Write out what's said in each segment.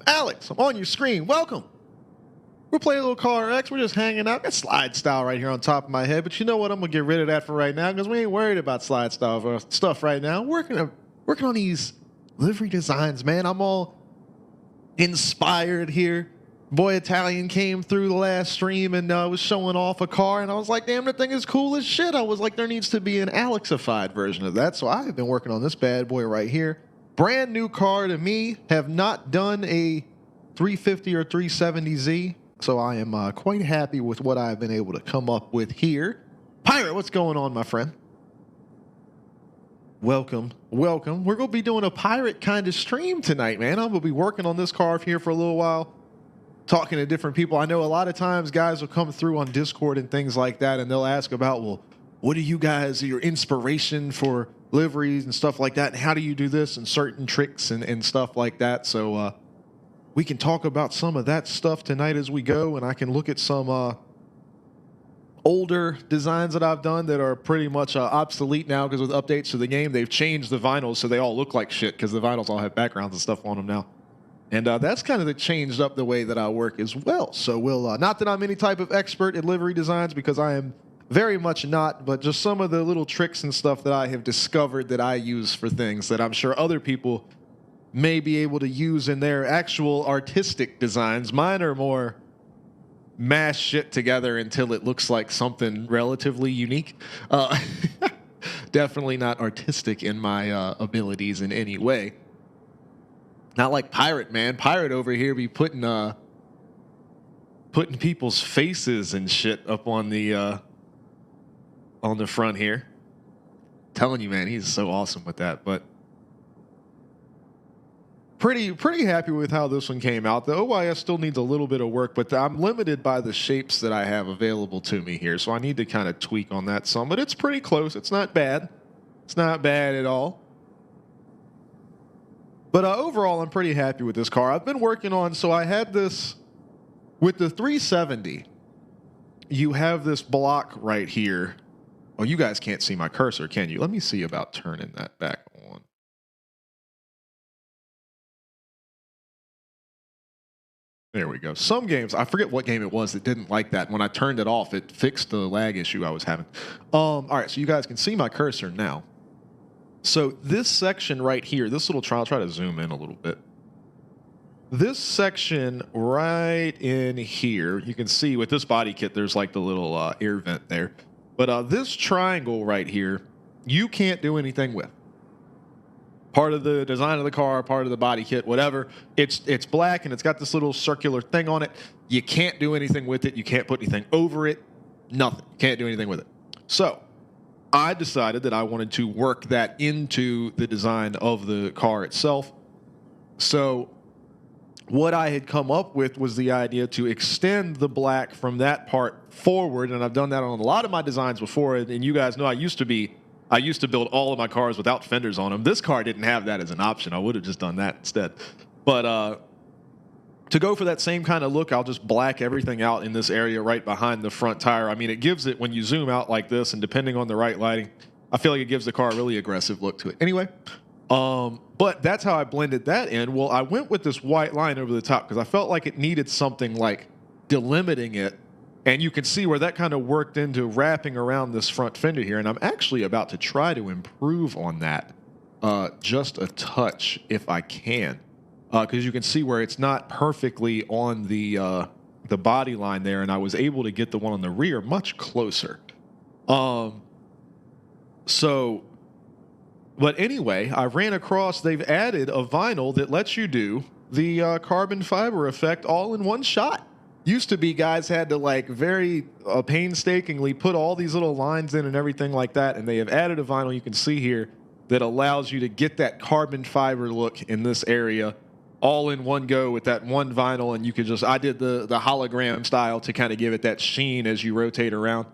Alex. I'm on your screen. Welcome. We're playing a little Car X. We're just hanging out. Got slide style right here on top of my head, but you know what? I'm gonna get rid of that for right now because we ain't worried about slide style stuff right now. Working on these livery designs, man. I'm all inspired here. Boy Italian came through the last stream and was showing off a car, and I was like, damn, that thing is cool as shit. I was like, there needs to be an Alexified version of that. So I've been working on this bad boy right here. Brand new car to me. Have not done a 350 or 370Z. So I am quite happy with what I've been able to come up with here. Pirate, what's going on, my friend? Welcome, welcome. We're going to be doing a pirate kind of stream tonight, man. I'm going to be working on this car here for a little while, talking to different people. I know a lot of times guys will come through on Discord and things like that, and they'll ask about, well, what are you guys, your inspiration for liveries and stuff like that, and how do you do this and certain tricks and stuff like that. So we can talk about some of that stuff tonight as we go, and I can look at some older designs that I've done that are pretty much obsolete now because with updates to the game, they've changed the vinyls so they all look like shit because the vinyls all have backgrounds and stuff on them now. And that's kind of changed up the way that I work as well. So we'll, not that I'm any type of expert at livery designs because I am very much not, but just some of the little tricks and stuff that I have discovered that I use for things that I'm sure other people may be able to use in their actual artistic designs. Mine are more mash shit together until it looks like something relatively unique. Definitely not artistic in my abilities in any way. Not like Pirate, man. Pirate over here be putting people's faces and shit up on the front here. Telling you, man, he's so awesome with that. But pretty happy with how this one came out. The OYS still needs a little bit of work, but I'm limited by the shapes that I have available to me here, so I need to kind of tweak on that some. But it's pretty close. It's not bad. It's not bad at all. But overall, I'm pretty happy with this car. I've been working on, so I had this, with the 370, you have this block right here. Oh, you guys can't see my cursor, can you? Let me see about turning that back on. There we go. Some games, I forget what game it was that didn't like that. When I turned it off, it fixed the lag issue I was having. All right, so you guys can see my cursor now. So this section right here, this little trial, I'll try to zoom in a little bit. This section right in here, you can see with this body kit, there's like the little air vent there. But this triangle right here, you can't do anything with. Part of the design of the car, part of the body kit, whatever. It's black and it's got this little circular thing on it. You can't do anything with it. You can't put anything over it. Nothing. You can't do anything with it. So I decided that I wanted to work that into the design of the car itself. So what I had come up with was the idea to extend the black from that part forward, and I've done that on a lot of my designs before, and you guys know I used to build all of my cars without fenders on them. This car didn't have that as an option. I would have just done that instead. But to go for that same kind of look, I'll just black everything out in this area right behind the front tire. I mean, it gives it, when you zoom out like this, and depending on the right lighting, I feel like it gives the car a really aggressive look to it. Anyway, but that's how I blended that in. Well, I went with this white line over the top because I felt like it needed something like delimiting it. And you can see where that kind of worked into wrapping around this front fender here. And I'm actually about to try to improve on that just a touch if I can. Because you can see where it's not perfectly on the body line there, and I was able to get the one on the rear much closer. But anyway, I ran across, they've added a vinyl that lets you do the carbon fiber effect all in one shot. Used to be guys had to like very painstakingly put all these little lines in and everything like that, and they have added a vinyl you can see here that allows you to get that carbon fiber look in this area all in one go with that one vinyl. And you could just, I did the hologram style to kind of give it that sheen as you rotate around.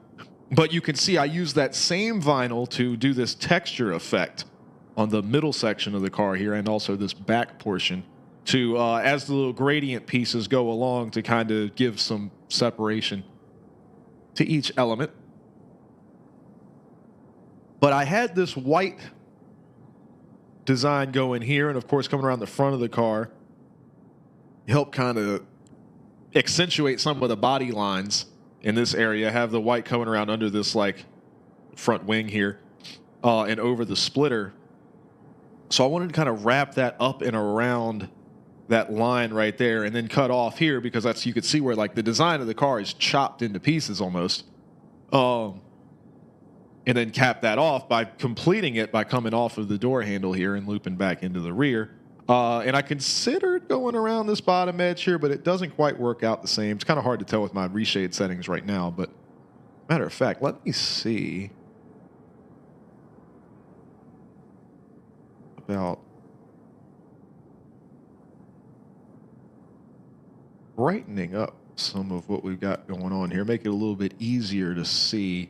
But you can see I use that same vinyl to do this texture effect on the middle section of the car here, and also this back portion to, as the little gradient pieces go along, to kind of give some separation to each element. But I had this white design going here, and of course coming around the front of the car. help kind of accentuate some of the body lines in this area. Have the white coming around under this like front wing here and over the splitter. So I wanted to kind of wrap that up and around that line right there and then cut off here because that's, you could see where like the design of the car is chopped into pieces almost. And then cap that off by completing it by coming off of the door handle here and looping back into the rear. And I considered going around this bottom edge here, but it doesn't quite work out the same. It's kind of hard to tell with my reshade settings right now, but matter of fact, let me see about brightening up some of what we've got going on here, make it a little bit easier to see.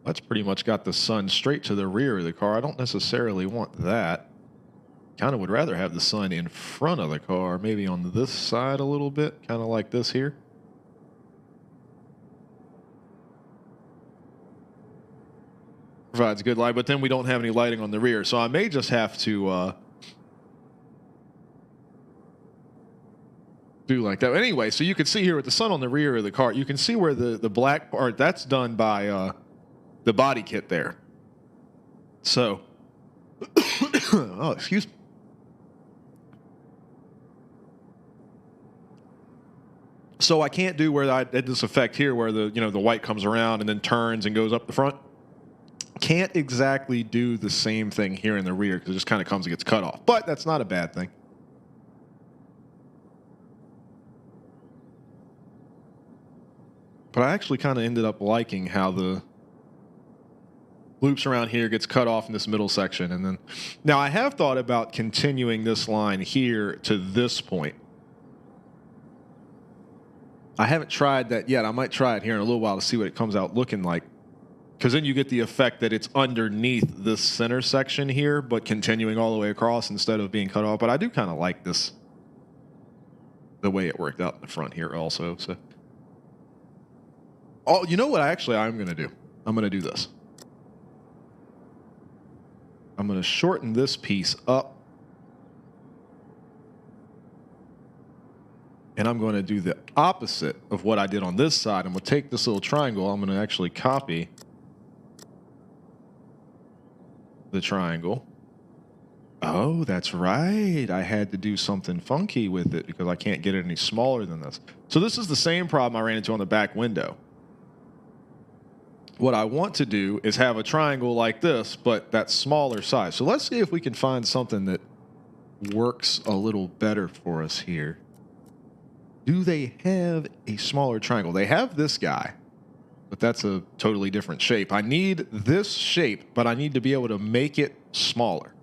That's pretty much got the sun straight to the rear of the car. I don't necessarily want that. Kind of would rather have the sun in front of the car, maybe on this side a little bit, kind of like this here. Provides good light, but then we don't have any lighting on the rear, so I may just have to do like that. Anyway, so you can see here with the sun on the rear of the car, you can see where the black part, that's done by the body kit there. So, oh, excuse me. So I can't do where I did this effect here where the white comes around and then turns and goes up the front. Can't exactly do the same thing here in the rear because it just kind of comes and gets cut off. But that's not a bad thing. But I actually kind of ended up liking how the loops around here gets cut off in this middle section. And then now I have thought about continuing this line here to this point. I haven't tried that yet. I might try it here in a little while to see what it comes out looking like. Because then you get the effect that it's underneath this center section here, but continuing all the way across instead of being cut off. But I do kind of like this, the way it worked out in the front here also. So, oh, you know what? I'm going to do? I'm going to do this. I'm going to shorten this piece up. And I'm going to do the opposite of what I did on this side. I'm going to take this little triangle. I'm going to actually copy the triangle. Oh, that's right. I had to do something funky with it because I can't get it any smaller than this. So this is the same problem I ran into on the back window. What I want to do is have a triangle like this, but that smaller size. So let's see if we can find something that works a little better for us here. Do they have a smaller triangle? They have this guy, but that's a totally different shape. I need this shape, but I need to be able to make it smaller.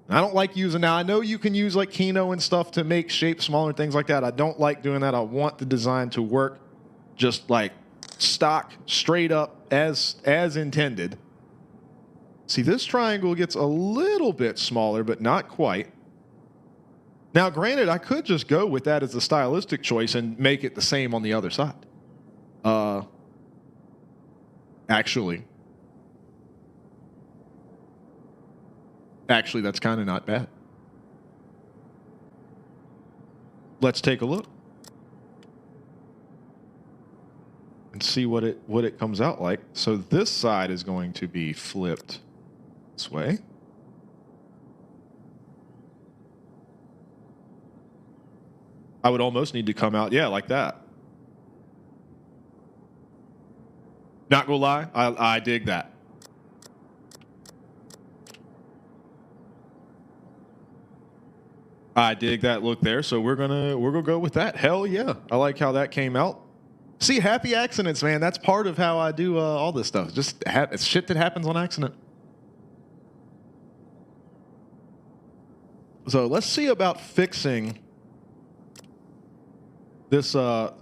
And I don't like using, now I know you can use like Kino and stuff to make shapes smaller and things like that. I don't like doing that. I want the design to work just like stock, straight up as intended. See, this triangle gets a little bit smaller, but not quite. Now, granted, I could just go with that as a stylistic choice and make it the same on the other side. Actually, that's kind of not bad. Let's take a look and see what it comes out like. So this side is going to be flipped this way. I would almost need to come out, yeah, like that. Not gonna lie, I dig that. I dig that look there, so we're gonna go with that. Hell yeah, I like how that came out. See, happy accidents, man. That's part of how I do all this stuff. Just it's shit that happens on accident. So let's see about fixing this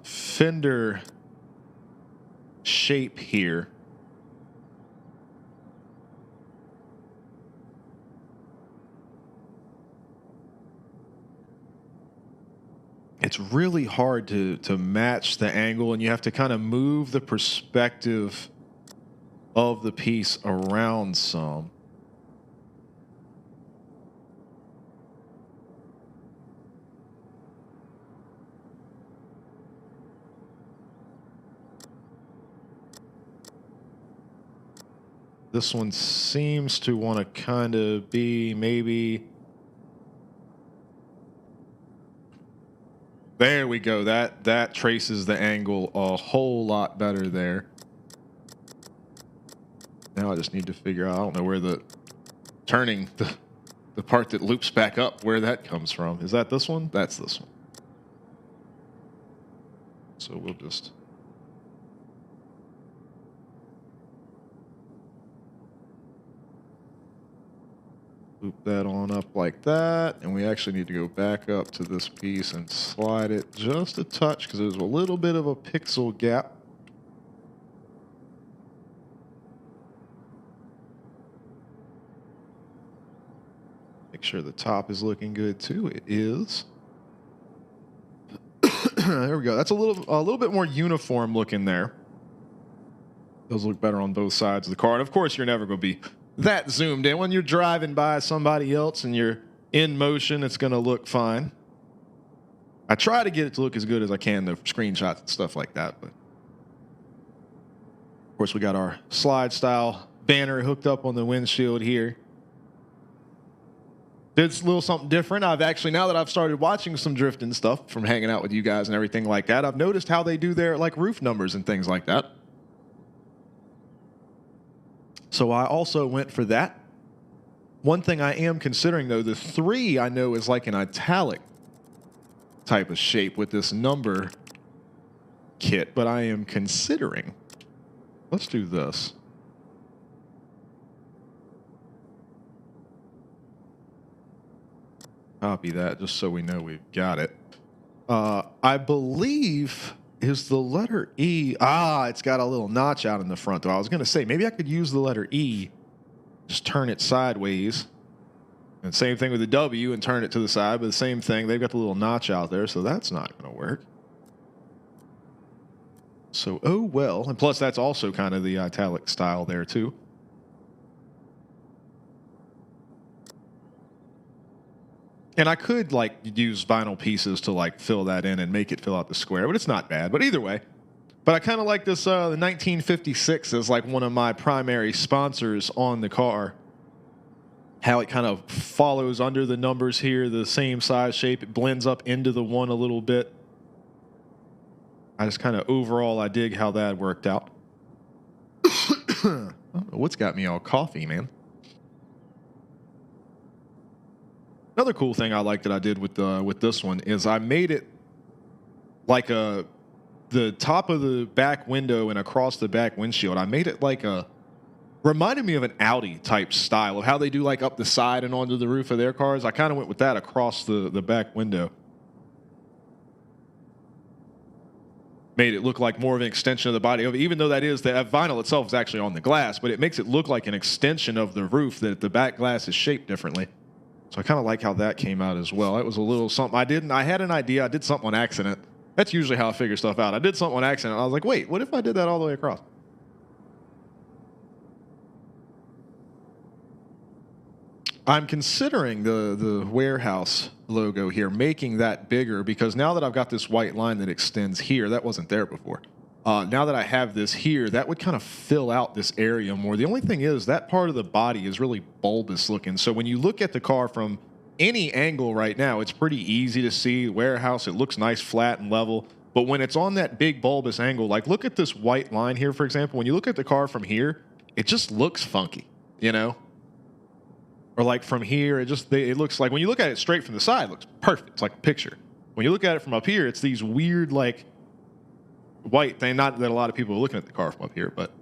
fender shape here. it's really hard to match the angle, and you have to kind of move the perspective of the piece around some. This one seems to want to kind of be maybe. There we go. That traces the angle a whole lot better there. Now I just need to figure out, I don't know where the turning, the part that loops back up, where that comes from. Is that this one? That's this one. So we'll just. Loop that on up like that, and we actually need to go back up to this piece and slide it just a touch because there's a little bit of a pixel gap. Make sure the top is looking good too. It is. There we go. That's a little bit more uniform looking there. Those look better on both sides of the car, and of course, you're never going to be that zoomed in. When you're driving by somebody else and you're in motion, it's going to look fine. I try to get it to look as good as I can, the screenshots and stuff like that. But of course, we got our slide style banner hooked up on the windshield here. Did a little something different. I've actually, now that I've started watching some drifting stuff from hanging out with you guys and everything like that, I've noticed how they do their like roof numbers and things like that. So I also went for that. One thing I am considering, though, the 3 I know is like an italic type of shape with this number kit, but I am considering. Let's do this. Copy that just so we know we've got it. I believe is the letter E. It's got a little notch out in the front, though. I was going to say, maybe I could use the letter E, just turn it sideways. And same thing with the W and turn it to the side, but the same thing. They've got the little notch out there, so that's not going to work. So, oh well. And plus, that's also kind of the italic style there, too. And I could like use vinyl pieces to like fill that in and make it fill out the square, but it's not bad. But either way, but I kind of like this. The 1956 as like one of my primary sponsors on the car. How it kind of follows under the numbers here, the same size shape. It blends up into the one a little bit. I just kind of overall, I dig how that worked out. I don't know what's got me all coffee, man. Another cool thing I like that I did with this one is I made it like the top of the back window and across the back windshield. I made it like reminded me of an Audi type style of how they do like up the side and onto the roof of their cars. I kind of went with that across the back window. Made it look like more of an extension of the body, even though that vinyl itself is actually on the glass, but it makes it look like an extension of the roof that the back glass is shaped differently. So I kind of like how that came out as well. That was a little something I had an idea. I did something on accident. That's usually how I figure stuff out. I did something on accident. I was like, wait, what if I did that all the way across? I'm considering the warehouse logo here, making that bigger because now that I've got this white line that extends here, that wasn't there before. Now that I have this here, that would kind of fill out this area more. The only thing is that part of the body is really bulbous looking. So when you look at the car from any angle right now, it's pretty easy to see. Warehouse, it looks nice, flat and level. But when it's on that big bulbous angle, like look at this white line here, for example. When you look at the car from here, it just looks funky, you know? Or like from here, it looks like when you look at it straight from the side, it looks perfect. It's like a picture. When you look at it from up here, it's these weird like white thing. Not that a lot of people are looking at the car from up here, but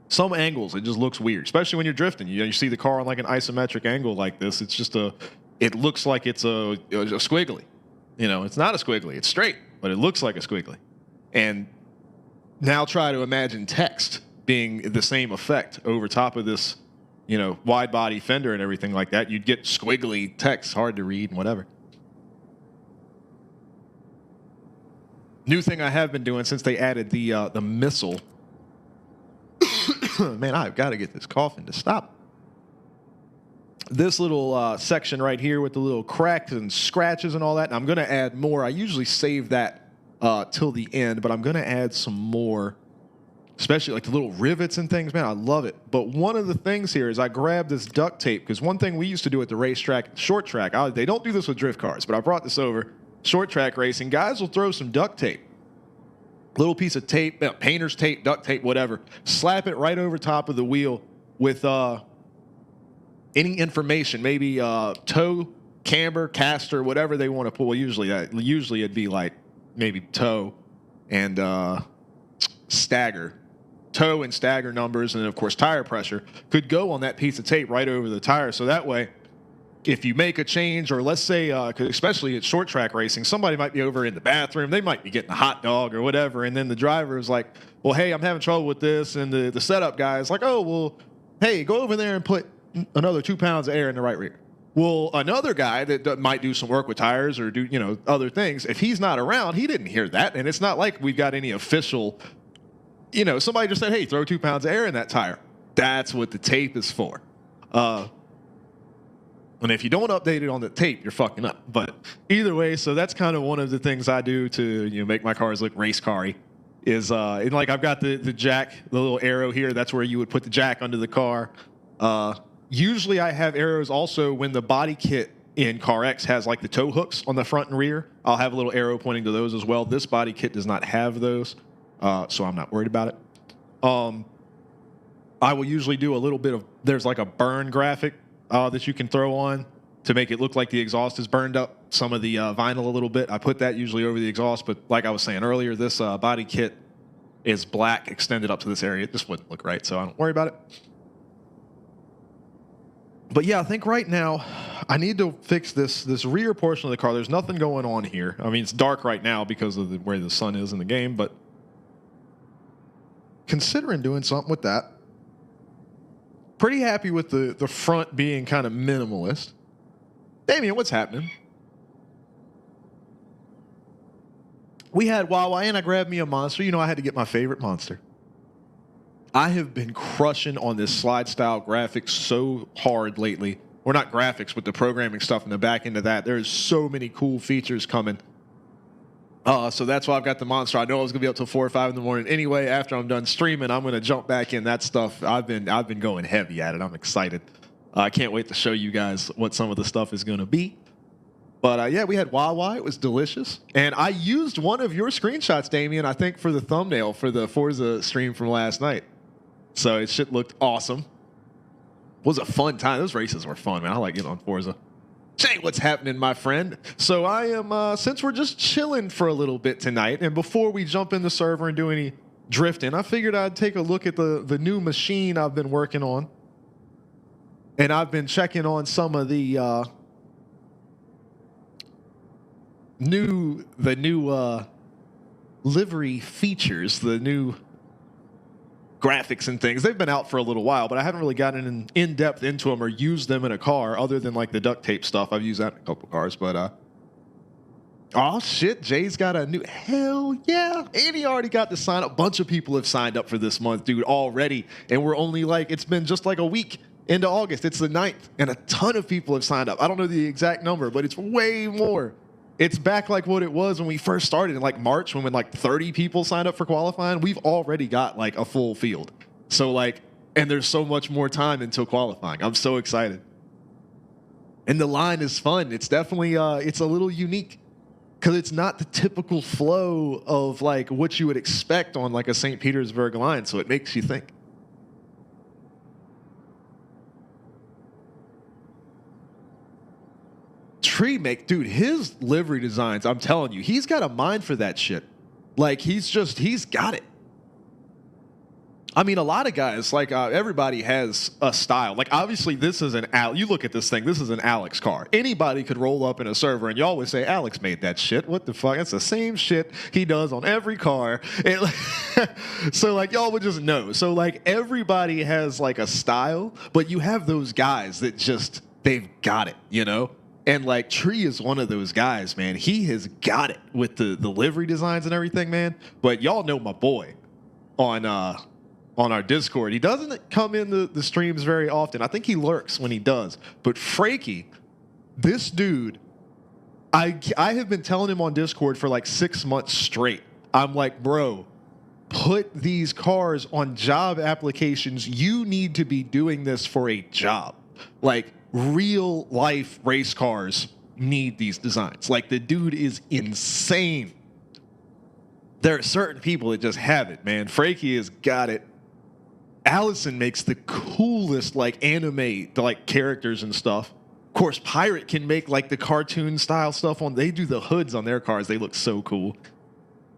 some angles it just looks weird, especially when you're drifting. You see the car on like an isometric angle like this. It's just it looks like it's a squiggly. You know, it's not a squiggly. It's straight, but it looks like a squiggly. And now try to imagine text being the same effect over top of this, you know, wide body fender and everything like that. You'd get squiggly text, hard to read and whatever. New thing I have been doing since they added the missile. Man, I've got to get this coughing to stop. This little section right here with the little cracks and scratches and all that. And I'm going to add more. I usually save that till the end, but I'm going to add some more, especially like the little rivets and things. Man, I love it. But one of the things here is I grabbed this duct tape, because one thing we used to do at the racetrack, short track, they don't do this with drift cars, but I brought this over. Short track racing, guys will throw some duct tape. Little piece of tape, painter's tape, duct tape, whatever. Slap it right over top of the wheel with any information, maybe toe, camber, caster, whatever they want to pull. Usually it'd be like maybe toe and stagger. Toe and stagger numbers, and of course tire pressure could go on that piece of tape right over the tire. So that way, if you make a change, or let's say, especially at short track racing, somebody might be over in the bathroom, they might be getting a hot dog or whatever, and then the driver is like, well, hey, I'm having trouble with this, and the setup guy is like, oh, well, hey, go over there and put another 2 pounds of air in the right rear. Well, another guy that might do some work with tires or do, other things, if he's not around, he didn't hear that, and it's not like we've got any official, somebody just said, hey, throw 2 pounds of air in that tire. That's what the tape is for. And if you don't update it on the tape, you're fucking up. But either way, so that's kind of one of the things I do to make my cars look race car-y. Is and like I've got the jack, the little arrow here. That's where you would put the jack under the car. Usually I have arrows also when the body kit in Car X has like the tow hooks on the front and rear. I'll have a little arrow pointing to those as well. This body kit does not have those, so I'm not worried about it. I will usually do a little bit of, there's like a burn graphic that you can throw on to make it look like the exhaust is burned up some of the vinyl a little bit. I put that usually over the exhaust, but like I was saying earlier, this body kit is black extended up to this area. It just wouldn't look right, so I don't worry about it. But yeah, I think right now I need to fix this rear portion of the car. There's nothing going on here. I mean, it's dark right now because of where the sun is in the game, but considering doing something with that. Pretty happy with the front being kind of minimalist. Damien, what's happening? We had Wawa, and I grabbed me a monster. I had to get my favorite monster. I have been crushing on this slide style graphics so hard lately. Or not graphics, but the programming stuff in the back end of that. There's so many cool features coming. So that's why I've got the monster. I know I was gonna be up till 4 or 5 in the morning anyway. After I'm done streaming, I'm gonna jump back in that stuff. I've been going heavy at it. I'm excited. I can't wait to show you guys what some of the stuff is gonna be. But yeah, we had Wawa. It was delicious, and I used one of your screenshots, Damien, I think for the thumbnail for the Forza stream from last night. So it shit looked awesome. It was a fun time. Those races were fun, man. I like getting on Forza. Jay, what's happening, my friend? So I am, since we're just chilling for a little bit tonight, and before we jump in the server and do any drifting, I figured I'd take a look at the new machine I've been working on. And I've been checking on some of the new livery features, the new graphics and things. They've been out for a little while, but I haven't really gotten in depth into them or used them in a car other than like the duct tape stuff. I've used that in a couple cars, but oh shit, Jay's got a new, hell yeah. And he already got to sign up. A bunch of people have signed up for this month, dude, already. And we're only like, it's been just like a week into August. It's the 9th, and a ton of people have signed up. I don't know the exact number, but it's way more. It's back like what it was when we first started in like March when like 30 people signed up for qualifying. We've already got like a full field. So like, and there's so much more time until qualifying. I'm so excited. And the line is fun. It's definitely, it's a little unique because it's not the typical flow of like what you would expect on like a St. Petersburg line. So it makes you think. Dude, his livery designs, I'm telling you, he's got a mind for that shit. Like, he's got it. I mean, a lot of guys, like, everybody has a style. Like, obviously, this is you look at this thing, this is an Alex car. Anybody could roll up in a server, and you always say, Alex made that shit. What the fuck? That's the same shit he does on every car. So, like, y'all would just know. So, like, everybody has, like, a style, but you have those guys that just, they've got it, And like Tree is one of those guys, man. He has got it with the livery designs and everything, man. But y'all know my boy on our Discord. He doesn't come in the streams very often. I think he lurks when he does. But Frankie, this dude, I have been telling him on Discord for like 6 months straight. I'm like, bro, put these cars on job applications. You need to be doing this for a job. Like, real life race cars need these designs. Like, the dude is insane. There are certain people that just have it, man. Frankie has got it. Allison makes the coolest like anime like characters and stuff. Of course, Pirate can make like the cartoon style stuff on. They do the hoods on their cars. They look so cool.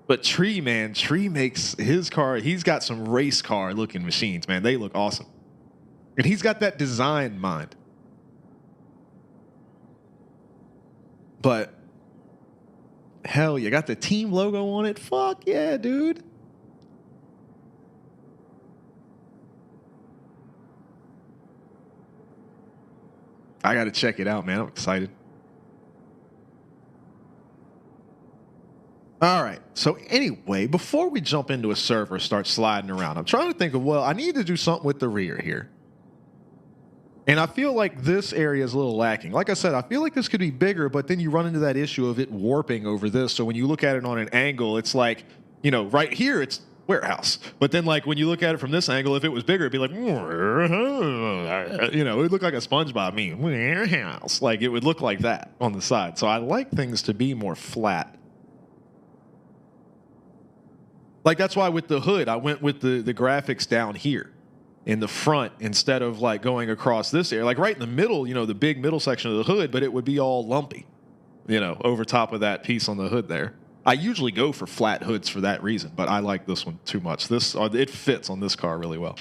But Tree, man, Tree makes his car. He's got some race car looking machines, man. They look awesome. And he's got that design mind. But hell, you got the team logo on it. Fuck yeah, dude. I got to check it out, man. I'm excited. All right. So anyway, before we jump into a server, start sliding around, I'm trying to think of, well, I need to do something with the rear here. And I feel like this area is a little lacking. Like I said, I feel like this could be bigger, but then you run into that issue of it warping over this. So when you look at it on an angle, it's like, you know, right here, it's warehouse. But then, like, when you look at it from this angle, if it was bigger, it'd be like, you know, it would look like a SpongeBob meme. Warehouse. Like, it would look like that on the side. So I like things to be more flat. Like, that's why with the hood, I went with the graphics down here in the front instead of like going across this area, like right in the middle, you know, the big middle section of the hood, but it would be all lumpy, you know, over top of that piece on the hood there. I usually go for flat hoods for that reason, but I like this one too much. This it fits on this car really well.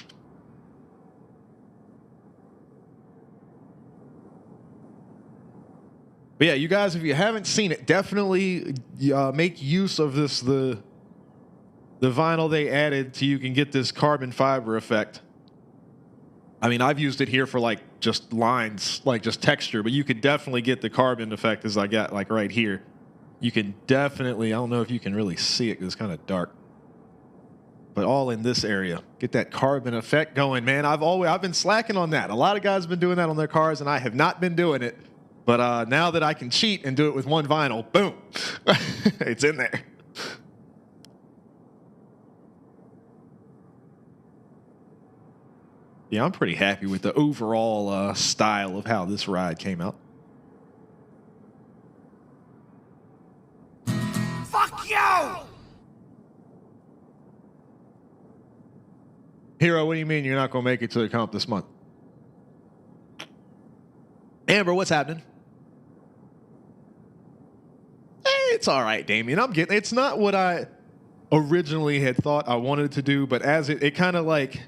But yeah, you guys, if you haven't seen it, definitely make use of this the vinyl they added so you can get this carbon fiber effect. I mean, I've used it here for like just lines, like just texture, but you could definitely get the carbon effect as I got like right here. You can definitely, I don't know if you can really see it because it's kind of dark, but all in this area, get that carbon effect going, man. I've been slacking on that. A lot of guys have been doing that on their cars and I have not been doing it. But now that I can cheat and do it with one vinyl, boom, it's in there. Yeah, I'm pretty happy with the overall style of how this ride came out. Fuck you! Hero, what do you mean you're not going to make it to the comp this month? Amber, what's happening? It's all right, Damien. It's not what I originally had thought I wanted to do, but as it kind of like,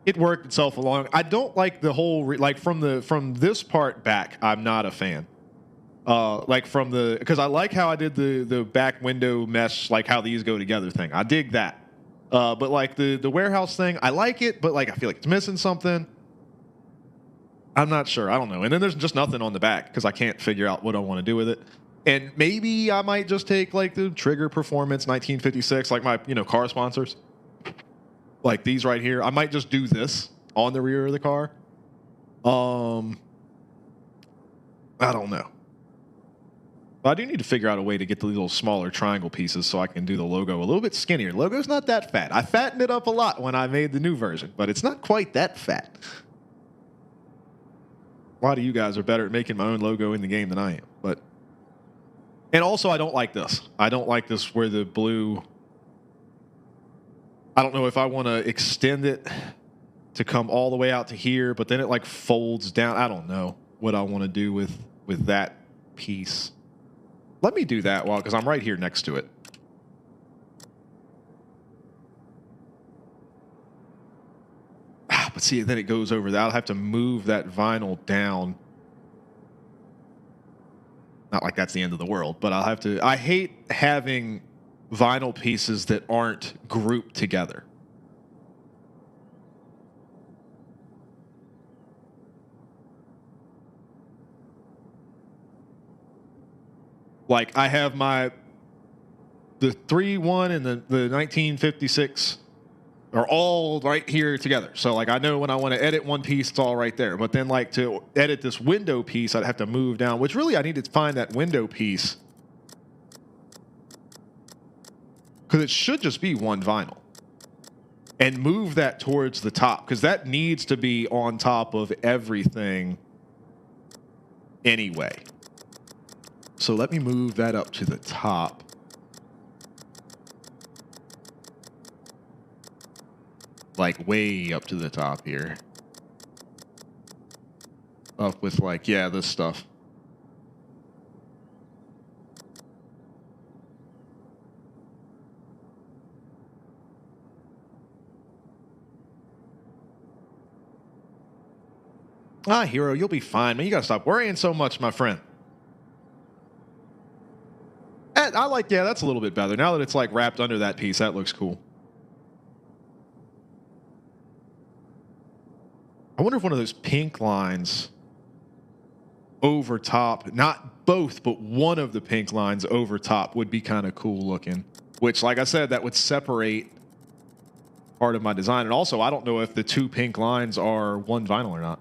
it worked itself along. I don't like the whole like from this part back. I'm not a fan. Like from because I like how I did the back window mesh, like how these go together thing. I dig that. But like the warehouse thing, I like it, but like I feel like it's missing something. I'm not sure. I don't know. And then there's just nothing on the back because I can't figure out what I want to do with it. And maybe I might just take like the Trigger Performance 1956, like my car sponsors. Like these right here. I might just do this on the rear of the car. I don't know. But I do need to figure out a way to get the little smaller triangle pieces so I can do the logo a little bit skinnier. The logo's not that fat. I fattened it up a lot when I made the new version, but it's not quite that fat. A lot of you guys are better at making my own logo in the game than I am. And also, I don't like this. I don't like this where the blue... I don't know if I want to extend it to come all the way out to here, but then it like folds down. I don't know what I want to do with that piece. Let me do that because I'm right here next to it. But see, then it goes over that. I'll have to move that vinyl down. Not like that's the end of the world, but I'll have to. I hate having vinyl pieces that aren't grouped together. Like I have the 3-1 and the 1956 are all right here together. So like I know when I want to edit one piece, it's all right there. But then like to edit this window piece, I'd have to move down, which really I need to find that window piece because it should just be one vinyl. And move that towards the top because that needs to be on top of everything anyway. So let me move that up to the top. Like way up to the top here. Up with like, yeah, this stuff. Ah, Hero, you'll be fine, man. You gotta stop worrying so much, my friend. And I like, yeah, that's a little bit better. Now that it's like wrapped under that piece, that looks cool. I wonder if one of those pink lines over top, not both, but one of the pink lines over top would be kind of cool looking. Which, like I said, that would separate part of my design. And also, I don't know if the two pink lines are one vinyl or not.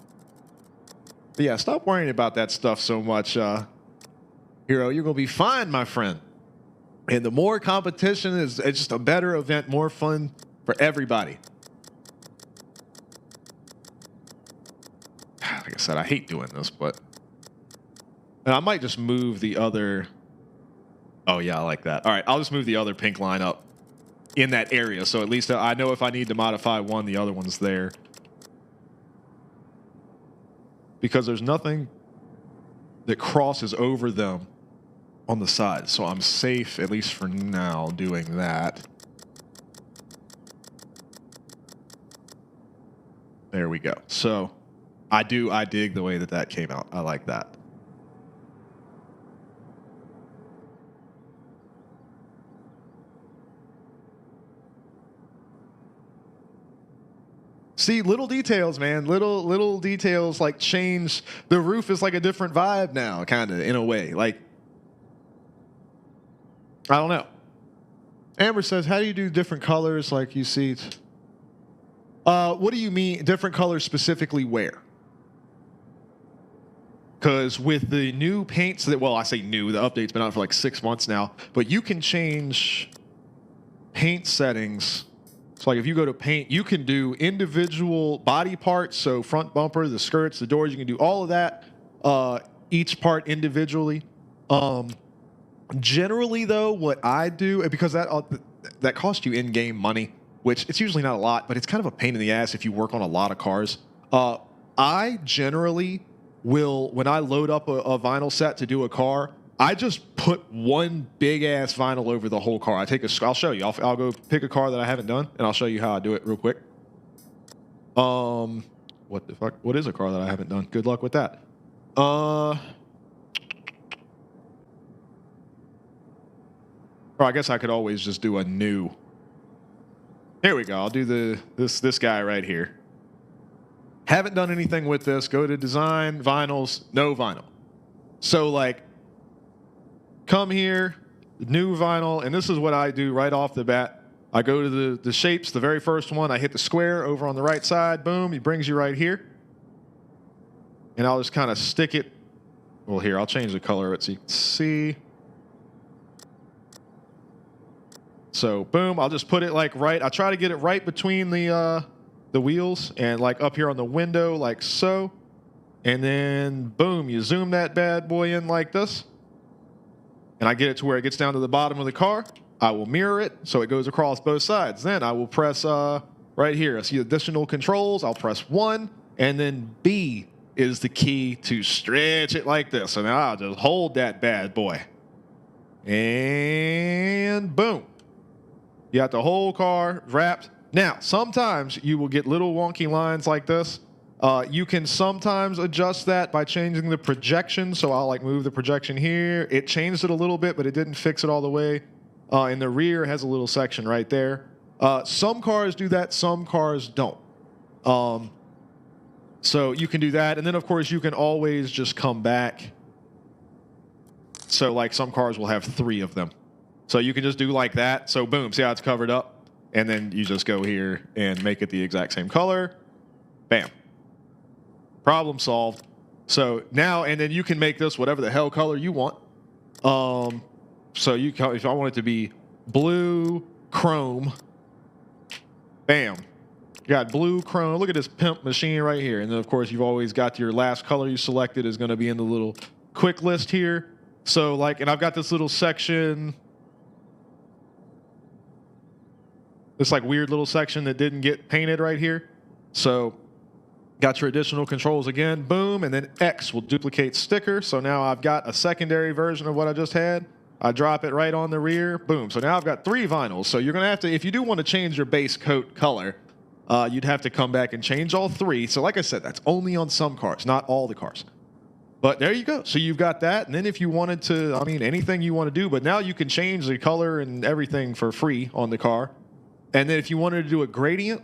But yeah, stop worrying about that stuff so much, Hero. You're going to be fine, my friend. And the more competition is, it's just a better event, more fun for everybody. Like I said, I hate doing this, but... And I might just move the other... Oh, yeah, I like that. All right, I'll just move the other pink line up in that area. So at least I know if I need to modify one, the other one's there. Because there's nothing that crosses over them on the side. So I'm safe, at least for now, doing that. There we go. So I dig the way that came out. I like that. See, little details, man. Little details like change. The roof is like a different vibe now, kind of, in a way. Like, I don't know. Amber says, how do you do different colors like you see? What do you mean different colors specifically where? Because with the new paints that, well, I say new, the update's been out for like 6 months now, but you can change paint settings. So like if you go to paint, you can do individual body parts. So front bumper, the skirts, the doors, you can do all of that, each part individually. Generally though, what I do, because that costs you in-game money, which it's usually not a lot, but it's kind of a pain in the ass if you work on a lot of cars. I generally will, when I load up a vinyl set to do a car, I just put one big ass vinyl over the whole car. I'll show you. I'll go pick a car that I haven't done, and I'll show you how I do it real quick. What the fuck? What is a car that I haven't done? Good luck with that. Or I guess I could always just do a new. Here we go. I'll do this guy right here. Haven't done anything with this. Go to design, vinyls, no vinyl. So like, come here, new vinyl, and this is what I do right off the bat. I go to the shapes, the very first one. I hit the square over on the right side. Boom, it brings you right here. And I'll just kind of stick it. Well, here, I'll change the color of it so you can see. So, boom, I'll just put it like right. I try to get it right between the wheels and like up here on the window like so. And then, boom, you zoom that bad boy in like this. And I get it to where it gets down to the bottom of the car. I will mirror it so it goes across both sides. Then I will press right here. I see additional controls. I'll press 1, and then B is the key to stretch it like this. So now I'll just hold that bad boy. And boom. You got the whole car wrapped. Now, sometimes you will get little wonky lines like this. You can sometimes adjust that by changing the projection. So I'll like move the projection here. It changed it a little bit, but it didn't fix it all the way. In the rear, it has a little section right there. Some cars do that, some cars don't. So you can do that. And then, of course, you can always just come back So like some cars will have 3 of them. So you can just do like that. So boom, see how it's covered up? And then you just go here and make it the exact same color. Bam. Problem solved. So now, and then you can make this whatever the hell color you want. So you, if I want it to be blue chrome, bam. You got blue chrome. Look at this pimp machine right here. And then of course you've always got your last color you selected is going to be in the little quick list here. So like, and I've got this little section, this like weird little section that didn't get painted right here. So got your additional controls again, boom, and then X will duplicate sticker. So now I've got a secondary version of what I just had. I drop it right on the rear, boom. So now I've got 3 vinyls. So you're gonna have to, if you do want to change your base coat color, you'd have to come back and change all 3. So like I said, that's only on some cars, not all the cars. But there you go. So you've got that. And then if you wanted to, I mean, anything you want to do, but now you can change the color and everything for free on the car. And then if you wanted to do a gradient,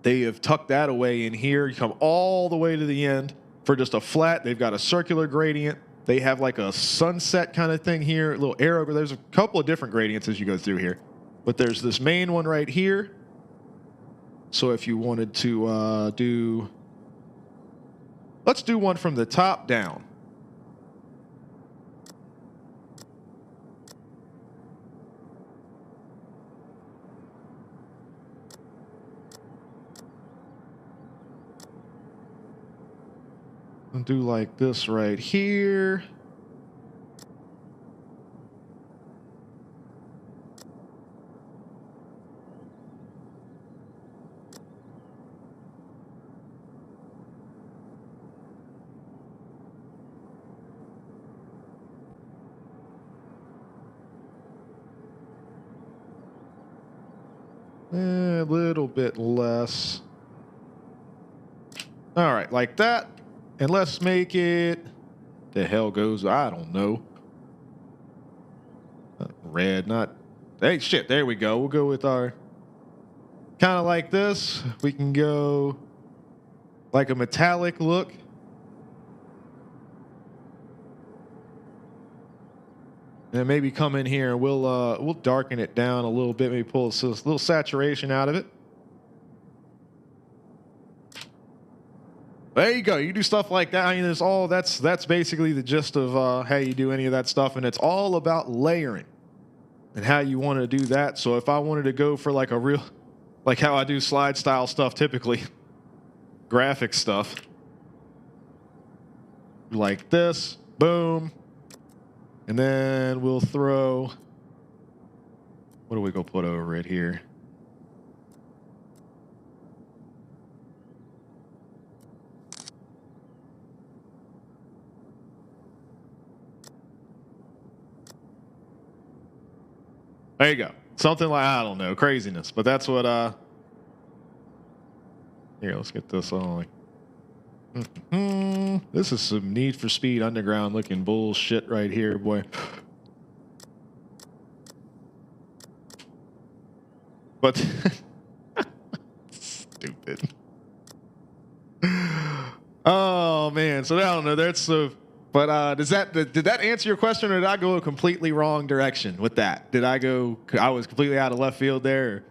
they have tucked that away in here. You come all the way to the end for just a flat. They've got a circular gradient. They have like a sunset kind of thing here, a little arrow. There's a couple of different gradients as you go through here. But there's this main one right here. So if you wanted to let's do one from the top down. And do like this right here. A little bit less. All right, like that. And let's make it, the hell goes, I don't know. Red, not, hey, shit, there we go. We'll go with our, kind of like this. We can go like a metallic look. And maybe come in here and we'll darken it down a little bit, maybe pull a little saturation out of it. There you go. You do stuff like that. I mean, it's all that's basically the gist of how you do any of that stuff, and it's all about layering and how you want to do that. So if I wanted to go for like a real, like how I do slide style stuff typically, graphic stuff, like this, boom, and then we'll throw. What do we go put over it here? There you go. Something like, I don't know, craziness. But that's what, here, let's get this on. This is some Need for Speed Underground looking bullshit right here, boy. But, stupid. Oh, man. So I don't know. That's the... But did that answer your question, or did I go a completely wrong direction with that? I was completely out of left field there?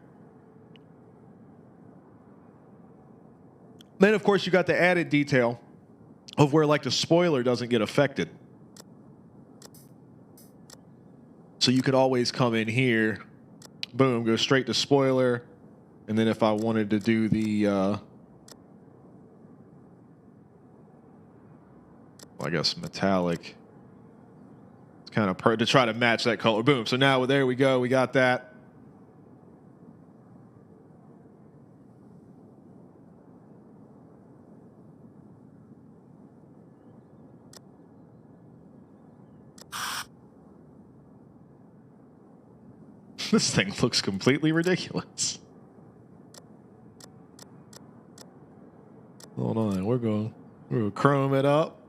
Then, of course, you got the added detail of where, like, the spoiler doesn't get affected. So you could always come in here, boom, go straight to spoiler, and then if I wanted to do the... I guess metallic. It's kind of to try to match that color. Boom. So now there we go. We got that. This thing looks completely ridiculous. Hold on. We're going to chrome it up.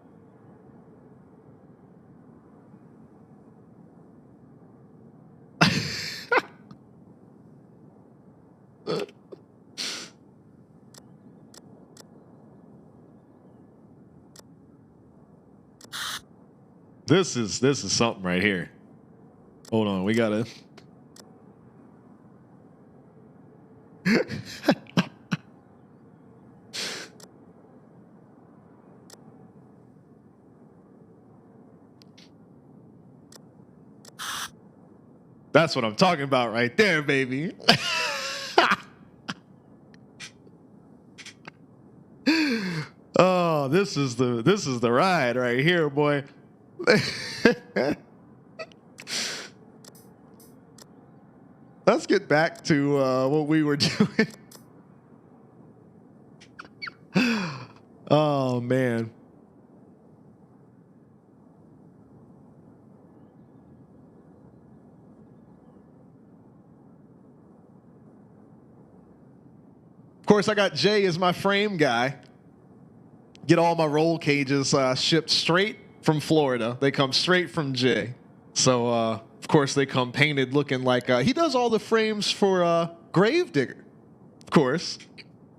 This is something right here. Hold on, we gotta. That's what I'm talking about right there, baby. Oh, this is the ride right here, boy. Let's get back to what we were doing. Oh man. Of course, I got Jay as my frame guy. Get all my roll cages shipped straight from Florida. They come straight from Jay. So, of course, they come painted looking like... he does all the frames for Gravedigger, of course.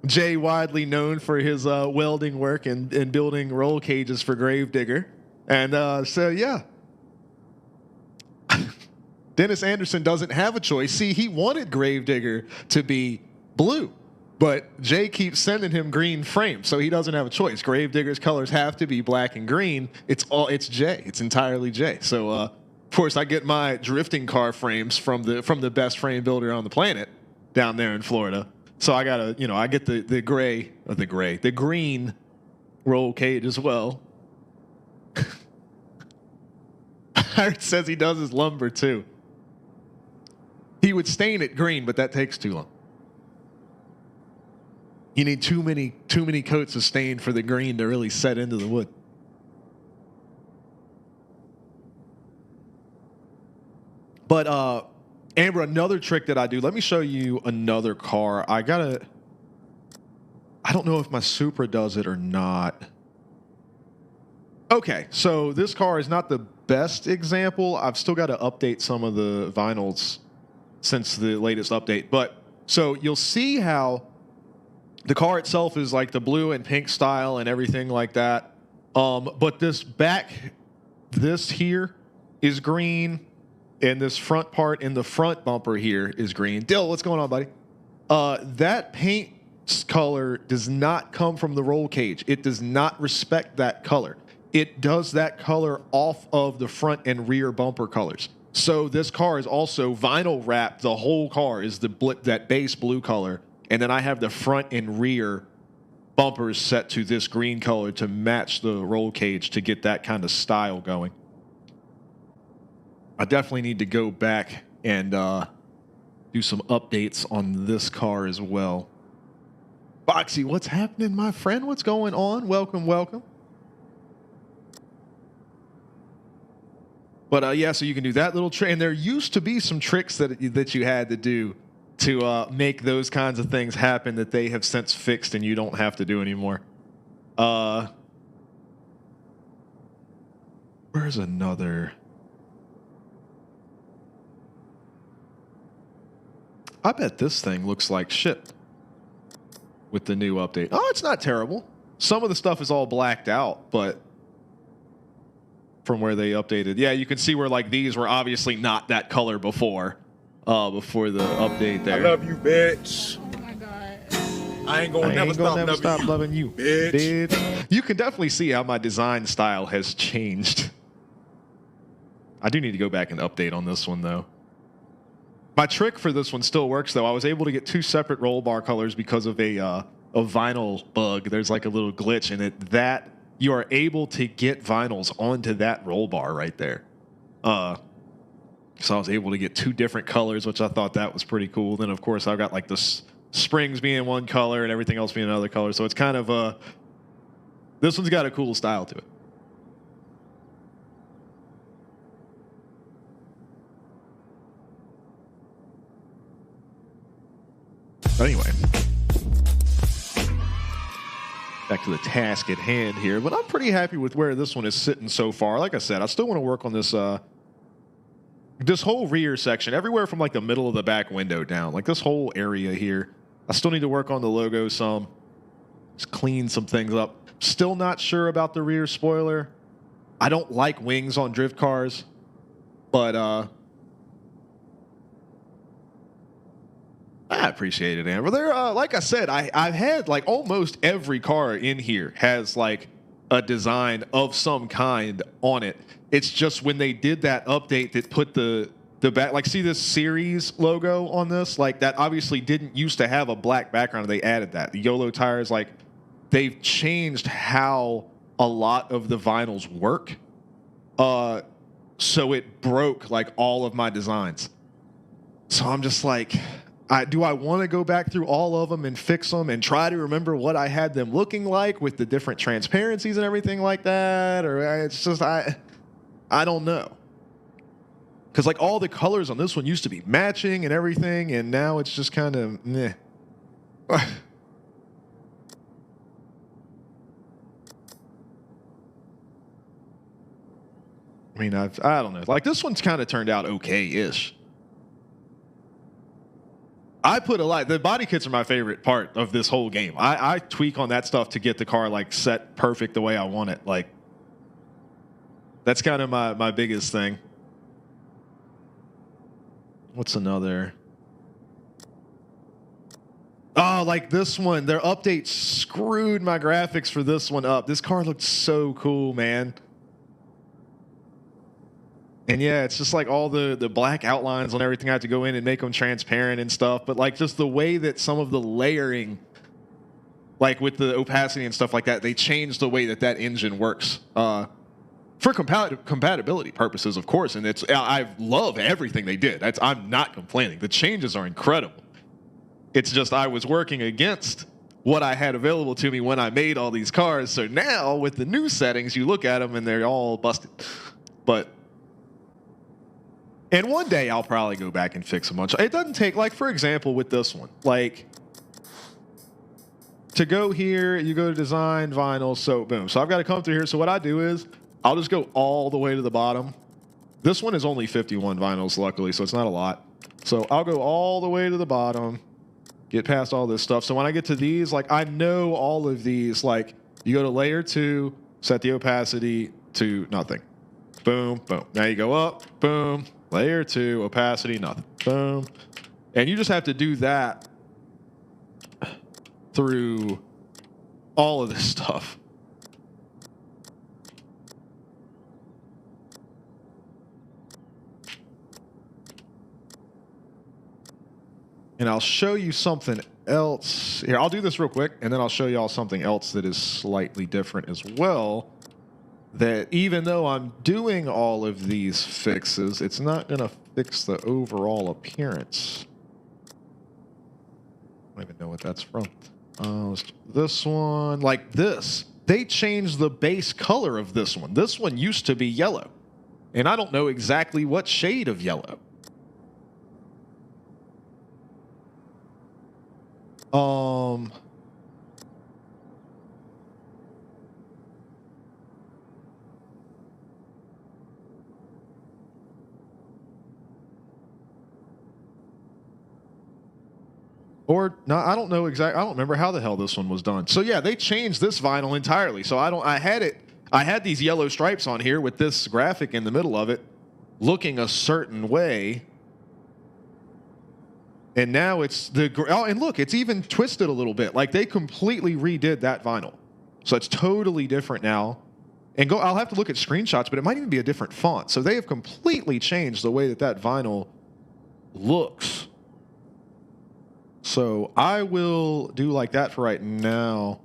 Jay, widely known for his welding work and building roll cages for Gravedigger. And so, yeah. Dennis Anderson doesn't have a choice. See, he wanted Gravedigger to be blue. But Jay keeps sending him green frames, so he doesn't have a choice. Gravedigger's colors have to be black and green. It's Jay. It's entirely Jay. So, of course, I get my drifting car frames from the best frame builder on the planet down there in Florida. So I gotta, I get the green roll cage as well. Pirate says he does his lumber too. He would stain it green, but that takes too long. You need too many coats of stain for the green to really set into the wood. But Amber, another trick that I do. Let me show you another car. I don't know if my Supra does it or not. Okay, so this car is not the best example. I've still got to update some of the vinyls since the latest update. But so you'll see how the car itself is like the blue and pink style and everything like that. But this here is green, and this front part in the front bumper here is green. Dill, what's going on, buddy? That paint color does not come from the roll cage. It does not respect that color. It does that color off of the front and rear bumper colors. So this car is also vinyl wrapped. The whole car is that base blue color. And then I have the front and rear bumpers set to this green color to match the roll cage to get that kind of style going. I definitely need to go back and do some updates on this car as well. Boxy, what's happening, my friend? What's going on? Welcome, welcome. But yeah, so you can do that little trick. And there used to be some tricks that you had to do to make those kinds of things happen that they have since fixed and you don't have to do anymore. Where's another? I bet this thing looks like shit with the new update. Oh, it's not terrible. Some of the stuff is all blacked out, but from where they updated. Yeah, you can see where like these were obviously not that color before the update there. I love you, bitch. Oh my God. I ain't gonna never stop loving you, bitch. You can definitely see how my design style has changed. I do need to go back and update on this one, though. My trick for this one still works, though. I was able to get two separate roll bar colors because of a vinyl bug. There's like a little glitch in it that you are able to get vinyls onto that roll bar right there. So I was able to get two different colors, which I thought that was pretty cool. Then, of course, I've got like the springs being one color and everything else being another color. So it's kind of this one's got a cool style to it. But anyway, back to the task at hand here. But I'm pretty happy with where this one is sitting so far. Like I said, I still want to work on this this whole rear section, everywhere from like the middle of the back window down, like this whole area here. I still need to work on the logo some, just clean some things up. Still not sure about the rear spoiler. I don't like wings on drift cars, but I appreciate it, Amber. There, like I said, I've had like almost every car in here has like a design of some kind on it. It's just when they did that update that put the back, like, see this series logo on this, like that obviously didn't used to have a black background. They added that. The YOLO tires, like they've changed how a lot of the vinyls work. So it broke like all of my designs. So I'm just like, do I want to go back through all of them and fix them and try to remember what I had them looking like with the different transparencies and everything like that? Or it's just, I don't know. Because like all the colors on this one used to be matching and everything, and now it's just kind of meh. I mean, I don't know. Like this one's kind of turned out okay-ish. I put a lot. The body kits are my favorite part of this whole game. I tweak on that stuff to get the car like set perfect the way I want it. Like that's kind of my biggest thing. What's another? Oh, like this one. Their update screwed my graphics for this one up. This car looked so cool, man. And yeah, it's just like all the black outlines on everything. I have to go in and make them transparent and stuff. But like just the way that some of the layering, like with the opacity and stuff like that, they changed the way that engine works. For compatibility purposes, of course, and I love everything they did. I'm not complaining. The changes are incredible. It's just I was working against what I had available to me when I made all these cars. So now with the new settings, you look at them and they're all busted. And one day I'll probably go back and fix a bunch. It doesn't take, like for example, with this one, like to go here, you go to design, vinyl, so boom. So I've got to come through here. So what I do is I'll just go all the way to the bottom. This one is only 51 vinyls, luckily, so it's not a lot. So I'll go all the way to the bottom, get past all this stuff. So when I get to these, like I know all of these, like you go to layer 2, set the opacity to nothing. Boom, boom. Now you go up, boom, layer 2, opacity, nothing. Boom. And you just have to do that through all of this stuff. And I'll show you something else. Here, I'll do this real quick, and then I'll show you all something else that is slightly different as well. That even though I'm doing all of these fixes, it's not going to fix the overall appearance. I don't even know what that's from. This one, like this. They changed the base color of this one. This one used to be yellow. And I don't know exactly what shade of yellow. Or no, I don't know exactly. I don't remember how the hell this one was done. So yeah, they changed this vinyl entirely. So I had these yellow stripes on here with this graphic in the middle of it, looking a certain way. And now it's and look, it's even twisted a little bit. Like they completely redid that vinyl. So it's totally different now. And I'll have to look at screenshots, but it might even be a different font. So they have completely changed the way that vinyl looks. So I will do like that for right now.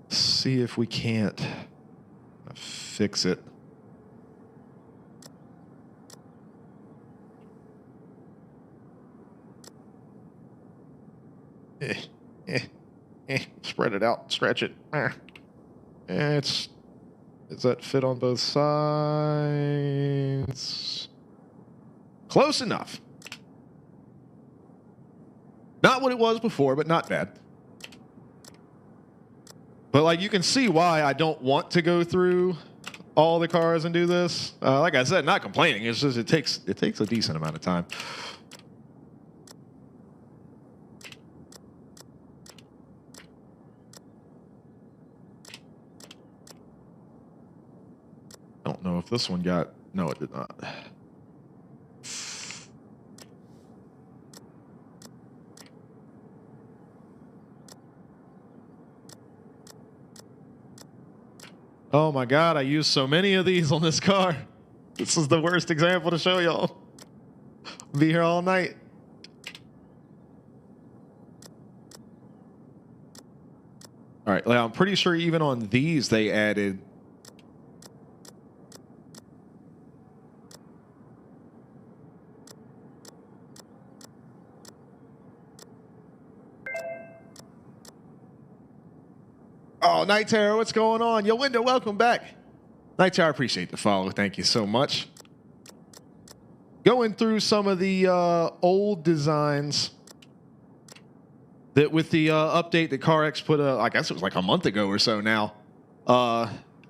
See if we can't fix it. Spread it out, stretch it. Does that fit on both sides? Close enough. Not what it was before, but not bad. But like you can see why I don't want to go through all the cars and do this. Like I said, not complaining. It's just it takes a decent amount of time. know if this one got... No, it did not. Oh my God, I used so many of these on this car. This is the worst example to show y'all. Be here all night. All right, I'm pretty sure even on these they added... Oh, Night Terror, what's going on? Yo, Window, welcome back. Night Terror, I appreciate the follow. Thank you so much. Going through some of the old designs that with the update that CarX put, I guess it was like a month ago or so now,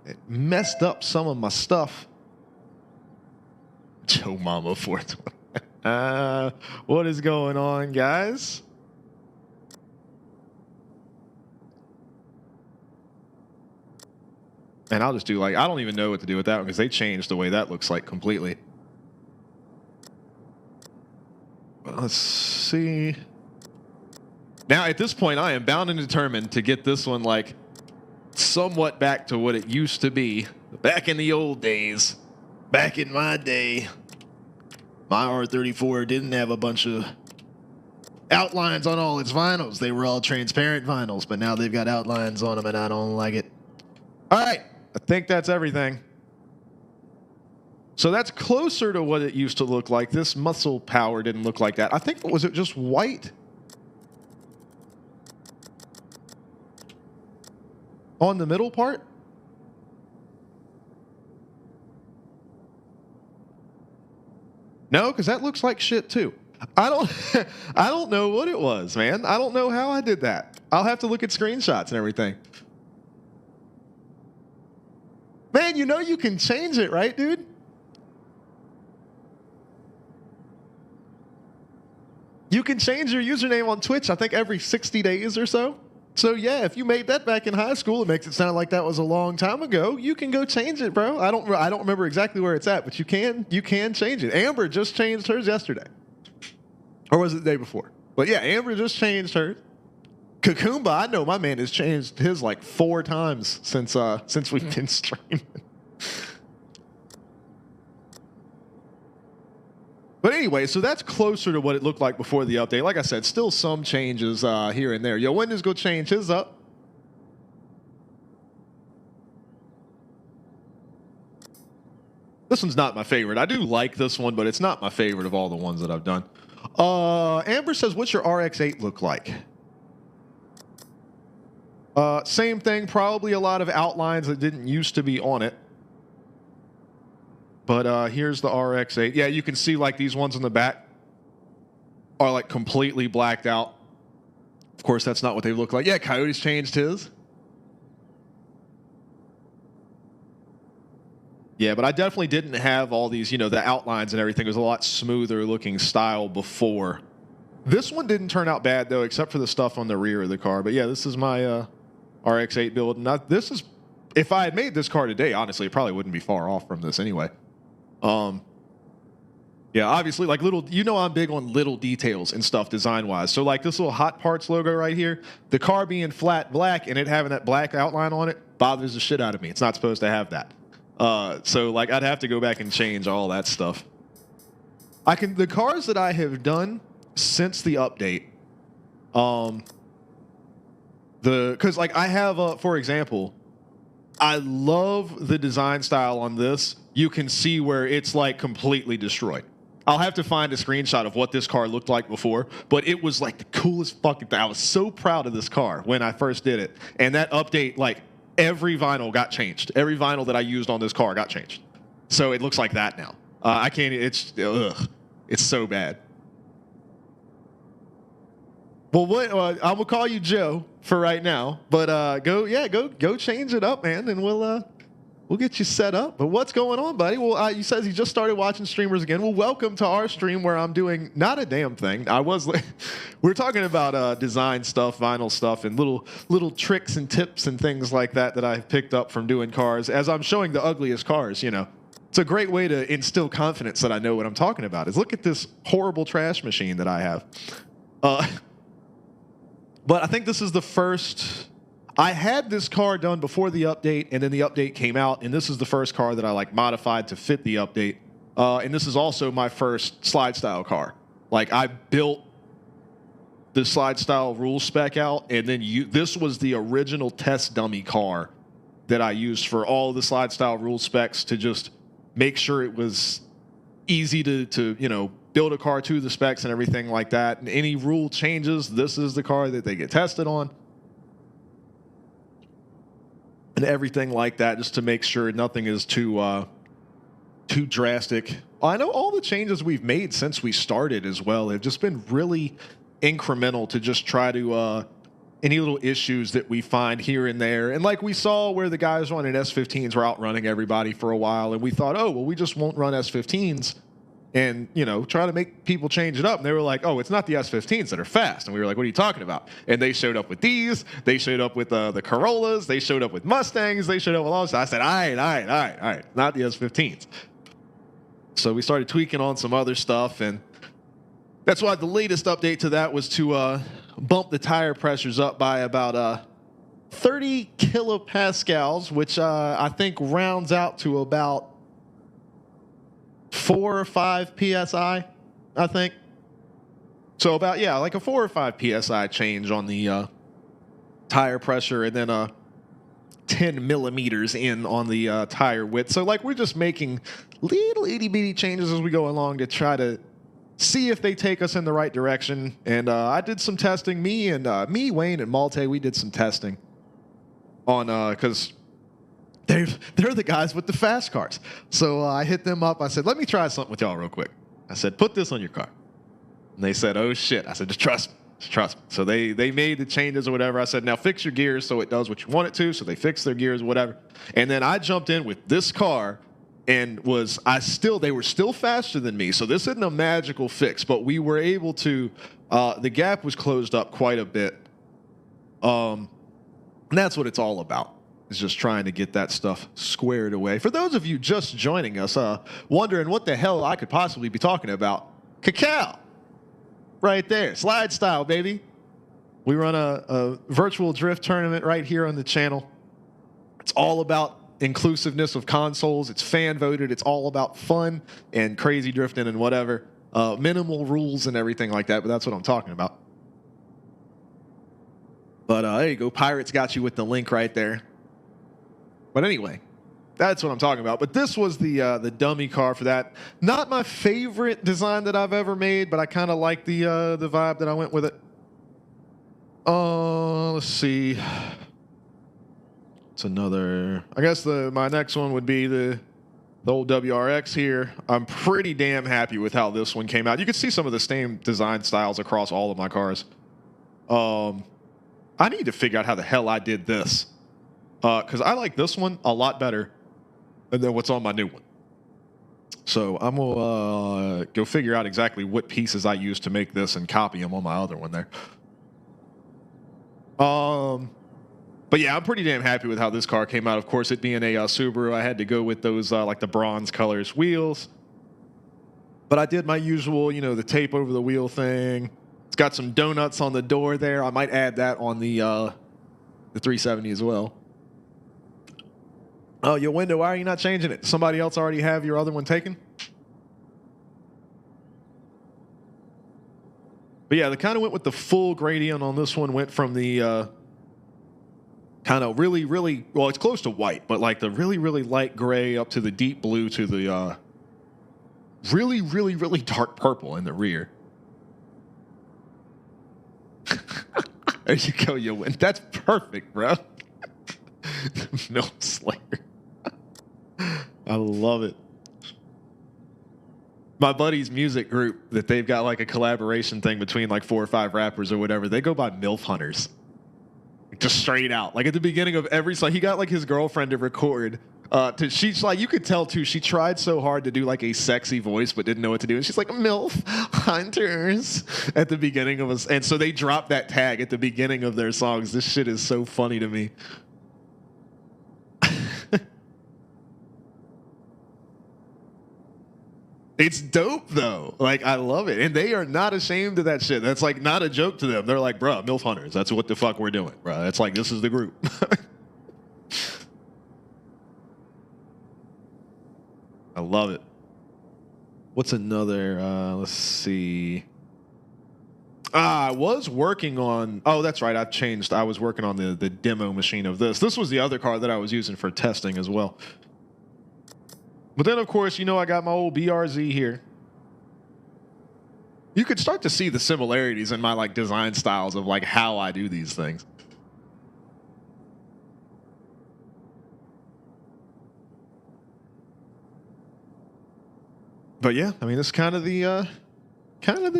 it messed up some of my stuff. Joe Mama 420. What is going on, guys? And I'll just do like, I don't even know what to do with that one because they changed the way that looks like completely. But let's see. Now at this point, I am bound and determined to get this one like somewhat back to what it used to be. Back in the old days. Back in my day. My R34 didn't have a bunch of outlines on all its vinyls. They were all transparent vinyls, but now they've got outlines on them and I don't like it. All right. I think that's everything. So that's closer to what it used to look like. This muscle power didn't look like that. I think, was it just white? On the middle part? No, because that looks like shit too. I don't know what it was, man. I don't know how I did that. I'll have to look at screenshots and everything. Man, you know you can change it, right, dude? You can change your username on Twitch, I think, every 60 days or so. So, yeah, if you made that back in high school, it makes it sound like that was a long time ago. You can go change it, bro. I don't remember exactly where it's at, but you can change it. Amber just changed hers yesterday. Or was it the day before? But, yeah, Amber just changed hers. Kakumba, I know my man has changed his like 4 times since we've been streaming. But anyway, so that's closer to what it looked like before the update. Like I said, still some changes here and there. Yo, when is going to change his up? This one's not my favorite. I do like this one, but it's not my favorite of all the ones that I've done. Amber says, what's your RX-8 look like? Same thing, probably a lot of outlines that didn't used to be on it. But here's the RX-8. Yeah, you can see like these ones in the back are like completely blacked out. Of course, that's not what they look like. Yeah, Coyote's changed his. Yeah, but I definitely didn't have all these, you know, the outlines and everything. It was a lot smoother looking style before. This one didn't turn out bad, though, except for the stuff on the rear of the car. But yeah, this is my RX-8 build. And this is, if I had made this car today, honestly, it probably wouldn't be far off from this anyway. Yeah, obviously, like little, you know, I'm big on little details and stuff design-wise. So like this little Hot Parts logo right here, the car being flat black and it having that black outline on it bothers the shit out of me. It's not supposed to have that. So like I'd have to go back and change all that stuff. The cars that I have done since the update, because like I have, for example, I love the design style on this. You can see where it's like completely destroyed. I'll have to find a screenshot of what this car looked like before, but it was like the coolest fucking thing. I was so proud of this car when I first did it. And that update, like every vinyl got changed. Every vinyl that I used on this car got changed. So it looks like that now. I can't, it's so bad. Well, what I'm gonna call you Joe for right now, but go change it up, man, and we'll get you set up. But what's going on, buddy? Well, you says you just started watching streamers again. Well, welcome to our stream where I'm doing not a damn thing. We're talking about design stuff, vinyl stuff, and little tricks and tips and things like that I've picked up from doing cars. As I'm showing the ugliest cars, you know, It's a great way to instill confidence that I know what I'm talking about. Is look at this horrible trash machine that I have. But I think this is the first. I had this car done before the update, and then the update came out, and this is the first car that I like modified to fit the update. And this is also my first slide style car. Like I built the slide style rule spec out, and then this was the original test dummy car that I used for all of the slide style rule specs to just make sure it was easy to build a car to the specs and everything like that. And any rule changes, this is the car that they get tested on. And everything like that, just to make sure nothing is too drastic. I know all the changes we've made since we started as well have just been really incremental to just try to any little issues that we find here and there. And like we saw where the guys running S15s were outrunning everybody for a while, and we thought, oh, well, we just won't run S15s and, try to make people change it up. And they were like, oh, it's not the S15s that are fast. And we were like, what are you talking about? And they showed up with these. They showed up with the Corollas. They showed up with Mustangs. They showed up with all this. I said, all right, not the S15s. So we started tweaking on some other stuff, and that's why the latest update to that was to bump the tire pressures up by about 30 kilopascals, which I think rounds out to about 4 or 5 psi, I think. So about, like a 4 or 5 psi change on the tire pressure, and then 10 millimeters in on the tire width. So like we're just making little itty bitty changes as we go along to try to see if they take us in the right direction. And I did some testing. Me, Wayne, and Malte, we did some testing on because they're the guys with the fast cars. So I hit them up. I said, let me try something with y'all real quick. I said, put this on your car. And they said, oh shit. I said, just trust me. Just trust me. So they made the changes or whatever. I said, now fix your gears so it does what you want it to. So they fixed their gears, whatever. And then I jumped in with this car and they were still faster than me. So this isn't a magical fix, but we were able to, the gap was closed up quite a bit. And that's what it's all about, is just trying to get that stuff squared away. For those of you just joining us, wondering what the hell I could possibly be talking about, Cacao, right there, slide style, baby. We run a virtual drift tournament right here on the channel. It's all about inclusiveness of consoles. It's fan voted. It's all about fun and crazy drifting and whatever. Minimal rules and everything like that, but that's what I'm talking about. But there you go. Pirates got you with the link right there. But anyway, that's what I'm talking about. But this was the dummy car for that. Not my favorite design that I've ever made, but I kind of like the vibe that I went with it. Let's see. It's another. I guess my next one would be the old WRX here. I'm pretty damn happy with how this one came out. You can see some of the same design styles across all of my cars. I need to figure out how the hell I did this. Because I like this one a lot better than what's on my new one. So I'm going to go figure out exactly what pieces I used to make this and copy them on my other one there. But yeah, I'm pretty damn happy with how this car came out. Of course, it being a Subaru, I had to go with those like the bronze colors wheels. But I did my usual, the tape over the wheel thing. It's got some donuts on the door there. I might add that on the 370 as well. Oh, your window, why are you not changing it? Somebody else already have your other one taken? But yeah, they kind of went with the full gradient on this one. Went from the kind of really, well, it's close to white, but like the really, really light gray up to the deep blue to the really dark purple in the rear. There you go, you win. That's perfect, bro. Milk Slayer. I love it. My buddy's music group, that they've got like a collaboration thing between like 4 or 5 rappers or whatever, they go by MILF Hunters. Just straight out. Like at the beginning of every song, he got like his girlfriend to record. She's like, you could tell too, she tried so hard to do like a sexy voice but didn't know what to do. And she's like, MILF Hunters at the beginning of us. And so they dropped that tag at the beginning of their songs. This shit is so funny to me. It's dope though. Like I love it, and they are not ashamed of that shit. That's like not a joke to them. They're like, "Bro, MILF hunters. That's what the fuck we're doing, bro. That's like this is the group." I love it. What's another? Let's see. I was working on. Oh, that's right. I've changed. I was working on the demo machine of this. This was the other car that I was using for testing as well. But then, of course, you know, I got my old BRZ here. You could start to see the similarities in my like design styles of like how I do these things. But yeah, I mean, it's kind of the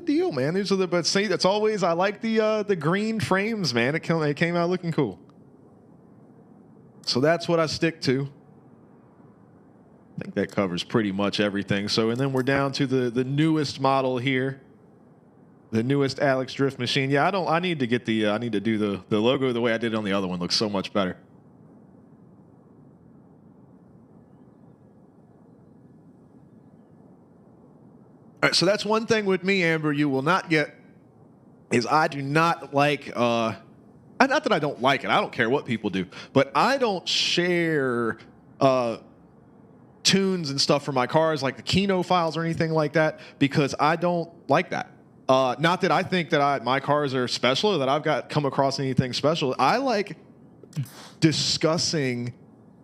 deal, man. These are the but see, that's always I like the green frames, man. It came out looking cool. So that's what I stick to. I think that covers pretty much everything. So, and then we're down to the newest model here, the newest Alex Drift machine. Yeah, I need to get I need to do the logo the way I did it on the other one. Looks so much better. All right, so that's one thing with me, Amber. You will not get is I do not like. Not that I don't like it. I don't care what people do, but I don't share. Tunes and stuff for my cars, like the Kino files or anything like that, because I don't like that. Not that I think that my cars are special or that I've come across anything special. I like discussing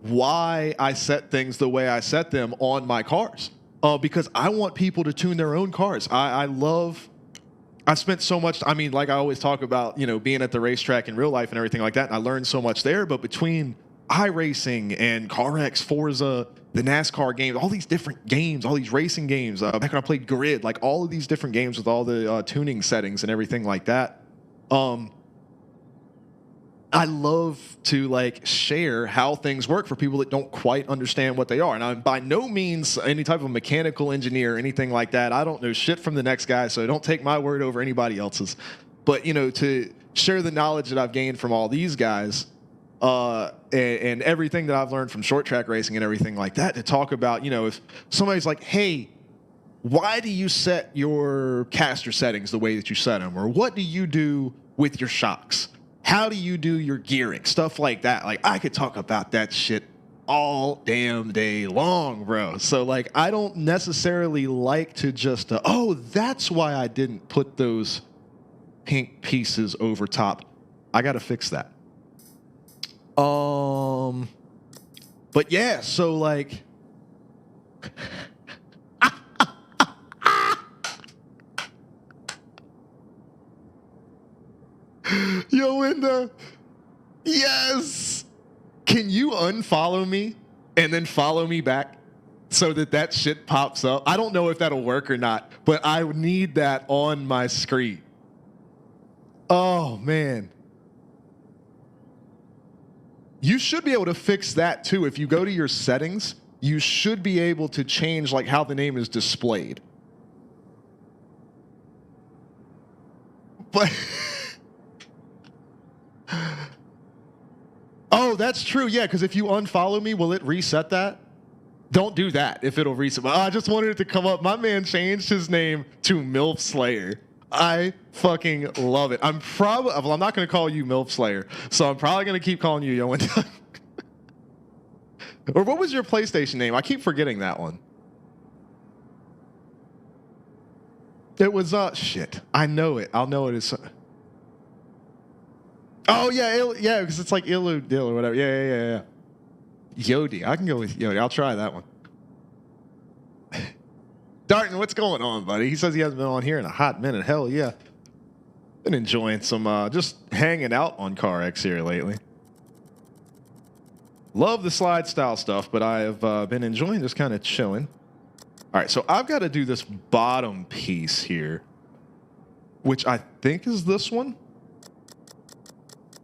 why I set things the way I set them on my cars, because I want people to tune their own cars. I spent so much. I mean, like I always talk about, you know, being at the racetrack in real life and everything like that, and I learned so much there. But between iRacing and CarX, Forza, the NASCAR games, all these different games, all these racing games. Back when I played Grid, like all of these different games with all the tuning settings and everything like that. I love to like share how things work for people that don't quite understand what they are. And I'm by no means any type of mechanical engineer or anything like that. I don't know shit from the next guy, so don't take my word over anybody else's. But, you know, to share the knowledge that I've gained from all these guys, and everything that I've learned from short track racing and everything like that, to talk about, you know, if somebody's like, hey, why do you set your caster settings the way that you set them? Or what do you do with your shocks? How do you do your gearing? Stuff like that. Like, I could talk about that shit all damn day long, bro. So, like, I don't necessarily like to just, oh, that's why I didn't put those pink pieces over top. I got to fix that. But yeah, so like, yo, Linda, yes. Can you unfollow me and then follow me back so that shit pops up? I don't know if that'll work or not, but I need that on my screen. Oh man. You should be able to fix that too. If you go to your settings, you should be able to change like how the name is displayed. But oh, that's true. Yeah, because if you unfollow me, will it reset that? Don't do that if it'll reset. I just wanted it to come up. My man changed his name to MILF Slayer. I fucking love it. I'm not going to call you MILF Slayer, so I'm probably going to keep calling you Yo and Doug. Or what was your PlayStation name? I keep forgetting that one. It was shit. I know it. I'll know it is. Oh yeah, because it's like Ilu Dill or whatever. Yeah. Yodi. I can go with Yodi. I'll try that one. Darton, what's going on, buddy? He says he hasn't been on here in a hot minute. Hell yeah. Been enjoying some just hanging out on CarX here lately. Love the slide style stuff, but I have been enjoying just kind of chilling. All right, so I've got to do this bottom piece here, which I think is this one.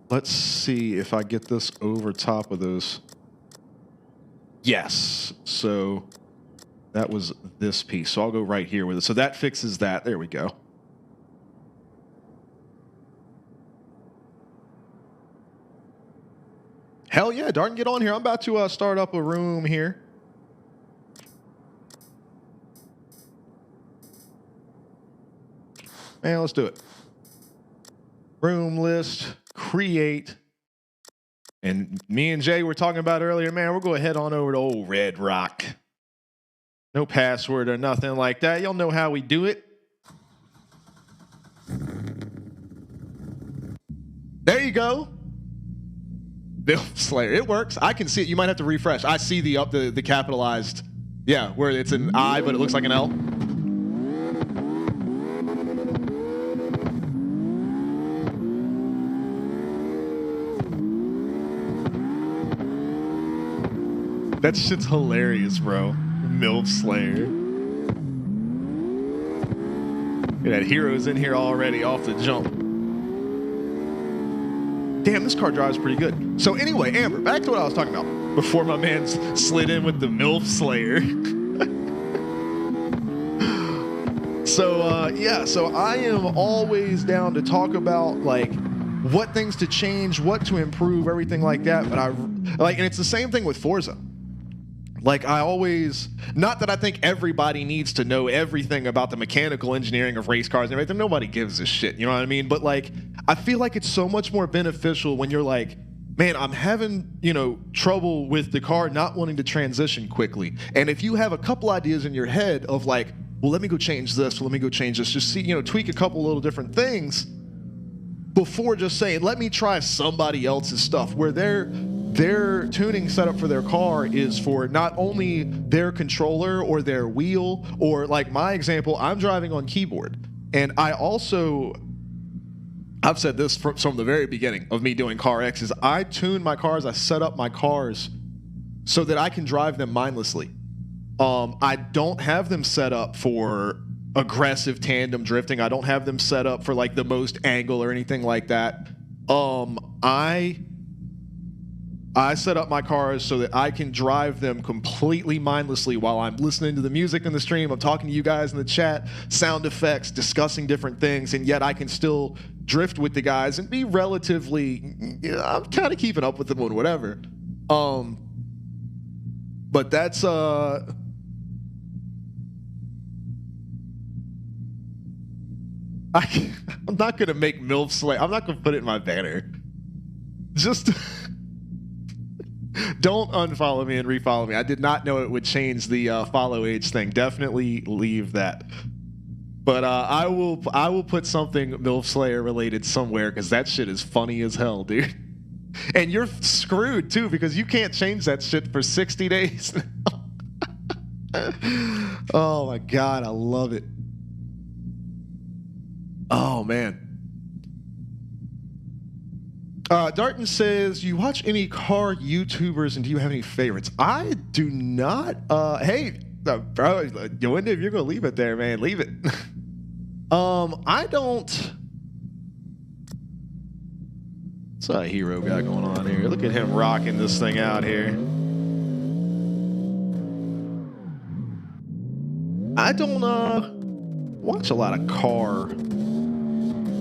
Let's see if I get this over top of those. Yes. So that was this piece. So I'll go right here with it. So that fixes that. There we go. Hell yeah, Darton, get on here. I'm about to start up a room here. Man, let's do it. Room list, create. And me and Jay were talking about earlier, man, we're going to head on over to old Red Rock. No password or nothing like that. Y'all know how we do it. There you go. Bill Slayer. It works. I can see it. You might have to refresh. I see the capitalized, yeah, where it's an I, but it looks like an L. That shit's hilarious, bro. MILF Slayer. Look at that, hero's in here already off the jump. Damn, this car drives pretty good. So anyway, Amber, back to what I was talking about before my man slid in with the MILF Slayer. So I am always down to talk about like what things to change, what to improve, everything like that. But and it's the same thing with Forza. Like I always, not that I think everybody needs to know everything about the mechanical engineering of race cars and everything. Nobody gives a shit, you know what I mean? But like, I feel like it's so much more beneficial when you're like, man, I'm having, trouble with the car not wanting to transition quickly. And if you have a couple ideas in your head of like, well, let me go change this, let me go change this, just see, tweak a couple little different things before just saying, let me try somebody else's stuff where their tuning setup for their car is for not only their controller or their wheel, or like my example, I'm driving on keyboard. And I've said this from the very beginning of me doing Car X, is I tune my cars, I set up my cars so that I can drive them mindlessly. I don't have them set up for aggressive tandem drifting. I don't have them set up for like the most angle or anything like that. I set up my cars so that I can drive them completely mindlessly while I'm listening to the music in the stream. I'm talking to you guys in the chat, sound effects, discussing different things, and yet I can still drift with the guys and be relatively, I'm kind of keeping up with them on whatever. But that's, I'm not going to make MILF Slayer. I'm not going to put it in my banner. Just don't unfollow me and refollow me. I did not know it would change the follow age thing. Definitely leave that. But I will put something MILF Slayer related somewhere because that shit is funny as hell, dude. And you're screwed too because you can't change that shit for 60 days. Oh my God, I love it. Oh man. Darton says, you watch any car YouTubers and do you have any favorites? I do not. Hey, bro, Yoinda, if you're going to leave it there, man, leave it. I don't. What's a hero guy going on here? Look at him rocking this thing out here. I don't watch a lot of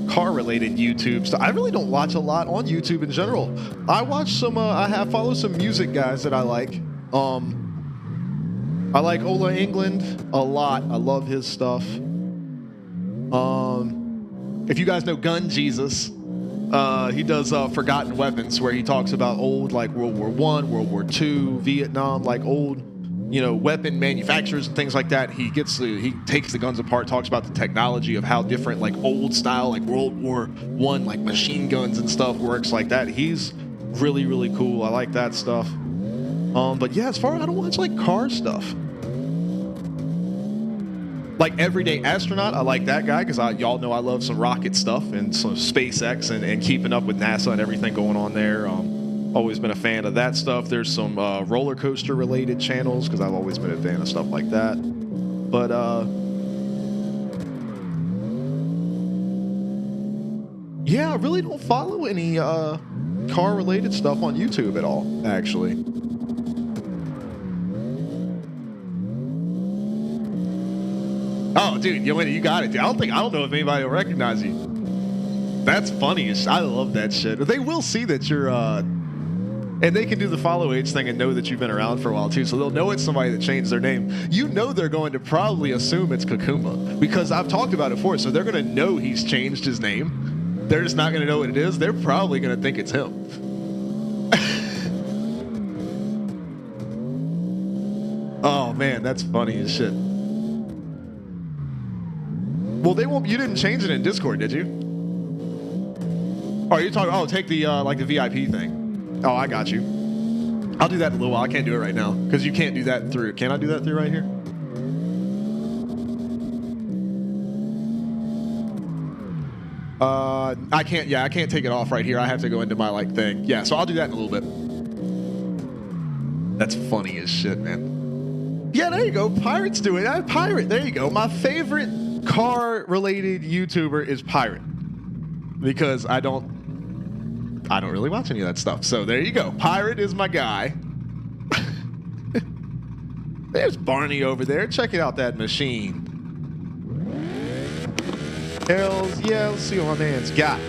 car-related YouTube stuff. I really don't watch a lot on YouTube in general. I watch some. I have followed some music guys that I like. I like Ola England a lot. I love his stuff. If you guys know Gun Jesus, he does Forgotten Weapons, where he talks about old like World War I, World War II, Vietnam, like old, weapon manufacturers and things like that. He takes the guns apart, talks about the technology of how different like old style like World War I like machine guns and stuff works like that. He's really, really cool. I like that stuff. But yeah, as far as I don't watch like car stuff. Like Everyday Astronaut, I like that guy because y'all know I love some rocket stuff and some SpaceX and keeping up with NASA and everything going on there. Always been a fan of that stuff. There's some roller coaster related channels because I've always been a fan of stuff like that. But yeah, I really don't follow any car related stuff on YouTube at all, actually. Oh, dude, you got it. Dude. I don't know if anybody will recognize you. That's funny. I love that shit. They will see that you're And they can do the follow age thing and know that you've been around for a while too, so they'll know it's somebody that changed their name. You know they're going to probably assume it's Kakuma because I've talked about it before, so they're going to know he's changed his name. They're just not going to know what it is. They're probably going to think it's him. Oh man, that's funny as shit. Well, they won't. You didn't change it in Discord, did you? Oh, you're talking. Oh, take the like the VIP thing. Oh, I got you. I'll do that in a little while. I can't do it right now because you can't do that through. Can I do that through right here? I can't. Yeah, I can't take it off right here. I have to go into my like thing. Yeah, so I'll do that in a little bit. That's funny as shit, man. Yeah, there you go. Pirate's doing it. Pirate. There you go. My favorite car-related YouTuber is Pirate because I don't really watch any of that stuff. So there you go. Pirate is my guy. There's Barney over there. Check it out, that machine. Hells yeah, let's see what my man's got.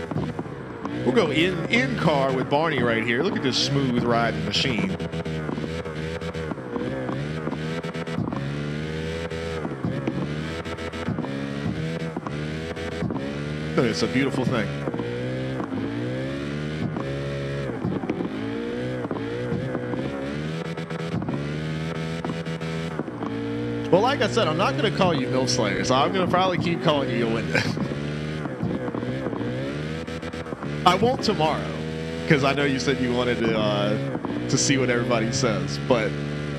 We'll go in car with Barney right here. Look at this smooth riding machine. It's a beautiful thing. Well, like I said, I'm not going to call you MILF Slayer, so I'm going to probably keep calling you Yowinda. I won't tomorrow, because I know you said you wanted to see what everybody says, but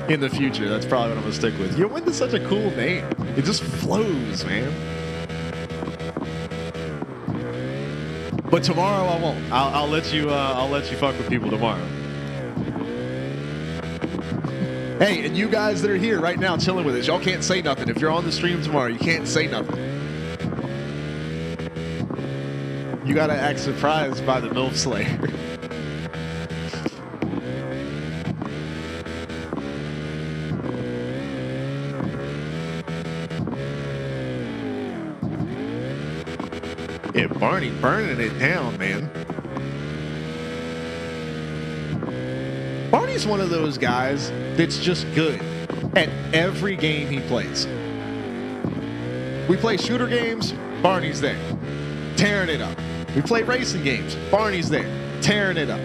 in the future, that's probably what I'm going to stick with. Yowinda's such a cool name. It just flows, man. But tomorrow I won't. I'll let you fuck with people tomorrow. Hey, and you guys that are here right now chilling with us, y'all can't say nothing. If you're on the stream tomorrow, you can't say nothing. You gotta act surprised by the MILF Slayer. Yeah, Barney burning it down, man. Barney's one of those guys that's just good at every game he plays. We play shooter games, Barney's there, tearing it up. We play racing games, Barney's there, tearing it up.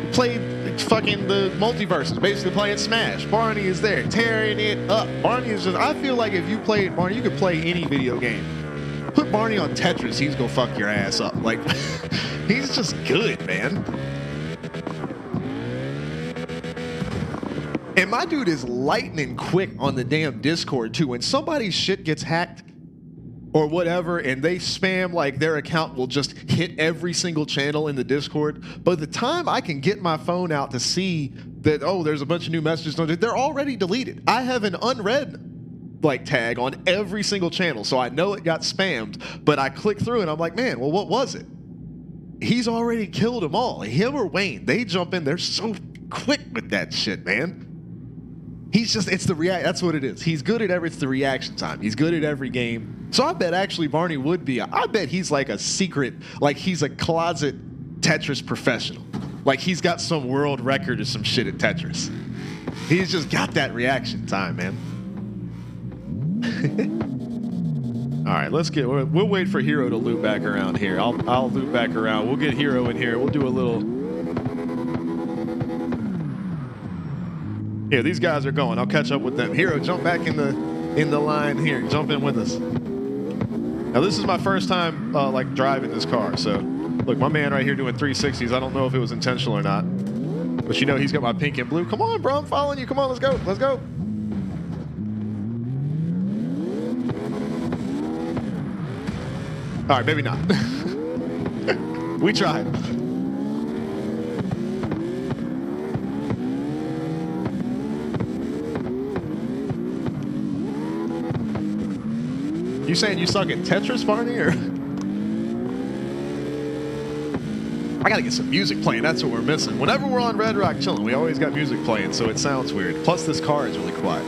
We played fucking the multiverses, basically playing Smash. Barney is there, tearing it up. Barney is just, I feel like if you played Barney, you could play any video game. Put Barney on Tetris, he's gonna fuck your ass up. Like, he's just good, man. And my dude is lightning quick on the damn Discord, too. When somebody's shit gets hacked or whatever, and they spam, like, their account will just hit every single channel in the Discord. By the time I can get my phone out to see that, oh, there's a bunch of new messages, they're already deleted. I have an unread like tag on every single channel, so I know it got spammed, but I click through and I'm like, man, well, what was it? He's already killed them all. Him or Wayne, they jump in. They're so quick with that shit, man. He's just, it's the react. That's what it is. He's good at it's the reaction time. He's good at every game. So I bet actually Barney would be. I bet he's like a secret, like he's a closet Tetris professional. Like he's got some world record or some shit at Tetris. He's just got that reaction time, man. All right, we'll wait for Hero to loop back around here. I'll loop back around. We'll get Hero in here. We'll do a little. Here, these guys are going. I'll catch up with them. Hero, jump back in the line here. Jump in with us. Now this is my first time like driving this car. So look, my man right here doing 360s. I don't know if it was intentional or not, but you know he's got my pink and blue. Come on, bro, I'm following you. Come on, let's go. Let's go. All right, maybe not. We tried. You saying you suck at Tetris, Barney, or? I gotta get some music playing. That's what we're missing. Whenever we're on Red Rock chilling, we always got music playing, so it sounds weird. Plus, this car is really quiet.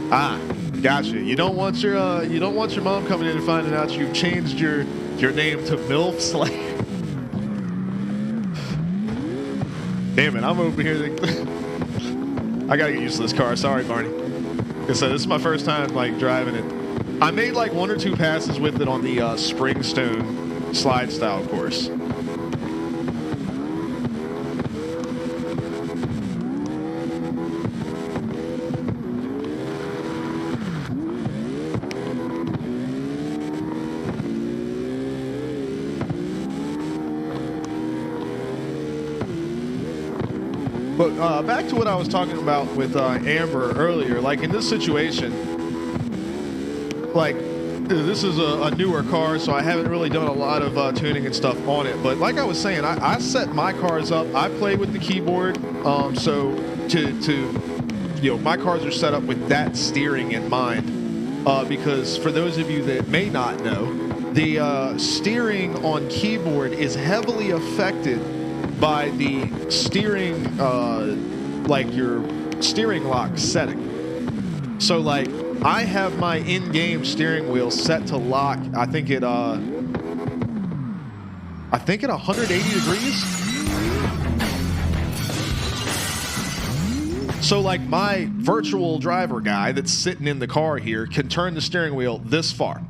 Ah, Gotcha. You don't want your mom coming in and finding out you've changed your name to MILF Slayer. Damn it, I'm over here. I gotta get used to this car. Sorry, Barney. Like I said, this is my first time like driving it. I made like 1 or 2 passes with it on the Springstone slide style course. But back to what I was talking about with Amber earlier, like in this situation, like this is a newer car, so I haven't really done a lot of tuning and stuff on it. But like I was saying, I set my cars up. I play with the keyboard, so my cars are set up with that steering in mind. Because for those of you that may not know, the steering on keyboard is heavily affected by the steering, like your steering lock setting. So like I have my in-game steering wheel set to lock, I think at 180 degrees. So like my virtual driver guy that's sitting in the car here can turn the steering wheel this far.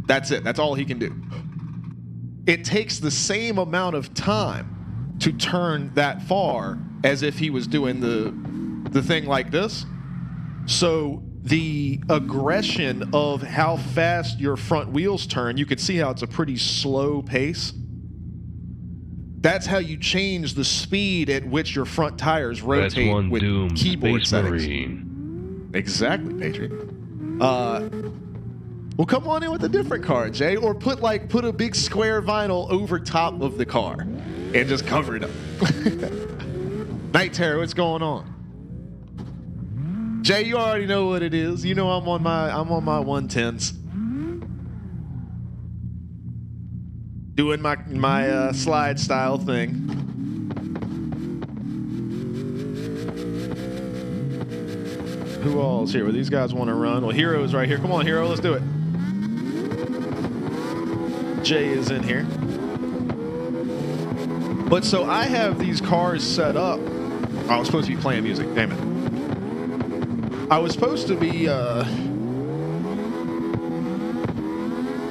That's it. That's all he can do. It takes the same amount of time to turn that far as if he was doing the thing like this. So the aggression of how fast your front wheels turn, you can see how it's a pretty slow pace. That's how you change the speed at which your front tires rotate with keyboard settings. Marine. Exactly, Patriot. Well, come on in with a different car, Jay, or put a big square vinyl over top of the car and just cover it up. Night Terror, what's going on? Jay, you already know what it is. You know I'm on my 110s. Doing my slide style thing. Who all's here? Well, these guys want to run. Well, Hero's right here. Come on, Hero, let's do it. Jay is in here. But so I have these cars set up. Oh, I was supposed to be playing music. Damn it. I was supposed to be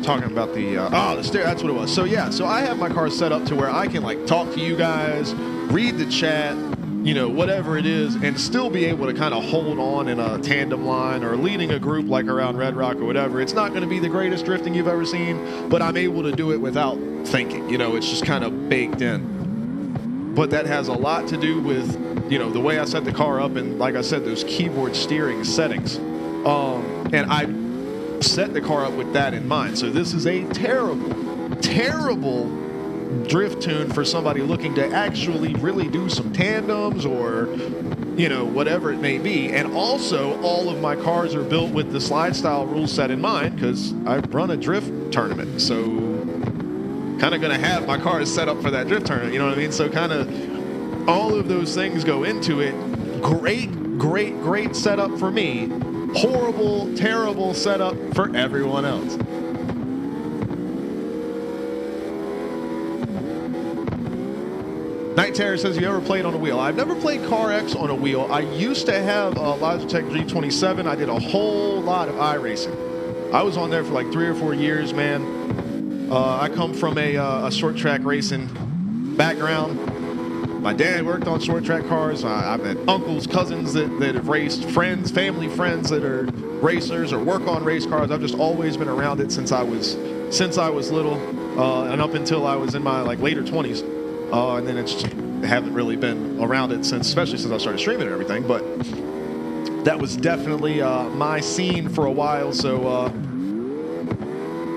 talking about the stair. That's what it was. So yeah, so I have my car set up to where I can like talk to you guys, read the chat, whatever it is, and still be able to kind of hold on in a tandem line or leading a group like around Red Rock or whatever. It's not going to be the greatest drifting you've ever seen, but I'm able to do it without thinking. It's just kind of baked in. But that has a lot to do with, the way I set the car up and, like I said, those keyboard steering settings. And I set the car up with that in mind. So this is a terrible, terrible drift tune for somebody looking to actually really do some tandems or whatever it may be. And also all of my cars are built with the slide style rule set in mind because I run a drift tournament, so kind of going to have my cars set up for that drift tournament, you know what I mean? So kind of all of those things go into it. Great setup for me. Horrible, terrible setup for everyone else. Night Terror says, you ever played on a wheel? I've never played Car X on a wheel. I used to have a Logitech G27. I did a whole lot of iRacing. I was on there for like 3 or 4 years, man. I come from a short track racing background. My dad worked on short track cars. I've had uncles, cousins that have raced, friends, family friends that are racers or work on race cars. I've just always been around it since I was little, and up until I was in my later 20s. And then it's just haven't really been around it since, especially since I started streaming and everything. But that was definitely my scene for a while. So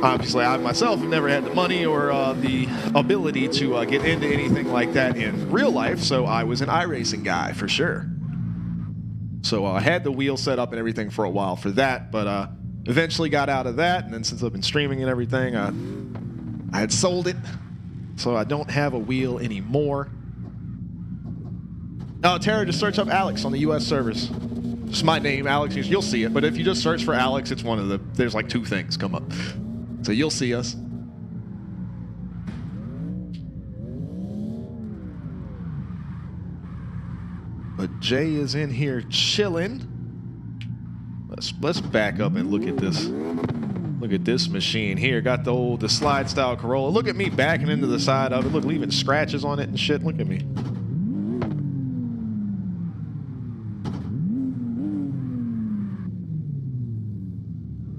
obviously, I myself have never had the money or the ability to get into anything like that in real life. So I was an iRacing guy for sure. So I had the wheel set up and everything for a while for that, but eventually got out of that. And then since I've been streaming and everything, I had sold it. So I don't have a wheel anymore. Oh, Tara, just search up Alex on the U.S. servers. Just my name, Alex. You'll see it. But if you just search for Alex, it's one of the. There's like 2 things come up, so you'll see us. But Jay is in here chilling. Let's back up and look at this. Look at this machine here. Got the slide style Corolla. Look at me backing into the side of it. Look, leaving scratches on it and shit. Look at me.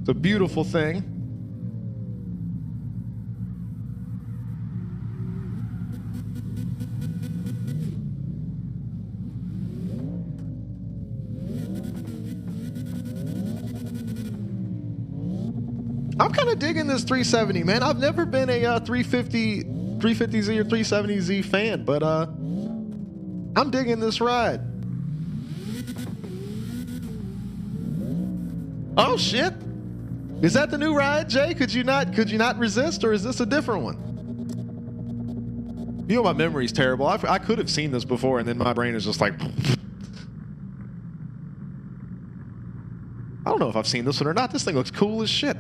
It's a beautiful thing. I'm kind of digging this 370, man. I've never been a 350Z or 370Z fan, but I'm digging this ride. Oh shit! Is that the new ride, Jay? Could you not resist, or is this a different one? You know, my memory's terrible. I could have seen this before, and then my brain is just like. I don't know if I've seen this one or not. This thing looks cool as shit.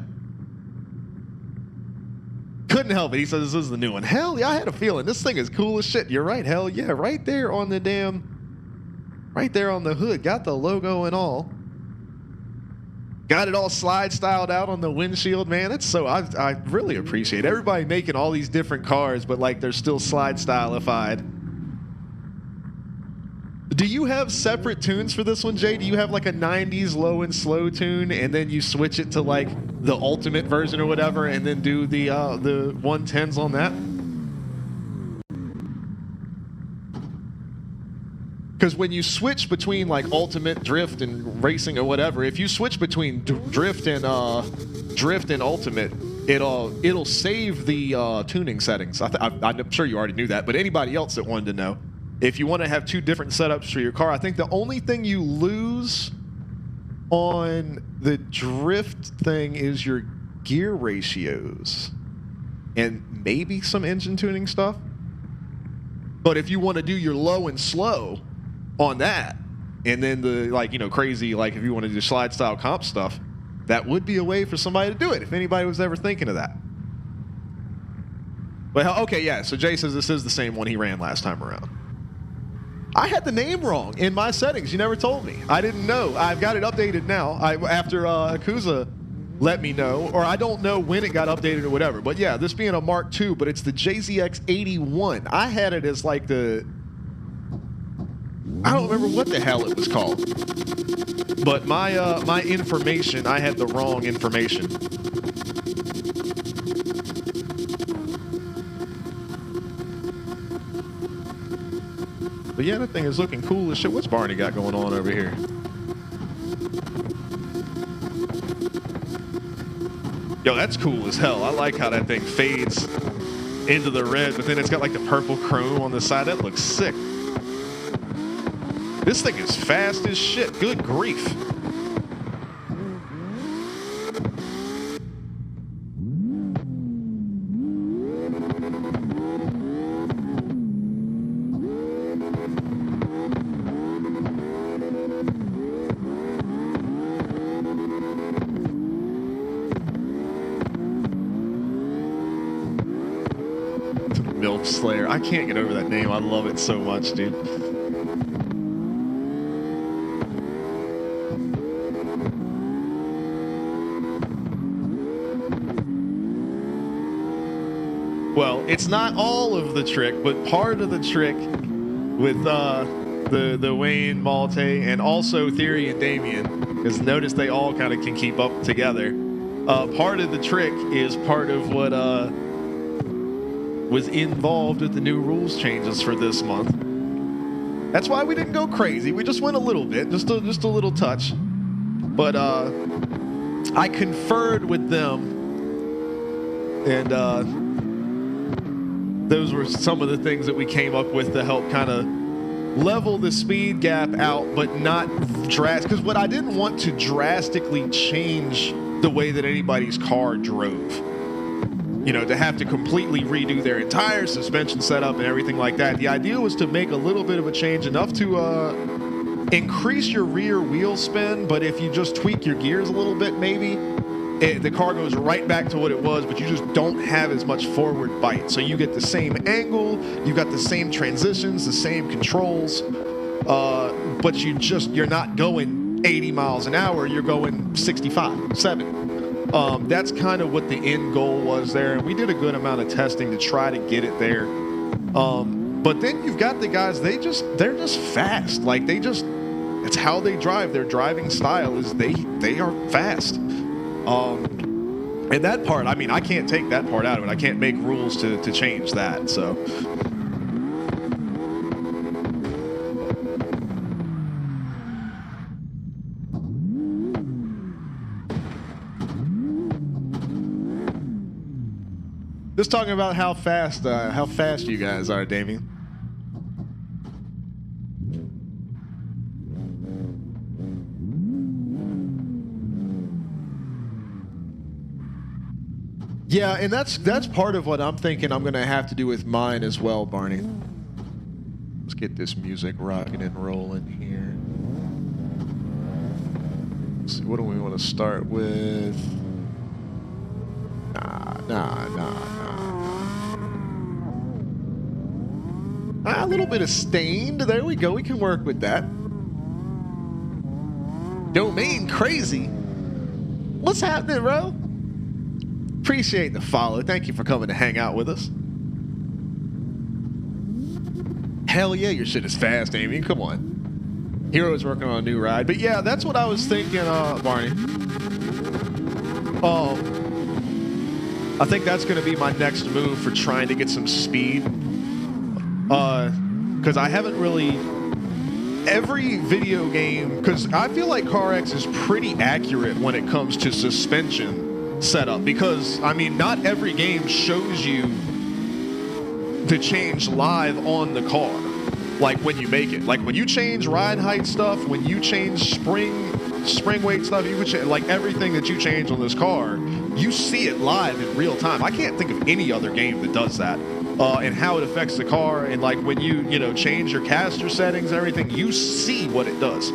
Couldn't help it. He says this is the new one. Hell yeah, I had a feeling. This thing is cool as shit. You're right. Hell yeah. Right there on the hood. Got the logo and all. Got it all slide styled out on the windshield, man. It's so, I really appreciate everybody making all these different cars, but like they're still slide stylified. Do you have separate tunes for this one, Jay? Do you have like a 90s low and slow tune, and then you switch it to like the ultimate version or whatever, and then do the 110s on that? Because when you switch between like ultimate, drift, and racing or whatever, if you switch between drift and ultimate, it'll save the tuning settings. I'm sure you already knew that, but anybody else that wanted to know. If you want to have 2 different setups for your car, I think the only thing you lose on the drift thing is your gear ratios and maybe some engine tuning stuff. But if you want to do your low and slow on that, and then the crazy, like if you want to do slide style comp stuff, that would be a way for somebody to do it if anybody was ever thinking of that. But okay, yeah, so Jay says this is the same one he ran last time around. I had the name wrong in my settings. You never told me. I didn't know. I've got it updated now. After Akuza let me know, or I don't know when it got updated or whatever. But yeah, this being a Mark II, but it's the JZX81. I had it as like I don't remember what the hell it was called. But my information, I had the wrong information. But yeah, that thing is looking cool as shit. What's Barney got going on over here? Yo, that's cool as hell. I like how that thing fades into the red, but then it's got like the purple chrome on the side. That looks sick. This thing is fast as shit. Good grief. Milk Slayer. I can't get over that name. I love it so much, dude. Well, it's not all of the trick, but part of the trick with the Wayne, Malte, and also Theory and Damien, because notice they all kind of can keep up together. Part of the trick is part of what was involved with the new rules changes for this month. That's why we didn't go crazy. We just went a little bit, just a little touch. But I conferred with them, and those were some of the things that we came up with to help kind of level the speed gap out, but not drastic. Because what I didn't want to drastically change the way that anybody's car drove. You know, to have to completely redo their entire suspension setup and everything like that. The idea was to make a little bit of a change, enough to increase your rear wheel spin, but if you just tweak your gears a little bit, maybe the car goes right back to what it was, but you just don't have as much forward bite. So you get the same angle, you've got the same transitions, the same controls, but you're not going 80 miles an hour, you're going 65, 70. That's kind of what the end goal was there, and we did a good amount of testing to try to get it there. But then you've got the guys, they're just fast. Like it's how they drive. Their driving style is they are fast. And that part, I mean, I can't take that part out of it. I can't make rules to change that. So. Just talking about how fast you guys are, Damien. Yeah, and that's part of what I'm thinking I'm going to have to do with mine as well, Barney. Let's get this music rocking and rolling here. Let's see, what do we want to start with? A little bit of Stained. There we go. We can work with that. Domain Crazy. What's happening, bro? Appreciate the follow. Thank you for coming to hang out with us. Hell yeah, your shit is fast, Amy. Come on. Hero's working on a new ride. But yeah, that's what I was thinking, Barney. I think that's going to be my next move for trying to get some speed. Because I haven't really... Every video game... Because I feel like CarX is pretty accurate when it comes to suspension setup, because I mean not every game shows you to change live on the car, like when you make it, like when you change ride height stuff, when you change spring weight stuff, you would change, like everything that you change on this car, you see it live in real time. I can't think of any other game that does that, and how it affects the car, and like when you change your caster settings, everything, you see what it does.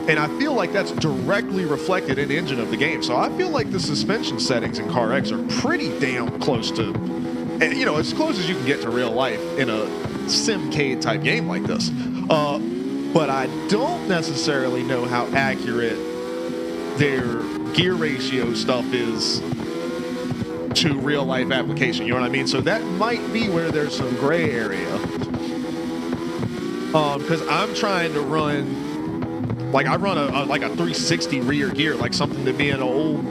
And I feel like that's directly reflected in the engine of the game. So I feel like the suspension settings in CarX are pretty damn close to, as close as you can get to real life in a Simcade type game like this. But I don't necessarily know how accurate their gear ratio stuff is to real life application. You know what I mean? So that might be where there's some gray area. Because I'm trying to run... Like I run a 360 rear gear, like something to be in an old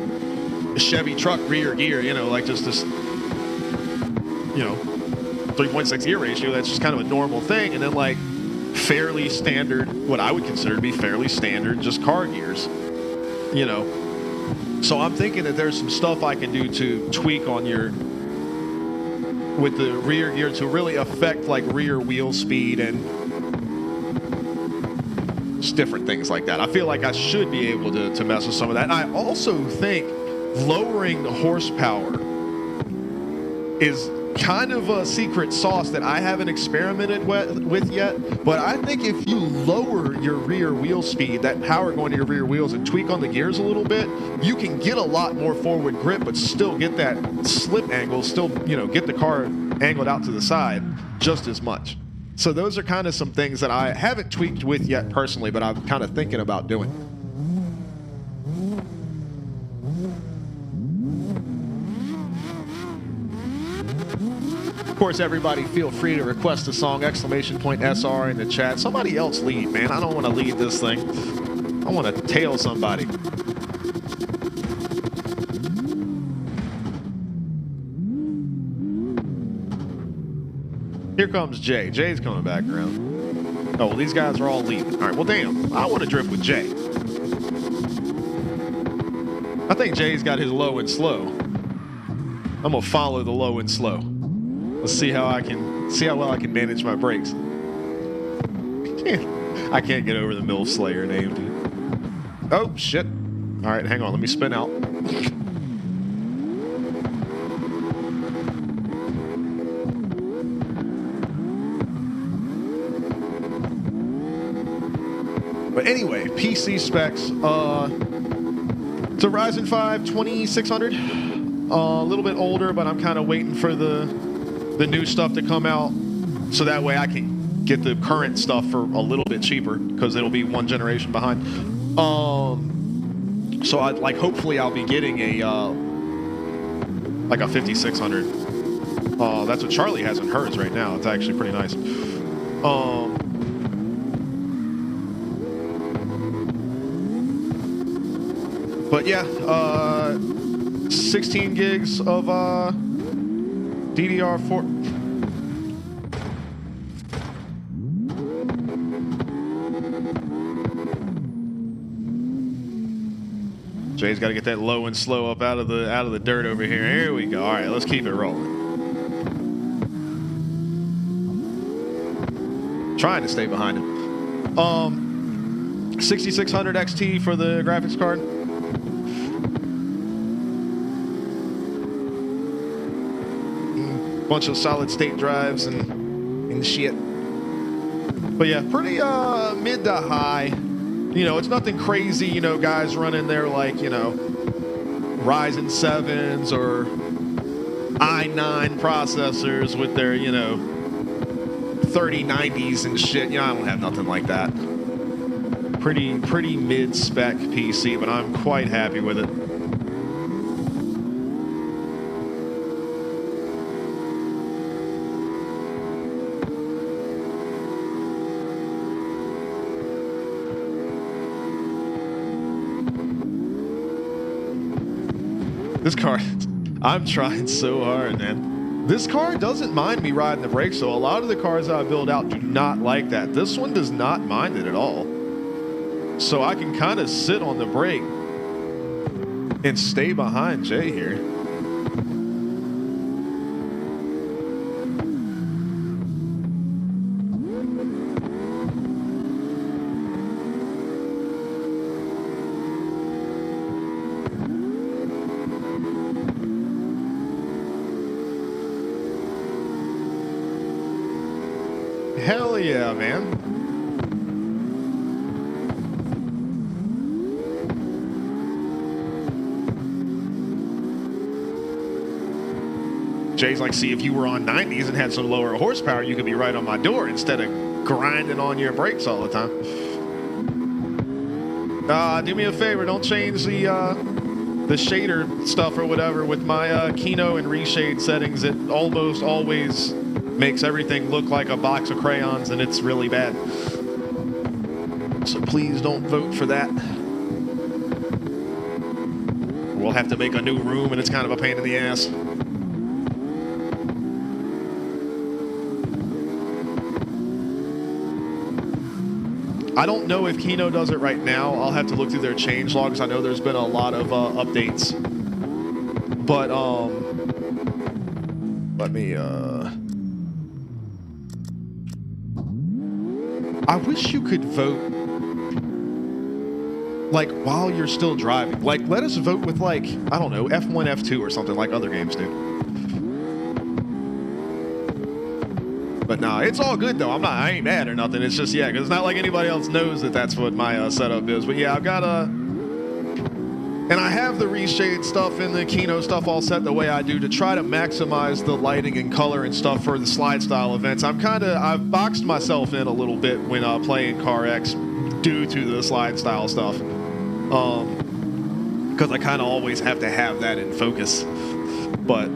Chevy truck rear gear, like just this, 3.6 gear ratio. That's just kind of a normal thing. And then like fairly standard, what I would consider to be fairly standard, just car gears, So I'm thinking that there's some stuff I can do to tweak on with the rear gear to really affect like rear wheel speed and different things like that. I feel like I should be able to mess with some of that. And I also think lowering the horsepower is kind of a secret sauce that I haven't experimented with yet. But I think if you lower your rear wheel speed, that power going to your rear wheels, and tweak on the gears a little bit, you can get a lot more forward grip, but still get that slip angle, still, get the car angled out to the side just as much. So those are kind of some things that I haven't tweaked with yet personally, but I'm kind of thinking about doing. Of course, everybody feel free to request a song, !SR in the chat. Somebody else lead, man. I don't want to lead this thing. I want to tail somebody. Here comes Jay. Jay's coming back around. Oh, well, these guys are all leaving. All right, well, damn. I want to drift with Jay. I think Jay's got his low and slow. I'm going to follow the low and slow. Let's see how well I can manage my brakes. I can't get over the MILF Slayer name, dude. Oh, shit. All right, hang on. Let me spin out. But anyway, PC specs. It's a Ryzen 5 2600. A little bit older, but I'm kind of waiting for the new stuff to come out, so that way I can get the current stuff for a little bit cheaper, because it'll be one generation behind. So I'd like, hopefully I'll be getting a like a 5600. That's what Charlie has in hers right now. It's actually pretty nice. But yeah, 16 gigs of DDR4. Jay's got to get that low and slow up out of the dirt over here. Here we go. All right, let's keep it rolling. Trying to stay behind him. 6600 XT for the graphics card. Bunch of solid state drives and shit. But yeah, pretty mid to high. You know, it's nothing crazy, you know, guys running their, like, you know, Ryzen 7s or i9 processors with their, you know, 3090s and shit. You know, I don't have nothing like that. Pretty mid-spec PC, but I'm quite happy with it. This car, I'm trying so hard, man. This car doesn't mind me riding the brakes, so a lot of the cars I build out do not like that. This one does not mind it at all. So I can kind of sit on the brake and stay behind Jay here. Hell yeah, man. Jay's like, see, if you were on 90s and had some lower horsepower, you could be right on my door instead of grinding on your brakes all the time. Do me a favor, don't change the shader stuff or whatever with my Kino and reshade settings. It almost always makes everything look like a box of crayons, and it's really bad. So please don't vote for that. We'll have to make a new room, and it's kind of a pain in the ass. I don't know if Kino does it right now. I'll have to look through their change logs. I know there's been a lot of updates. But, let me, I wish you could vote, like, while you're still driving. Like, let us vote with, like, I don't know, F1, F2 or something like other games do. But nah, it's all good, though. I ain't mad or nothing. It's just, yeah, because it's not like anybody else knows that that's what my setup is. But yeah, I've got and I have the reshade stuff and the Kino stuff all set the way I do to try to maximize the lighting and color and stuff for the slide style events. I've boxed myself in a little bit when playing Car X due to the slide style stuff. Because I kind of always have to have that in focus. But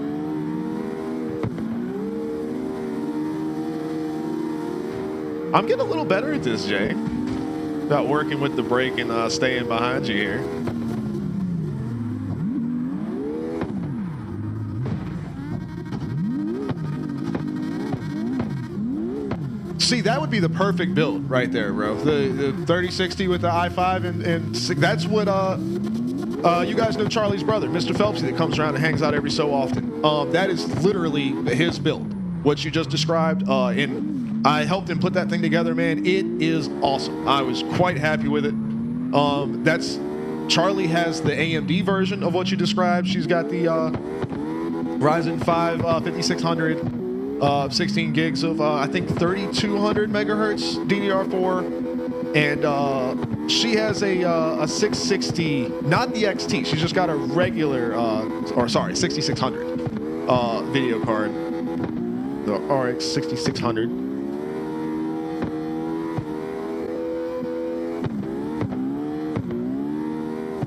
I'm getting a little better at this, Jay. About working with the brake and staying behind you here. See, that would be the perfect build right there, bro. The 3060 with the i5 and that's what you guys know Charlie's brother, Mr. Phelpsy, that comes around and hangs out every so often. That is literally his build, what you just described. And I helped him put that thing together, man. It is awesome. I was quite happy with it. Charlie has the AMD version of what you described. She's got the Ryzen 5 5600. 16 gigs of, I think, 3200 megahertz DDR4. And she has a 660, not the XT. She's just got a regular, 6600 video card, the RX 6600.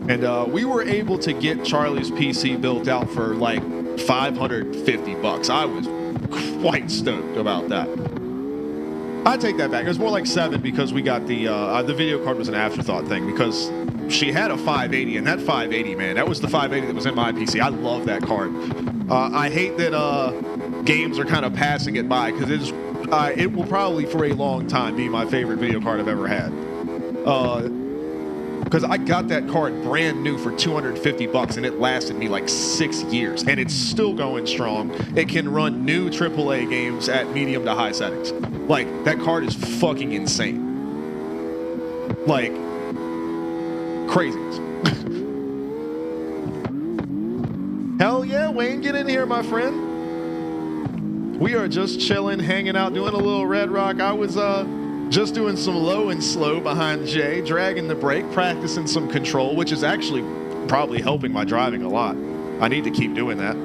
And we were able to get Charlie's PC built out for like $550. I was quite stoked about that. I take that back. It was more like $7 because we got the video card was an afterthought thing because she had a 580, and that 580, man, that was the 580 that was in my PC. I love that card. I hate that games are kind of passing it by because it will probably for a long time be my favorite video card I've ever had. Because I got that card brand new for $250 and it lasted me like 6 years and it's still going strong. It can run new AAA games at medium to high settings. Like, that card is fucking insane. Like, craziness. Hell yeah, Wayne, get in here, my friend. We are just chilling, hanging out, doing a little Red Rock. I was just doing some low and slow behind Jay, dragging the brake, practicing some control, which is actually probably helping my driving a lot. I need to keep doing that.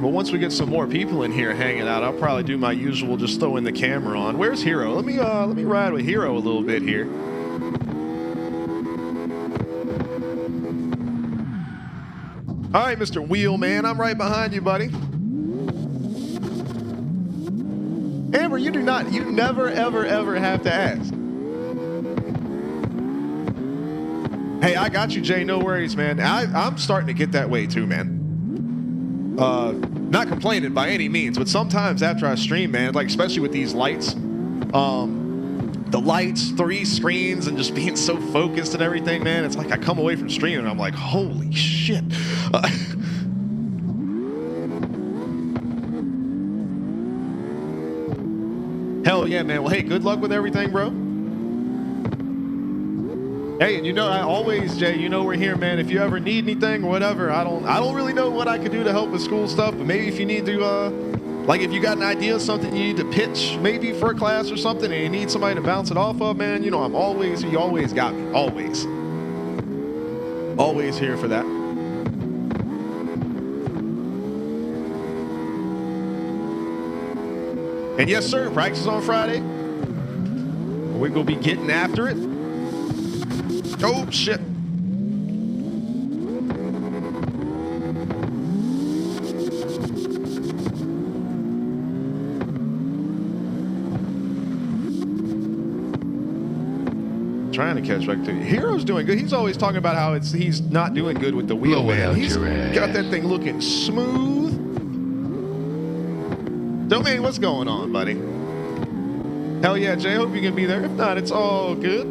But once we get some more people in here hanging out, I'll probably do my usual, just throwing the camera on. Where's Hero? Let me ride with Hero a little bit here. All right, Mr. Wheelman, I'm right behind you, buddy. Amber, you never, ever, ever have to ask. Hey, I got you, Jay. No worries, man. I'm starting to get that way too, man. Not complaining by any means, but sometimes after I stream, man, like especially with these lights, the lights, 3 screens, and just being so focused and everything, man, it's like I come away from streaming and I'm like, holy shit. Hell yeah, man. Well, hey, good luck with everything, bro. Hey, and you know, I always, Jay, you know we're here, man. If you ever need anything or whatever, I don't really know what I could do to help with school stuff, but maybe if you need to, like if you got an idea of something you need to pitch, maybe for a class or something, and you need somebody to bounce it off of, man, you know, you always got me. Always. Always here for that. And yes, sir, practice is on Friday. We're going to be getting after it. Oh, shit. Trying to catch back to you. Hero's doing good. He's always talking about how he's not doing good with the wheel, man. He's got that thing looking smooth. Domain, what's going on, buddy? Hell yeah, Jay. Hope you can be there. If not, it's all good.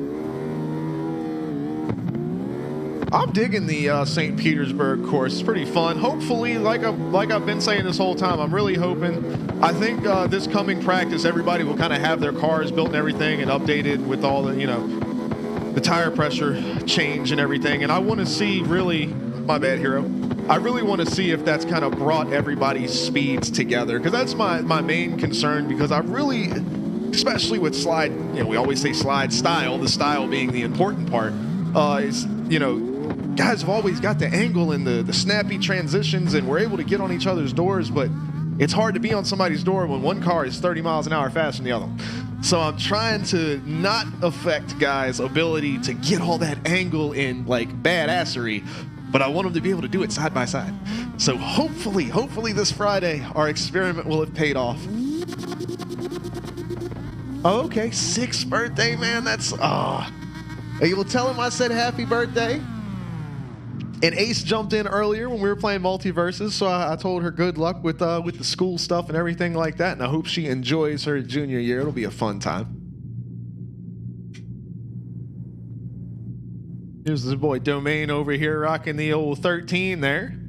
I'm digging the St. Petersburg course. It's pretty fun. Hopefully, like I've been saying this whole time, I'm really hoping. I think this coming practice, everybody will kind of have their cars built and everything and updated with all the, you know, the tire pressure change and everything. And I want to see really, my bad, Hero. I really want to see if that's kind of brought everybody's speeds together, because that's my main concern, because I really, especially with slide, you know, we always say slide style, the style being the important part, is, you know, guys have always got the angle and the snappy transitions, and we're able to get on each other's doors, but it's hard to be on somebody's door when one car is 30 miles an hour faster than the other. So I'm trying to not affect guys' ability to get all that angle in like badassery, but I want them to be able to do it side by side. So hopefully this Friday, our experiment will have paid off. Oh, okay, 6th birthday, man. That's, you will tell him I said happy birthday. And Ace jumped in earlier when we were playing Multiverses, so I told her good luck with the school stuff and everything like that, and I hope she enjoys her junior year. It'll be a fun time. Here's this boy Domain over here rocking the old 13 there.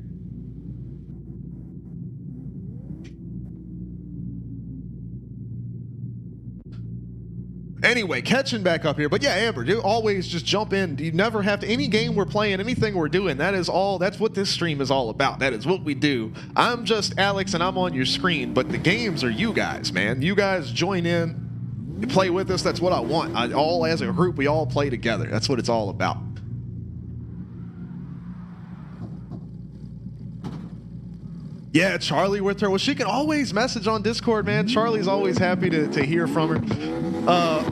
Anyway, catching back up here. But yeah, Amber, do always just jump in. You never have to, any game we're playing, anything we're doing, that's what this stream is all about. That is what we do. I'm just Alex and I'm on your screen, but the games are you guys, man. You guys join in. play with us. That's what I want. All as a group, we all play together. That's what it's all about. Yeah, Charlie with her. Well, she can always message on Discord, man. Charlie's always happy to hear from her.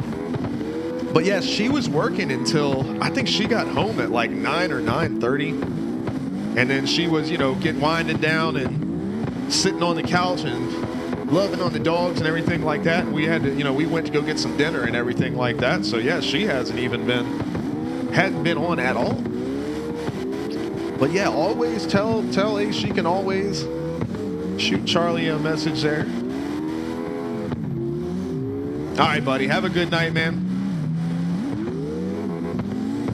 But yeah, she was working until I think she got home at like 9 or 9:30, and then she was, getting winding down and sitting on the couch and loving on the dogs and everything like that. We had to, we went to go get some dinner and everything like that. So yeah, she hadn't been on at all. But yeah, always tell Ace she can always shoot Charlie a message there. All right, buddy. Have a good night, man.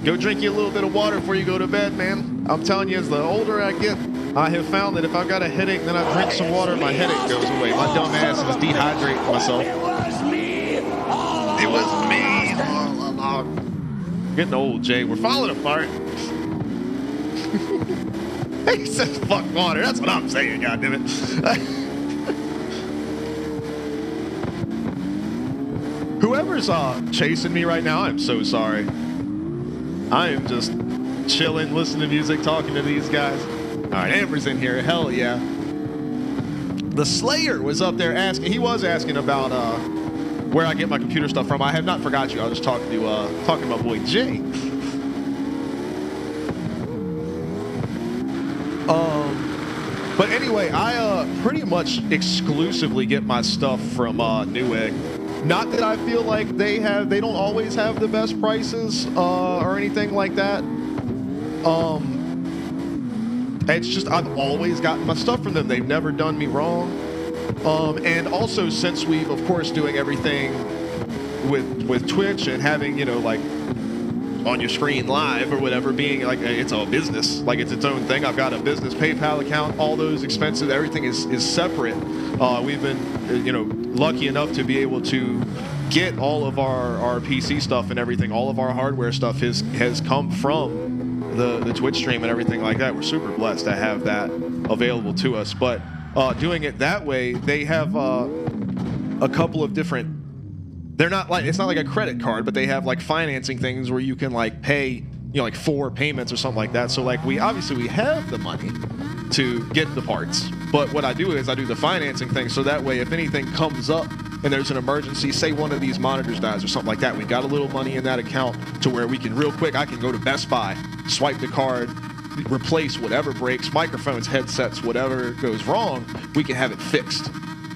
Go drink you a little bit of water before you go to bed, man. I'm telling you, as the older I get, I have found that if I've got a headache, then I drink some water, my headache goes away. My dumb ass is dehydrating myself. It was me all along. Getting old, Jay. We're falling apart. He says, fuck water. That's what I'm saying, goddammit. Whoever's chasing me right now, I'm so sorry. I am just chilling, listening to music, talking to these guys. All right, Amber's in here. Hell yeah. The Slayer was up there asking. He was asking about where I get my computer stuff from. I have not forgot you. I was just talking to my boy Jay. But anyway, I pretty much exclusively get my stuff from Newegg. Not that I feel like they don't always have the best prices or anything like that. It's just I've always gotten my stuff from them. They've never done me wrong. And also, since we've of course doing everything with Twitch and having like on your screen live or whatever, being like it's a business, like it's its own thing. I've got a business PayPal account, all those expenses, everything is separate. We've been lucky enough to be able to get all of our PC stuff and everything. All of our hardware stuff has come from the Twitch stream and everything like that. We're super blessed to have that available to us. But doing it that way, they have a couple of different. They're not like, it's not like a credit card, but they have like financing things where you can like pay, like 4 payments or something like that. So like we have the money to get the parts, but what I do is I do the financing thing. So that way, if anything comes up and there's an emergency, say one of these monitors dies or something like that, we got a little money in that account to where we can real quick, I can go to Best Buy, swipe the card, replace whatever breaks, microphones, headsets, whatever goes wrong, we can have it fixed.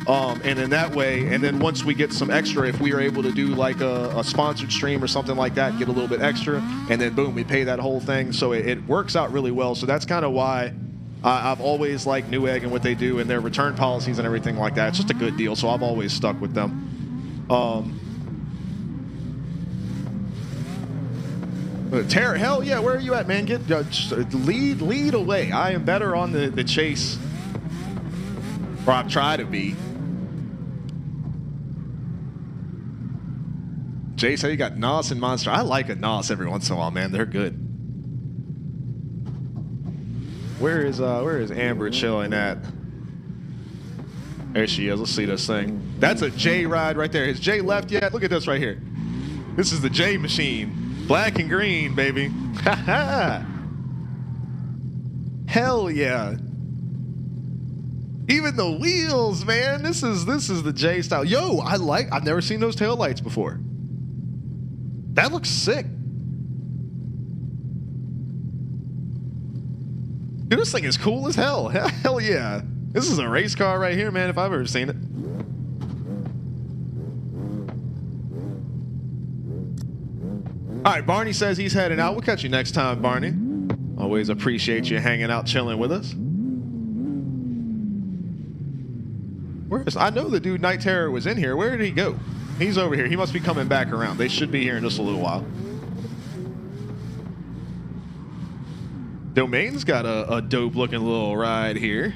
And in that way, and then once we get some extra, if we are able to do like a sponsored stream or something like that, get a little bit extra, and then boom, we pay that whole thing. So it works out really well. So that's kind of why I've always liked Newegg and what they do and their return policies and everything like that. It's just a good deal. So I've always stuck with them. Tara, hell yeah, where are you at, man? Get lead away. I am better on the chase, or I try to be. Jay said you got Nos and Monster. I like a Nos every once in a while, man. They're good. Where is Amber chilling at? There she is. Let's see this thing. That's a J ride right there. Has Jay left yet? Look at this right here. This is the J machine. Black and green, baby. Ha ha. Hell yeah. Even the wheels, man. This is the J style. Yo, I've never seen those taillights before. That looks sick. Dude, this thing is cool as hell. Hell yeah. This is a race car right here, man, if I've ever seen it. All right, Barney says he's heading out. We'll catch you next time, Barney. Always appreciate you hanging out, chilling with us. I know the dude Night Terror was in here. Where did he go? He's over here. He must be coming back around. They should be here in just a little while. Domain's got a dope looking little ride here.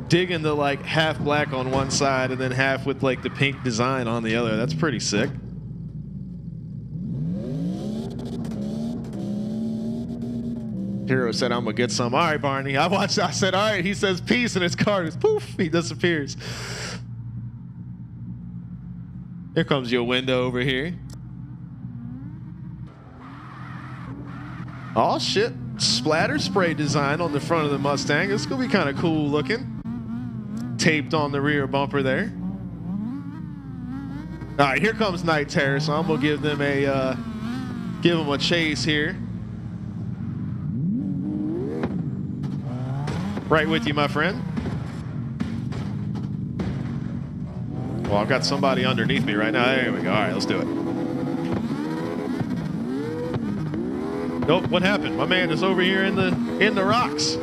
Digging the like half black on one side and then half with like the pink design on the other. That's pretty sick. Hero said, I'm going to get some. All right, Barney. I said, all right. He says, peace, and his car is poof. He disappears. Here comes your window over here. Oh, shit. Splatter spray design on the front of the Mustang. It's going to be kind of cool looking. Taped on the rear bumper there. All right, here comes Night Terror, so I'm going to give them a chase here. Right with you, my friend. Well, I've got somebody underneath me right now. There we go. All right, let's do it. Nope, what happened? My man is over here in the rocks.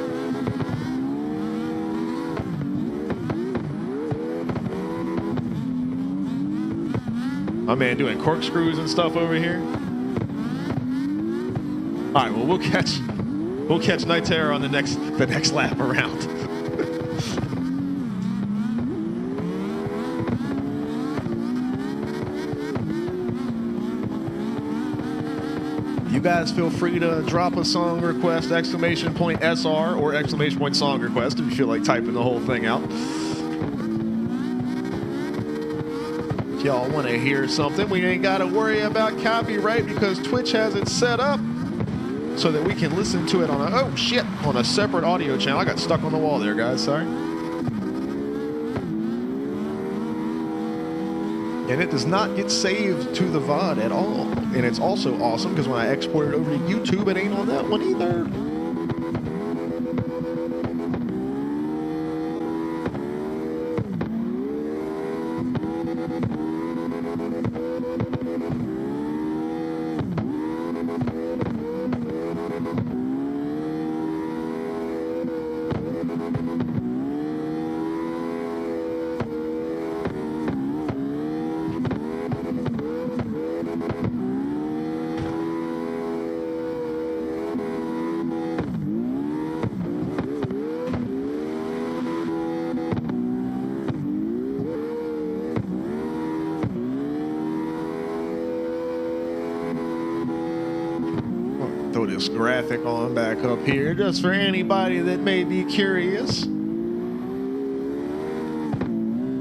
My man doing corkscrews and stuff over here. All right, well, we'll catch Night Terror on the next lap around. You guys feel free to drop a song request, !SR or !song request if you feel like typing the whole thing out. If y'all want to hear something, we ain't got to worry about copyright because Twitch has it set up so that we can listen to it on a separate audio channel. I got stuck on the wall there, guys. Sorry. And it does not get saved to the VOD at all. And it's also awesome because when I export it over to YouTube, it ain't on that one either. Throw this graphic on back up here just for anybody that may be curious.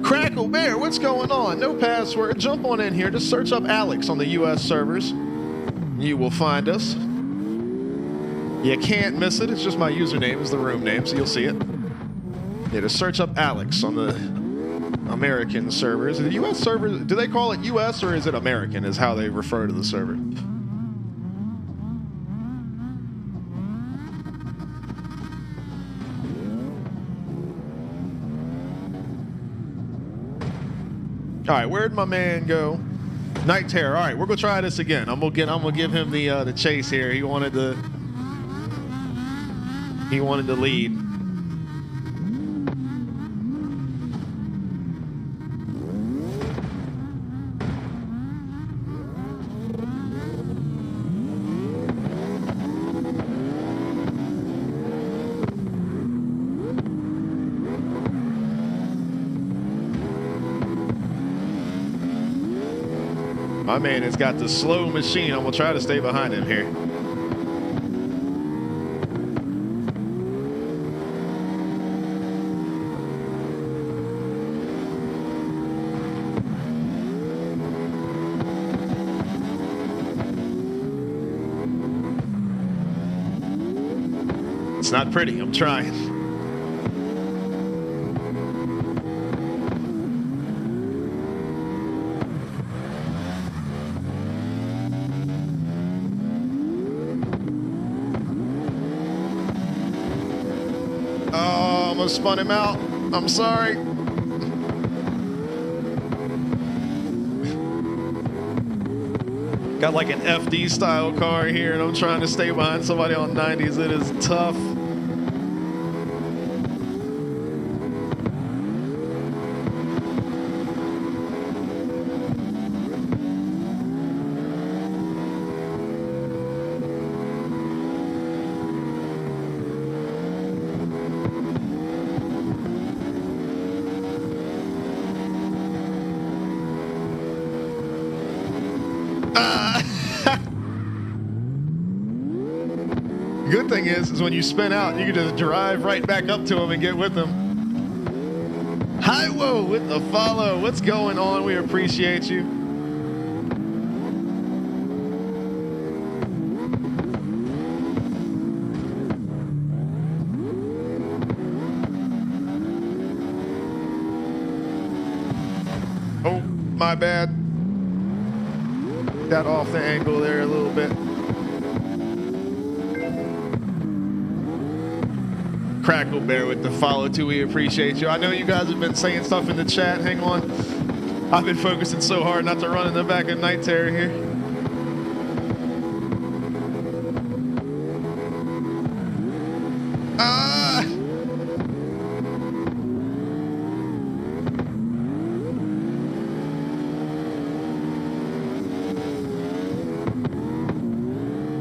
Crackle Bear, what's going on? No password. Jump on in here. Just search up Alex on the US servers. You will find us. You can't miss it. It's just my username is the room name, so you'll see it. Yeah, just search up Alex on the American servers. The US servers, do they call it US or is it American is how they refer to the server? All right, where'd my man go? Night Terror. All right, we're gonna try this again. I'm gonna give him the chase here. He wanted to lead. My man has got the slow machine. I'm gonna try to stay behind him here. It's not pretty. I'm trying. Almost spun him out. I'm sorry. Got like an FD style car here and I'm trying to stay behind somebody on 90s. It is tough. Good thing is when you spin out, you can just drive right back up to him and get with him. Hi-Wo with the follow. What's going on? We appreciate you. Oh, my bad. Got off the angle there a little bit. Crackle Bear with the follow too. We appreciate you. I know you guys have been saying stuff in the chat. Hang on. I've been focusing so hard not to run in the back of Night Terror here. Ah!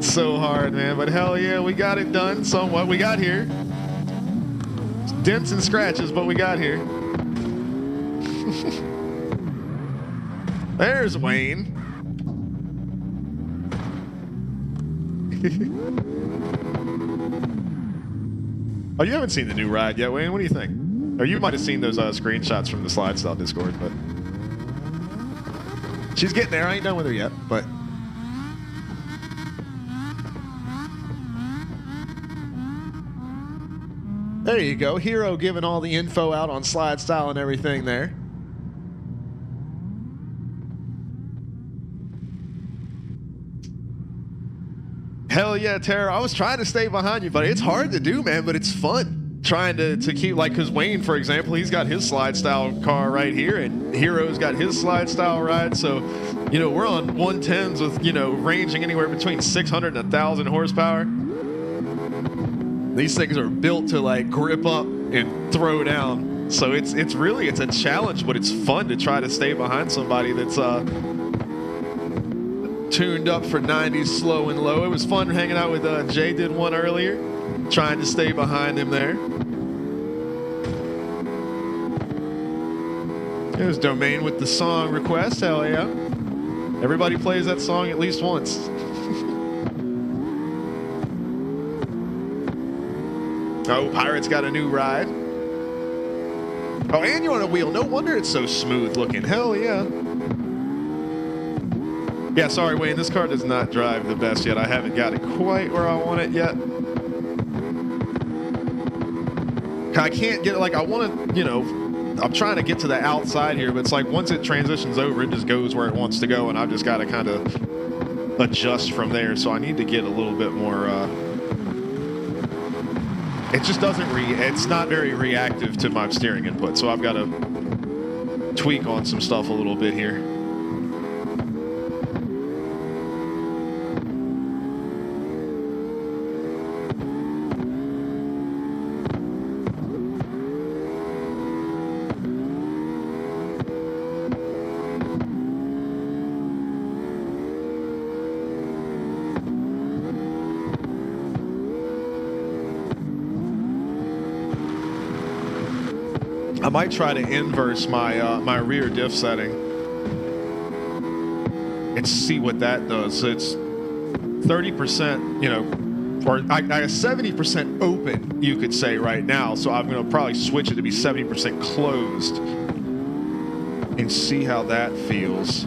So hard, man. But hell yeah, we got it done somewhat. We got here. Dents and scratches, but we got here. There's Wayne. Oh, you haven't seen the new ride yet, Wayne? What do you think? Or you might have seen those screenshots from the Slide Style Discord, but she's getting there. I ain't done with her yet, but there you go. Hero giving all the info out on Slide Style and everything there. Hell yeah, Tara. I was trying to stay behind you, buddy. It's hard to do, man, but it's fun. Trying to keep, like, because Wayne, for example, he's got his Slide Style car right here, and Hero's got his Slide Style ride. So, you know, we're on 110s with, you know, ranging anywhere between 600 and 1,000 horsepower. These things are built to like grip up and throw down. So it's a challenge, but it's fun to try to stay behind somebody that's tuned up for 90s slow and low. It was fun hanging out with Jay did one earlier, trying to stay behind him there. There's Domain with the song request. Hell yeah. Everybody plays that song at least once. Oh, Pirate's got a new ride. Oh, and you're on a wheel. No wonder it's so smooth looking. Hell yeah. Yeah, sorry, Wayne. This car does not drive the best yet. I haven't got it quite where I want it yet. I can't get it. Like, I want to, you know, I'm trying to get to the outside here, but it's like once it transitions over, it just goes where it wants to go, and I've just got to kind of adjust from there. So I need to get a little bit more... it just doesn't it's not very reactive to my steering input, so I've got to tweak on some stuff a little bit here. I might try to inverse my my rear diff setting and see what that does. So it's 30%, you know, or I 70% open, you could say right now. So I'm going to probably switch it to be 70% closed and see how that feels.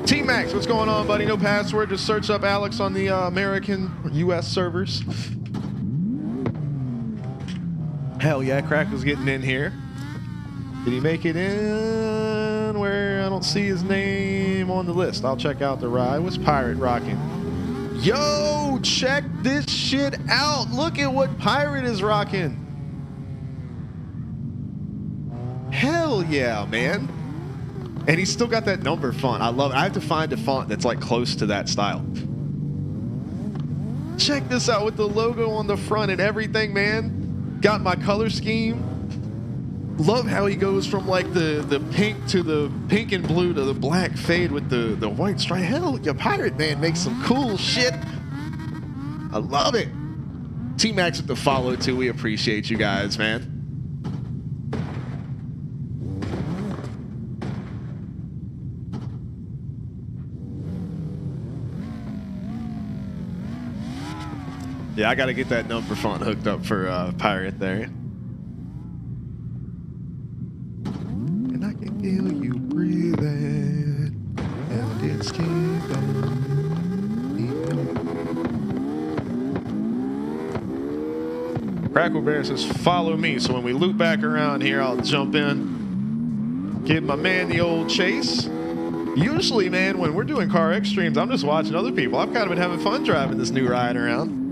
T-Max, what's going on, buddy? No password. Just search up Alex on the American U.S. servers. Hell yeah, Crack was getting in here. Did he make it in where I don't see his name on the list? I'll check out the ride. What's Pirate rocking? Yo, check this shit out. Look at what Pirate is rocking. Hell yeah, man. And he's still got that number font. I love it. I have to find a font that's like close to that style. Check this out with the logo on the front and everything, man. Got my color scheme. Love how he goes from like the pink to the pink and blue to the black fade with the white stripe. Hell, your Pirate man makes some cool shit. I love it. T-Max with the follow too. We appreciate you guys, man. Yeah, I got to get that number font hooked up for Pirate there. And I can feel you breathing, and it's keeping me. Crackle Bear says, follow me. So when we loop back around here, I'll jump in, give my man the old chase. Usually, man, when we're doing Car X streams, I'm just watching other people. I've kind of been having fun driving this new ride around.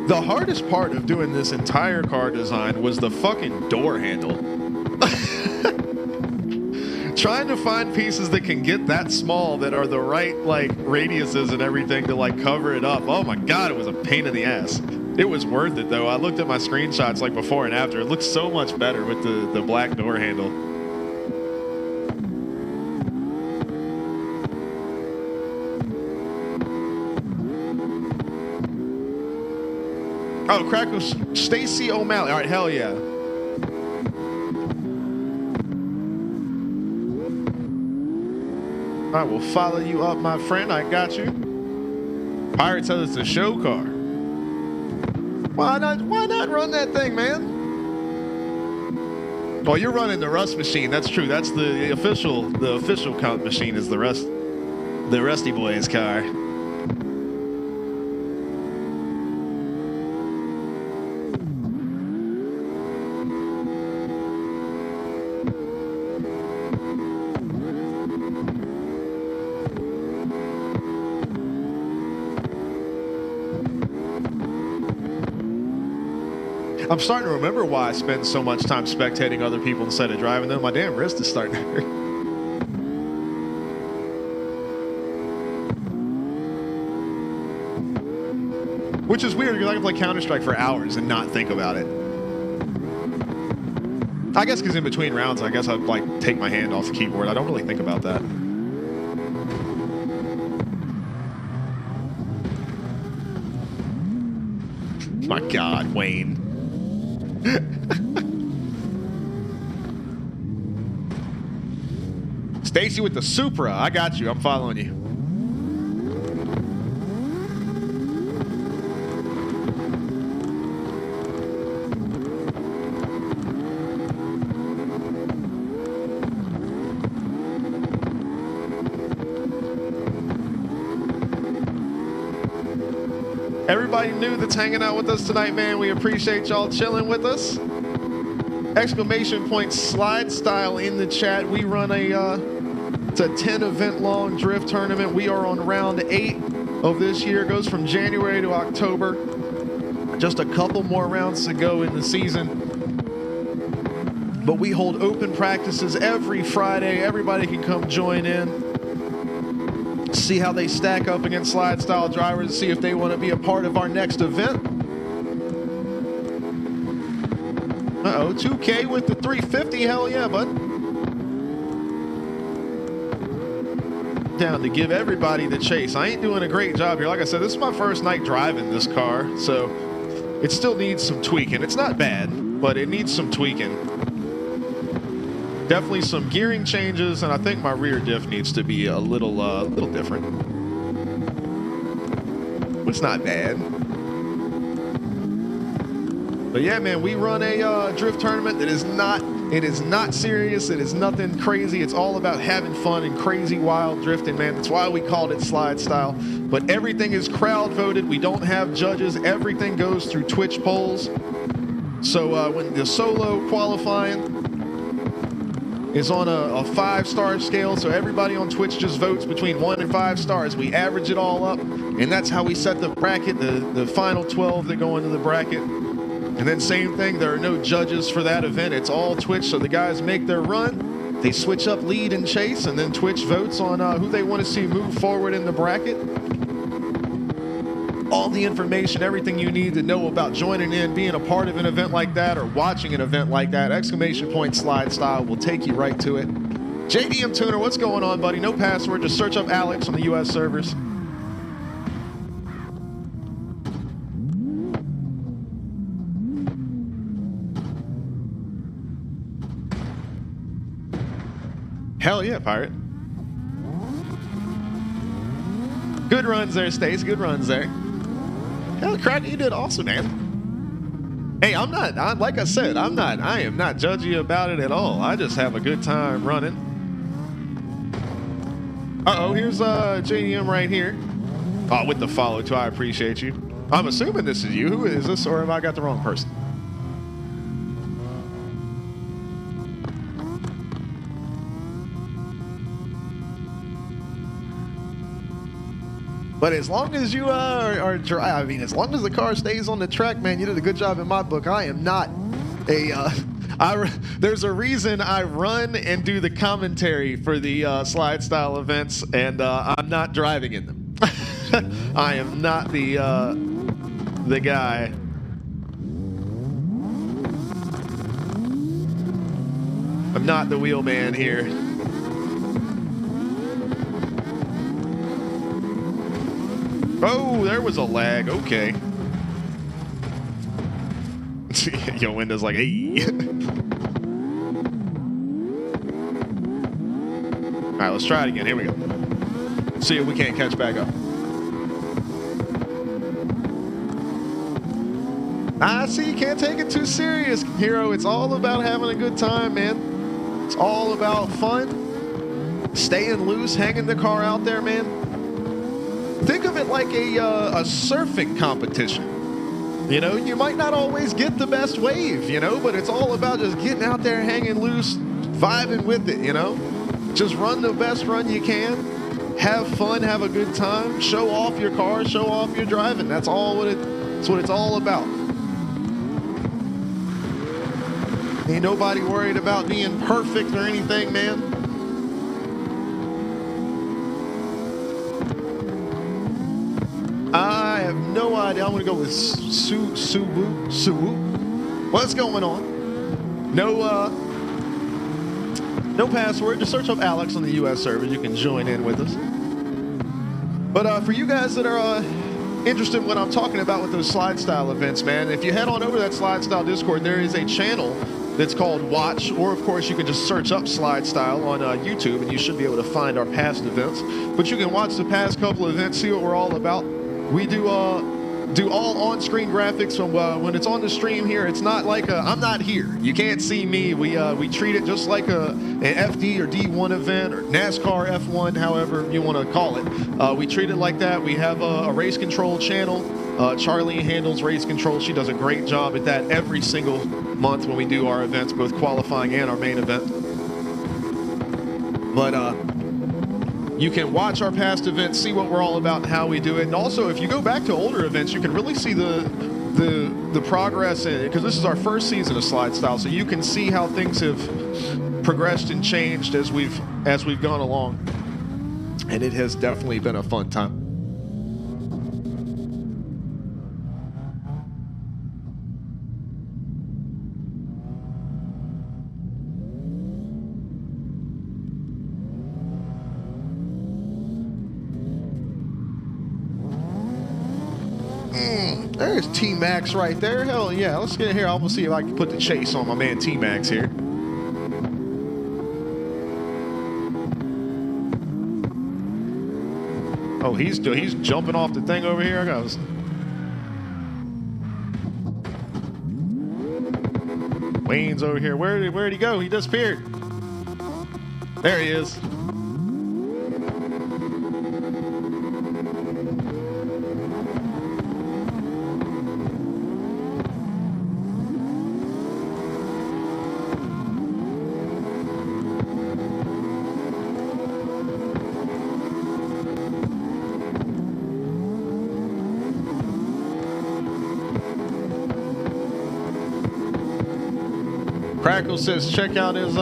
The hardest part of doing this entire car design was the fucking door handle. Trying to find pieces that can get that small that are the right like radiuses and everything to like cover it up. Oh my God, it was a pain in the ass. It was worth it though. I looked at my screenshots like before and after. It looks so much better with the black door handle. Oh, Crackle Stacy O'Malley. All right, hell yeah. I will follow you up, my friend. I got you. Pirate says it's a show car. Why not run that thing, man? Oh, you're running the Rust machine. That's true. That's the official count machine is the Rusty Boys car. I'm starting to remember why I spend so much time spectating other people instead of driving them. My damn wrist is starting to hurt. Which is weird because I can play Counter-Strike for hours and not think about it. I guess because in between rounds, I guess I'd like take my hand off the keyboard. I don't really think about that. My God, Wayne. Stacy with the Supra. I got you. I'm following you. Everybody new that's hanging out with us tonight, man, we appreciate y'all chilling with us. Exclamation point slide style in the chat. We run it's a 10 event long drift tournament. We are on round 8 of this year. It goes from January to October. Just a couple more rounds to go in the season. But we hold open practices every Friday. Everybody can come join in. See how they stack up against slide style drivers. See if they want to be a part of our next event. Uh-oh, 2K with the 350. Hell yeah, bud. Down to give everybody the chase. I ain't doing a great job here. Like I said, this is my first night driving this car, so it still needs some tweaking. It's not bad, but it needs some tweaking. Definitely some gearing changes, and I think my rear diff needs to be a little different. It's not bad. But yeah, man, we run a drift tournament that is not serious. It is nothing crazy. It's all about having fun and crazy wild drifting, man. That's why we called it slide style. But everything is crowd voted. We don't have judges. Everything goes through Twitch polls. So when the solo qualifying is on a 5-star scale, so everybody on Twitch just votes between 1 and 5 stars. We average it all up, and that's how we set the bracket, the final 12 that go into the bracket. And then same thing, there are no judges for that event. It's all Twitch, so the guys make their run. They switch up lead and chase, and then Twitch votes on who they want to see move forward in the bracket. All the information, everything you need to know about joining in, being a part of an event like that, or watching an event like that, exclamation point slide style will take you right to it. JDM Tuner, what's going on, buddy? No password, just search up Alex on the US servers. Hell yeah, Pirate. Good runs there, Stace. Good runs there. Hell, Cracker, you did awesome, man. Hey, I am not judging you about it at all. I just have a good time running. Uh-oh, here's JDM right here. Oh, with the follow, too. I appreciate you. I'm assuming this is you. Who is this, or have I got the wrong person? But as long as you are driving, as long as the car stays on the track, man, you did a good job in my book. I am not a. There's a reason I run and do the commentary for the slide style events, and I'm not driving in them. I am not the guy. I'm not the wheelman here. Oh, there was a lag. Okay. Yo, Windows like, hey. All right, let's try it again. Here we go. See if we can't catch back up. See, you can't take it too serious, Hero. It's all about having a good time, man. It's all about fun, staying loose, hanging the car out there, man. Think of it like a surfing competition. You know, you might not always get the best wave, you know, but it's all about just getting out there, hanging loose, vibing with it, you know. Just run the best run you can. Have fun, have a good time. Show off your car, show off your driving. That's what it's all about. Ain't nobody worried about being perfect or anything, man. I have no idea. I'm going to go with Suwu. What's going on? No password. Just search up Alex on the US server. You can join in with us. But for you guys that are interested in what I'm talking about with those slide style events, man, if you head on over to that slide style Discord, there is a channel that's called Watch, or of course you can just search up slide style on YouTube and you should be able to find our past events. But you can watch the past couple of events, see what we're all about. We do all on-screen graphics from when it's on the stream here. It's not like I'm not here. You can't see me. We treat it just like an FD or D1 event or NASCAR F1, however you want to call it. We treat it like that. We have a race control channel. Charlie handles race control. She does a great job at that every single month when we do our events, both qualifying and our main event. But you can watch our past events, see what we're all about and how we do it. And also, if you go back to older events, you can really see the progress in it, because this is our first season of slide style, so you can see how things have progressed and changed as we've gone along. And it has definitely been a fun time. There's T-Max right there. Hell yeah. Let's get in here. I'm going to see if I can put the chase on my man T-Max here. Oh, he's jumping off the thing over here. I got Wayne's over here. Where'd he go? He disappeared. There he is. Crackle says check out his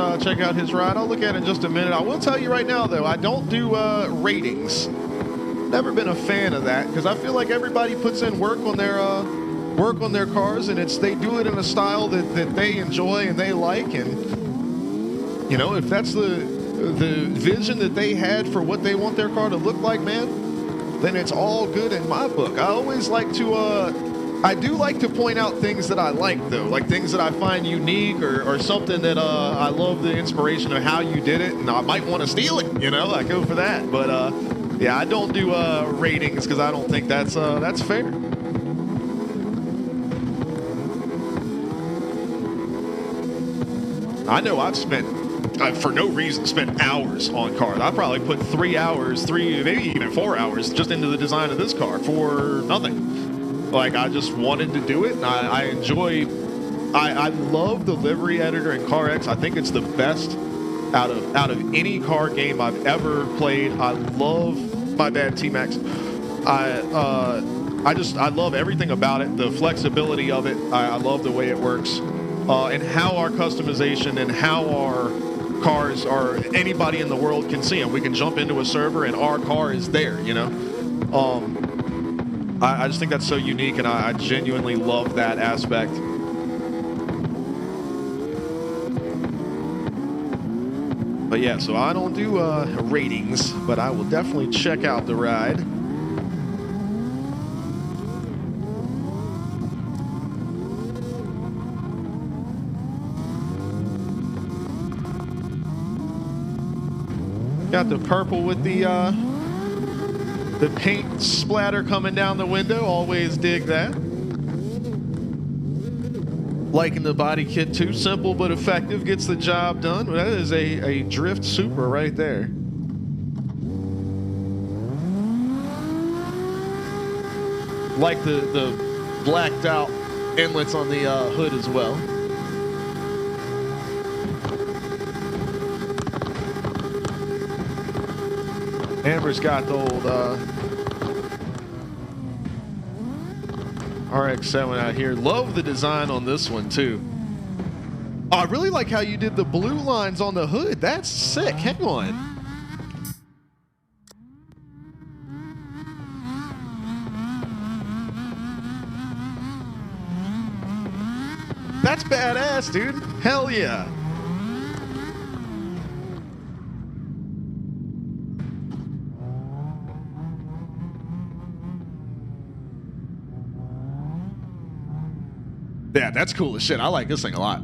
ride. I'll look at it in just a minute. I will tell you right now though, I don't do ratings. Never been a fan of that, because I feel like everybody puts in work on their cars, and they do it in a style that they enjoy and they like, and you know, if that's the vision that they had for what they want their car to look like, man, then it's all good in my book. I always like to I do like to point out things that I like, though, like things that I find unique or something that I love the inspiration of how you did it, and I might want to steal it, you know, I go for that. But Yeah, I don't do ratings because I don't think that's fair. I know I've spent, for no reason, spent hours on cars. I probably put 3 hours, maybe even 4 hours just into the design of this car for nothing. Like, I just wanted to do it, and I enjoy, I love the livery editor in CarX. I think it's the best out of any car game I've ever played. I love, my bad, T-Max. I love everything about it, the flexibility of it. I love the way it works. And how our customization and how our cars are, anybody in the world can see them. We can jump into a server and our car is there, you know? I just think that's so unique, and I genuinely love that aspect. But yeah, so I don't do ratings, but I will definitely check out the ride. Got the purple with the paint splatter coming down the window. Always dig that. Liking the body kit too. Simple but effective. Gets the job done. That is a Drift Super right there. Like the blacked out inlets on the hood as well. Amber's got the old RX-7 out here. Love the design on this one too. Oh, I really like how you did the blue lines on the hood. That's sick. Hang on. That's badass, dude. Hell yeah. Yeah, that's cool as shit. I like this thing a lot.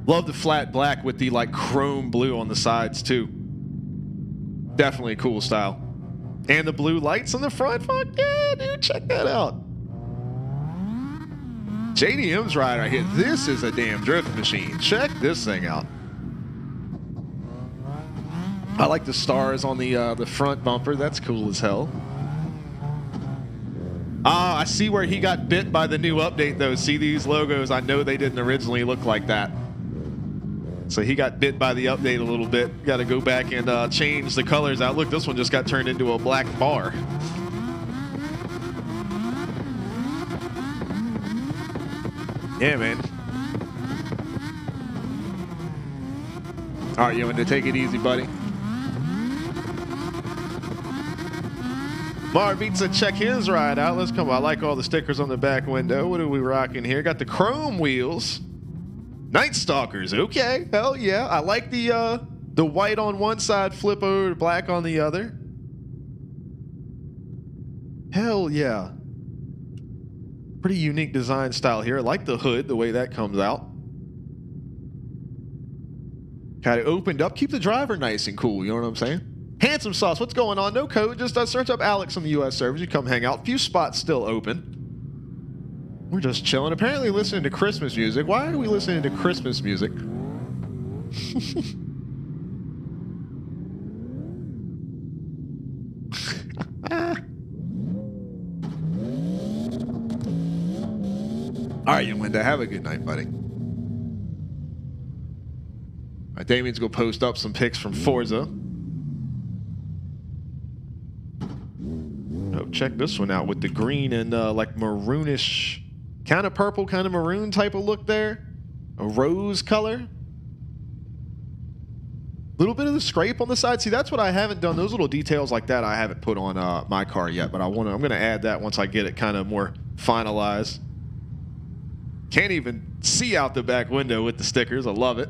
Love the flat black with the like chrome blue on the sides too. Definitely a cool style. And the blue lights on the front. Fuck yeah, dude. Check that out. JDM's ride right here. This is a damn drift machine. Check this thing out. I like the stars on the front bumper. That's cool as hell. Ah, I see where he got bit by the new update, though. See these logos? I know they didn't originally look like that. So he got bit by the update a little bit. Got to go back and change the colors out. Look, this one just got turned into a black bar. Yeah, man. All right, you want to take it easy, buddy? Mar Beats said, check his ride out. Let's come on. I like all the stickers on the back window. What are we rocking here? Got the chrome wheels. Night Stalkers. Okay. Hell yeah. I like the white on one side, flip over to black on the other. Hell yeah. Pretty unique design style here. I like the hood, the way that comes out. Kind of opened up. Keep the driver nice and cool. You know what I'm saying? Handsome Sauce, what's going on? No code, just search up Alex on the US servers. You come hang out. Few spots still open. We're just chilling. Apparently listening to Christmas music. Why are we listening to Christmas music? All right, Linda, have a good night, buddy. All right, Damien's going to post up some pics from Forza. Oh, check this one out with the green and like maroonish, kind of purple, kind of maroon type of look there. A rose color. Little bit of the scrape on the side. See, that's what I haven't done. Those little details like that I haven't put on my car yet, but I'm going to add that once I get it kind of more finalized. Can't even see out the back window with the stickers. I love it.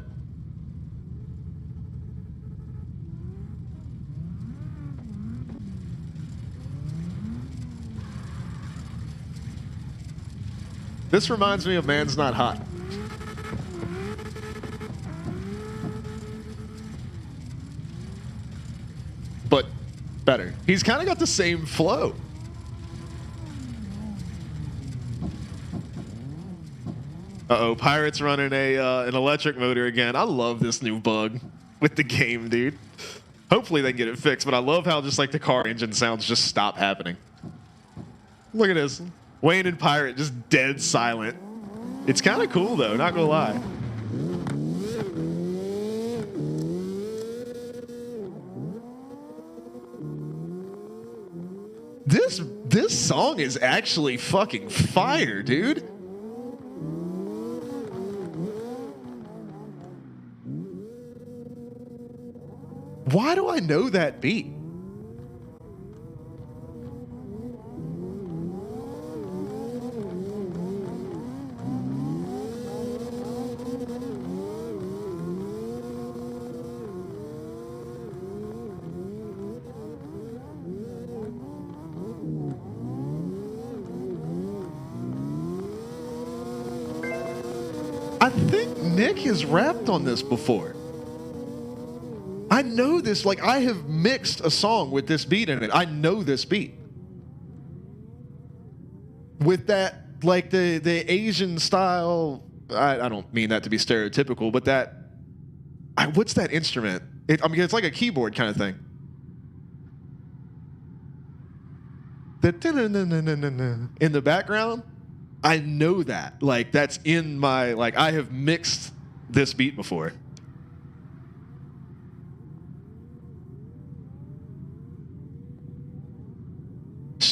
This reminds me of Man's Not Hot. But better. He's kind of got the same flow. Uh-oh, Pirate's running an electric motor again. I love this new bug with the game, dude. Hopefully they can get it fixed, but I love how just like the car engine sounds just stop happening. Look at this. Wayne and Pirate just dead silent. It's kind of cool though, not gonna lie. This song is actually fucking fire, dude. Why do I know that beat? I think Nick has rapped on this before. I know this, like I have mixed a song with this beat in it. I know this beat. With that, like the Asian style, I don't mean that to be stereotypical, but that, what's that instrument? I mean, it's like a keyboard kind of thing. The in the background, I know that. Like that's in my, like I have mixed this beat before.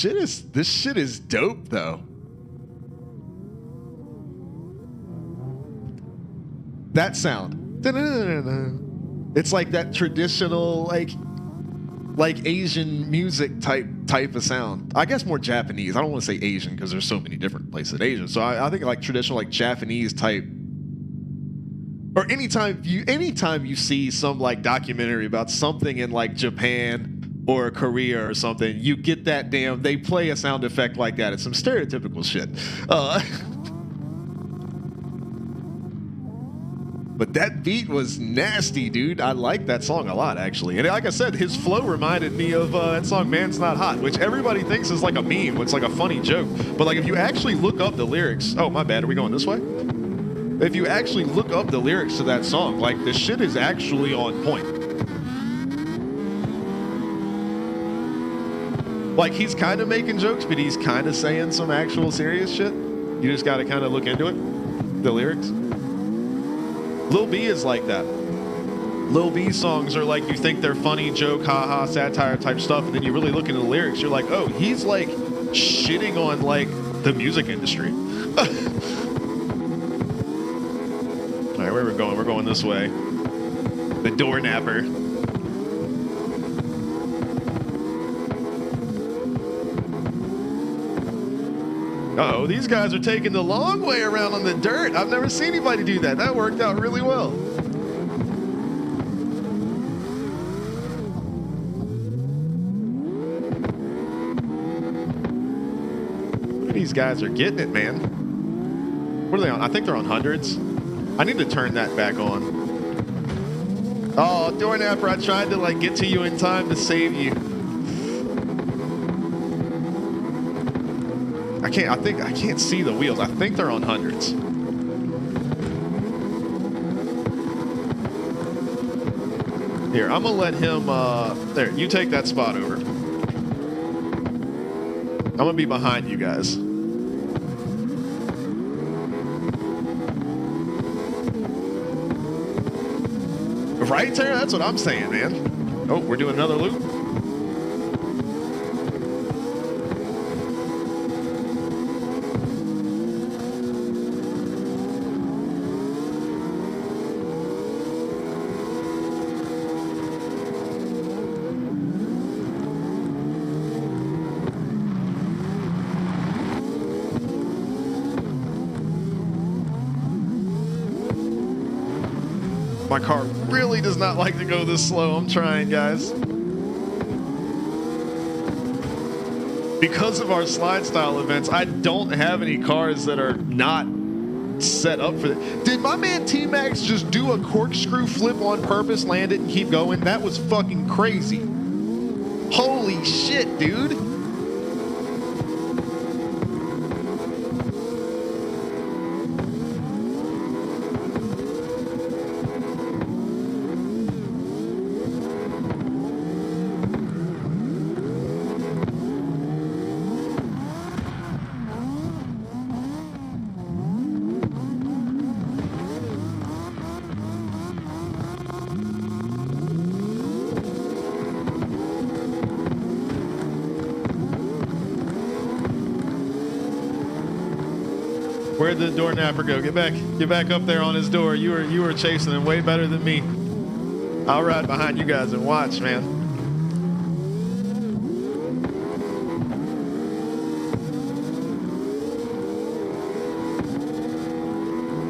This shit is dope though. That sound. It's like that traditional like Asian music type of sound. I guess more Japanese. I don't want to say Asian because there's so many different places in Asia. So I think like traditional like Japanese type. Or anytime you see some like documentary about something in like Japan or Korea or something, you get that they play a sound effect like that. It's some stereotypical shit. But that beat was nasty, dude. I like that song a lot, actually. And like I said, his flow reminded me of that song Man's Not Hot, which everybody thinks is like a meme. It's like a funny joke. But like if you actually look up the lyrics, oh, my bad, are we going this way? If you actually look up the lyrics to that song, like the shit is actually on point. Like he's kind of making jokes, but he's kind of saying some actual serious shit. You just got to kind of look into it, the lyrics. Lil B is like that. Lil B songs are like, you think they're funny, joke, haha, satire type stuff, and then you really look into the lyrics, you're like, oh, he's like shitting on like the music industry. All right, where we're going? We're going this way. The door napper. Uh-oh, these guys are taking the long way around on the dirt. I've never seen anybody do that. That worked out really well. These guys are getting it, man. What are they on? I think they're on hundreds. I need to turn that back on. Oh, door napper, I tried to like get to you in time to save you. I can't see the wheels. I think they're on hundreds. Here, I'm gonna let him, there, you take that spot over. I'm gonna be behind you guys. Right there? That's what I'm saying, man. Oh, we're doing another loop. My car really does not like to go this slow. I'm trying, guys. Because of our slide style events, I don't have any cars that are not set up for that. Did my man T-Max just do a corkscrew flip on purpose, land it, and keep going? That was fucking crazy. Holy shit, dude. Where'd the door napper go? Get back up there on his door. You were chasing him way better than me. I'll ride behind you guys and watch, man.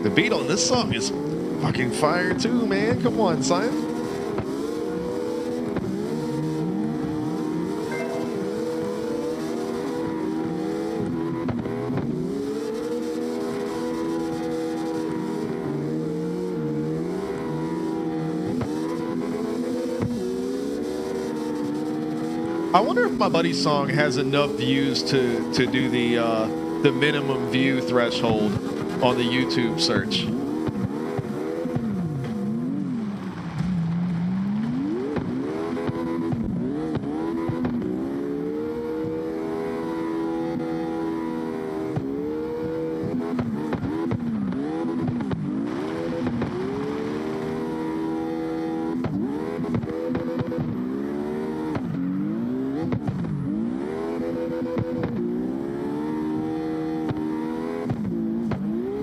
The beat on this song is fucking fire too, man. Come on, son. I wonder if my buddy's song has enough views to do the minimum view threshold on the YouTube search.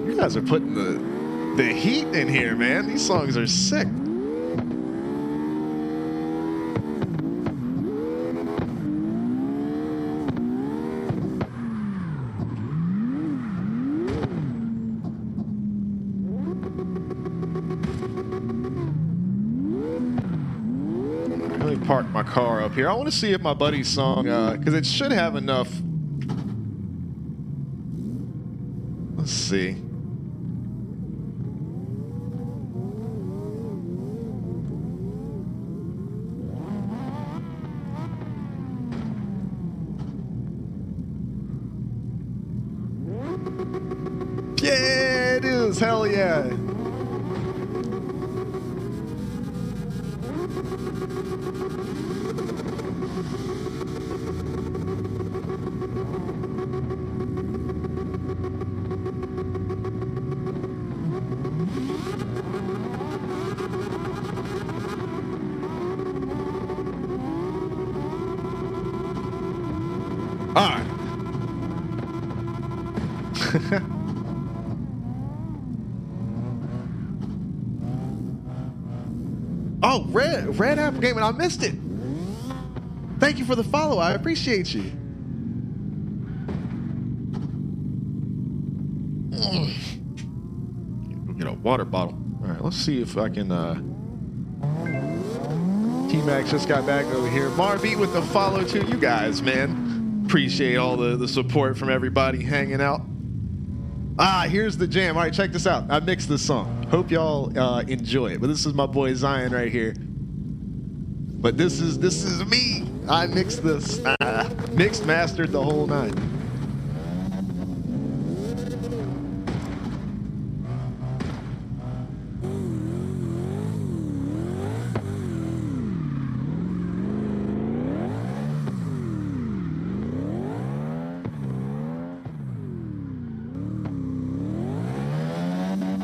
You guys are putting the heat in here, man. These songs are sick. Let me park my car up here. I want to see if my buddy's song, because it should have enough. Let's see. Yeah, it is. Hell yeah. All right. Oh, Red Apple Gaming, I missed it. Thank you for the follow. I appreciate you. Go get a water bottle. All right, let's see if I can. T-Max just got back over here. Marbeat with the follow too. You guys, man, appreciate all the support from everybody hanging out. Here's the jam. All right, check this out. I mixed this song. Hope y'all enjoy it. But this is my boy Zion right here. But this is me. I mixed this. Mixed, mastered the whole nine.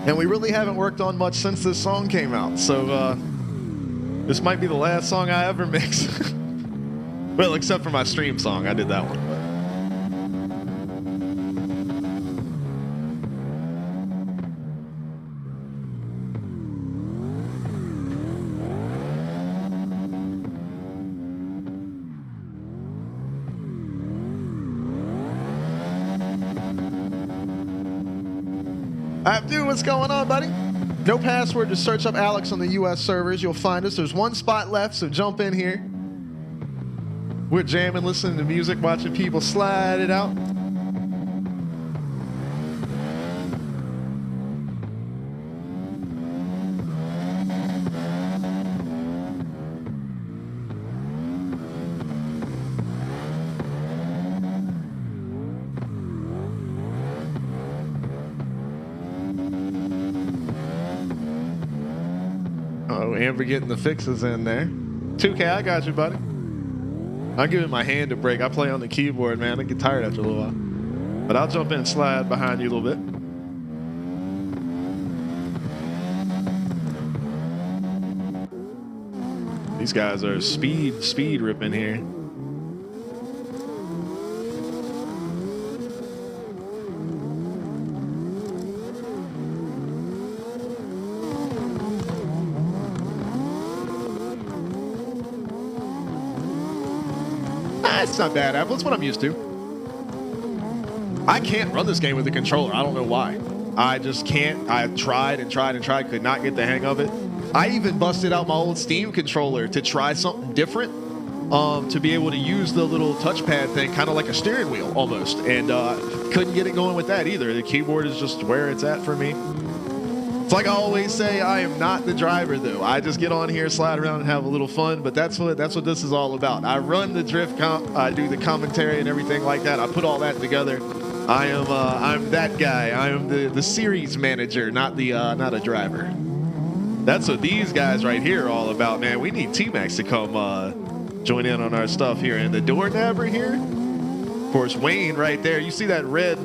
And we really haven't worked on much since this song came out. So this might be the last song I ever mix. Well, except for my stream song. I did that one. Dude, what's going on, buddy? No password, just search up Alex on the US servers. You'll find us. There's one spot left, so jump in here. We're jamming, listening to music, watching people slide it out. Oh, Amber getting the fixes in there. 2K, I got you, buddy. I'm giving my hand a break. I play on the keyboard, man. I get tired after a little while. But I'll jump in and slide behind you a little bit. These guys are speed ripping here. It's not bad, Apple. It's what I'm used to. I can't run this game with the controller. I don't know why. I just can't. I tried and tried and tried. Could not get the hang of it. I even busted out my old Steam controller to try something different, to be able to use the little touchpad thing, kind of like a steering wheel almost. And couldn't get it going with that either. The keyboard is just where it's at for me. It's like I always say, I am not the driver, though. I just get on here, slide around, and have a little fun. But that's what this is all about. I run the drift comp, I do the commentary and everything like that. I put all that together. I'm that guy. I am the series manager, not a driver. That's what these guys right here are all about, man. We need T-Max to come join in on our stuff here. And the door nabber here, of course, Wayne right there. You see that red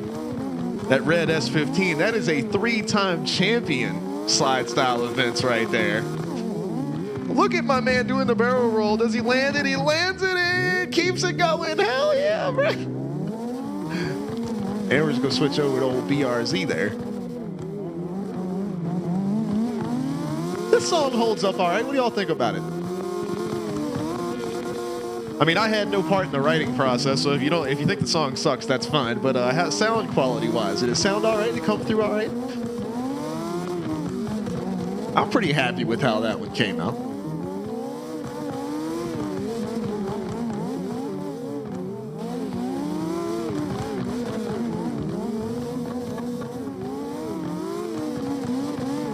S15, that is a 3-time champion slide style events right there. Look at my man doing the barrel roll. Does he land it? He lands it in, keeps it going. Hell yeah, bro. And we're just gonna switch over to old BRZ there. This song holds up all right. What do y'all think about it? I mean, I had no part in the writing process, so if you think the song sucks, that's fine. But sound quality wise, did it sound all right? Did it come through all right? I'm pretty happy with how that one came out.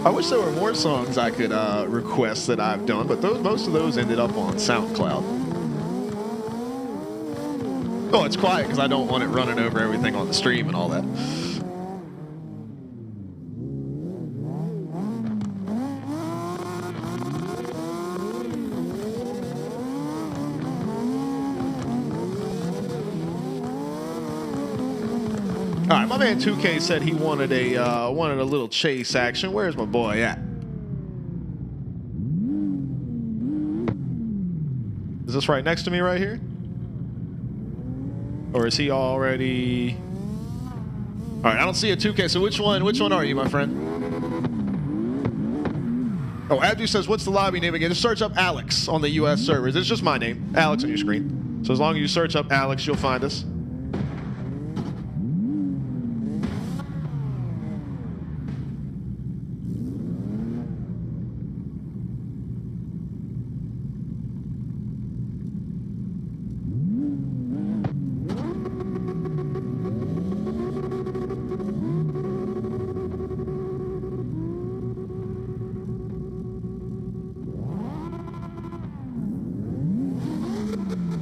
I wish there were more songs I could request that I've done, but most of those ended up on SoundCloud. Oh, it's quiet because I don't want it running over everything on the stream and all that. All right, my man 2K said he wanted a little chase action. Where's my boy at? Is this right next to me right here? Or is he already? All right, I don't see a 2K. So which one are you, my friend? Oh, Abdu says, what's the lobby name again? Just search up Alex on the US servers. It's just my name, Alex, on your screen. So as long as you search up Alex, you'll find us.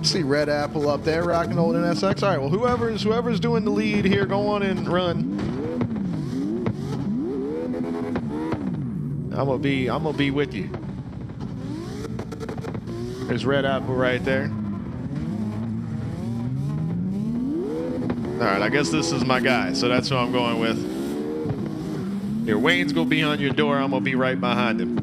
See Red Apple up there rocking old NSX. All right, well, whoever's doing the lead here, go on and run. I'm gonna be with you. There's Red Apple right there. All right, I guess this is my guy, so that's who I'm going with. Here, Wayne's gonna be on your door. I'm gonna be right behind him.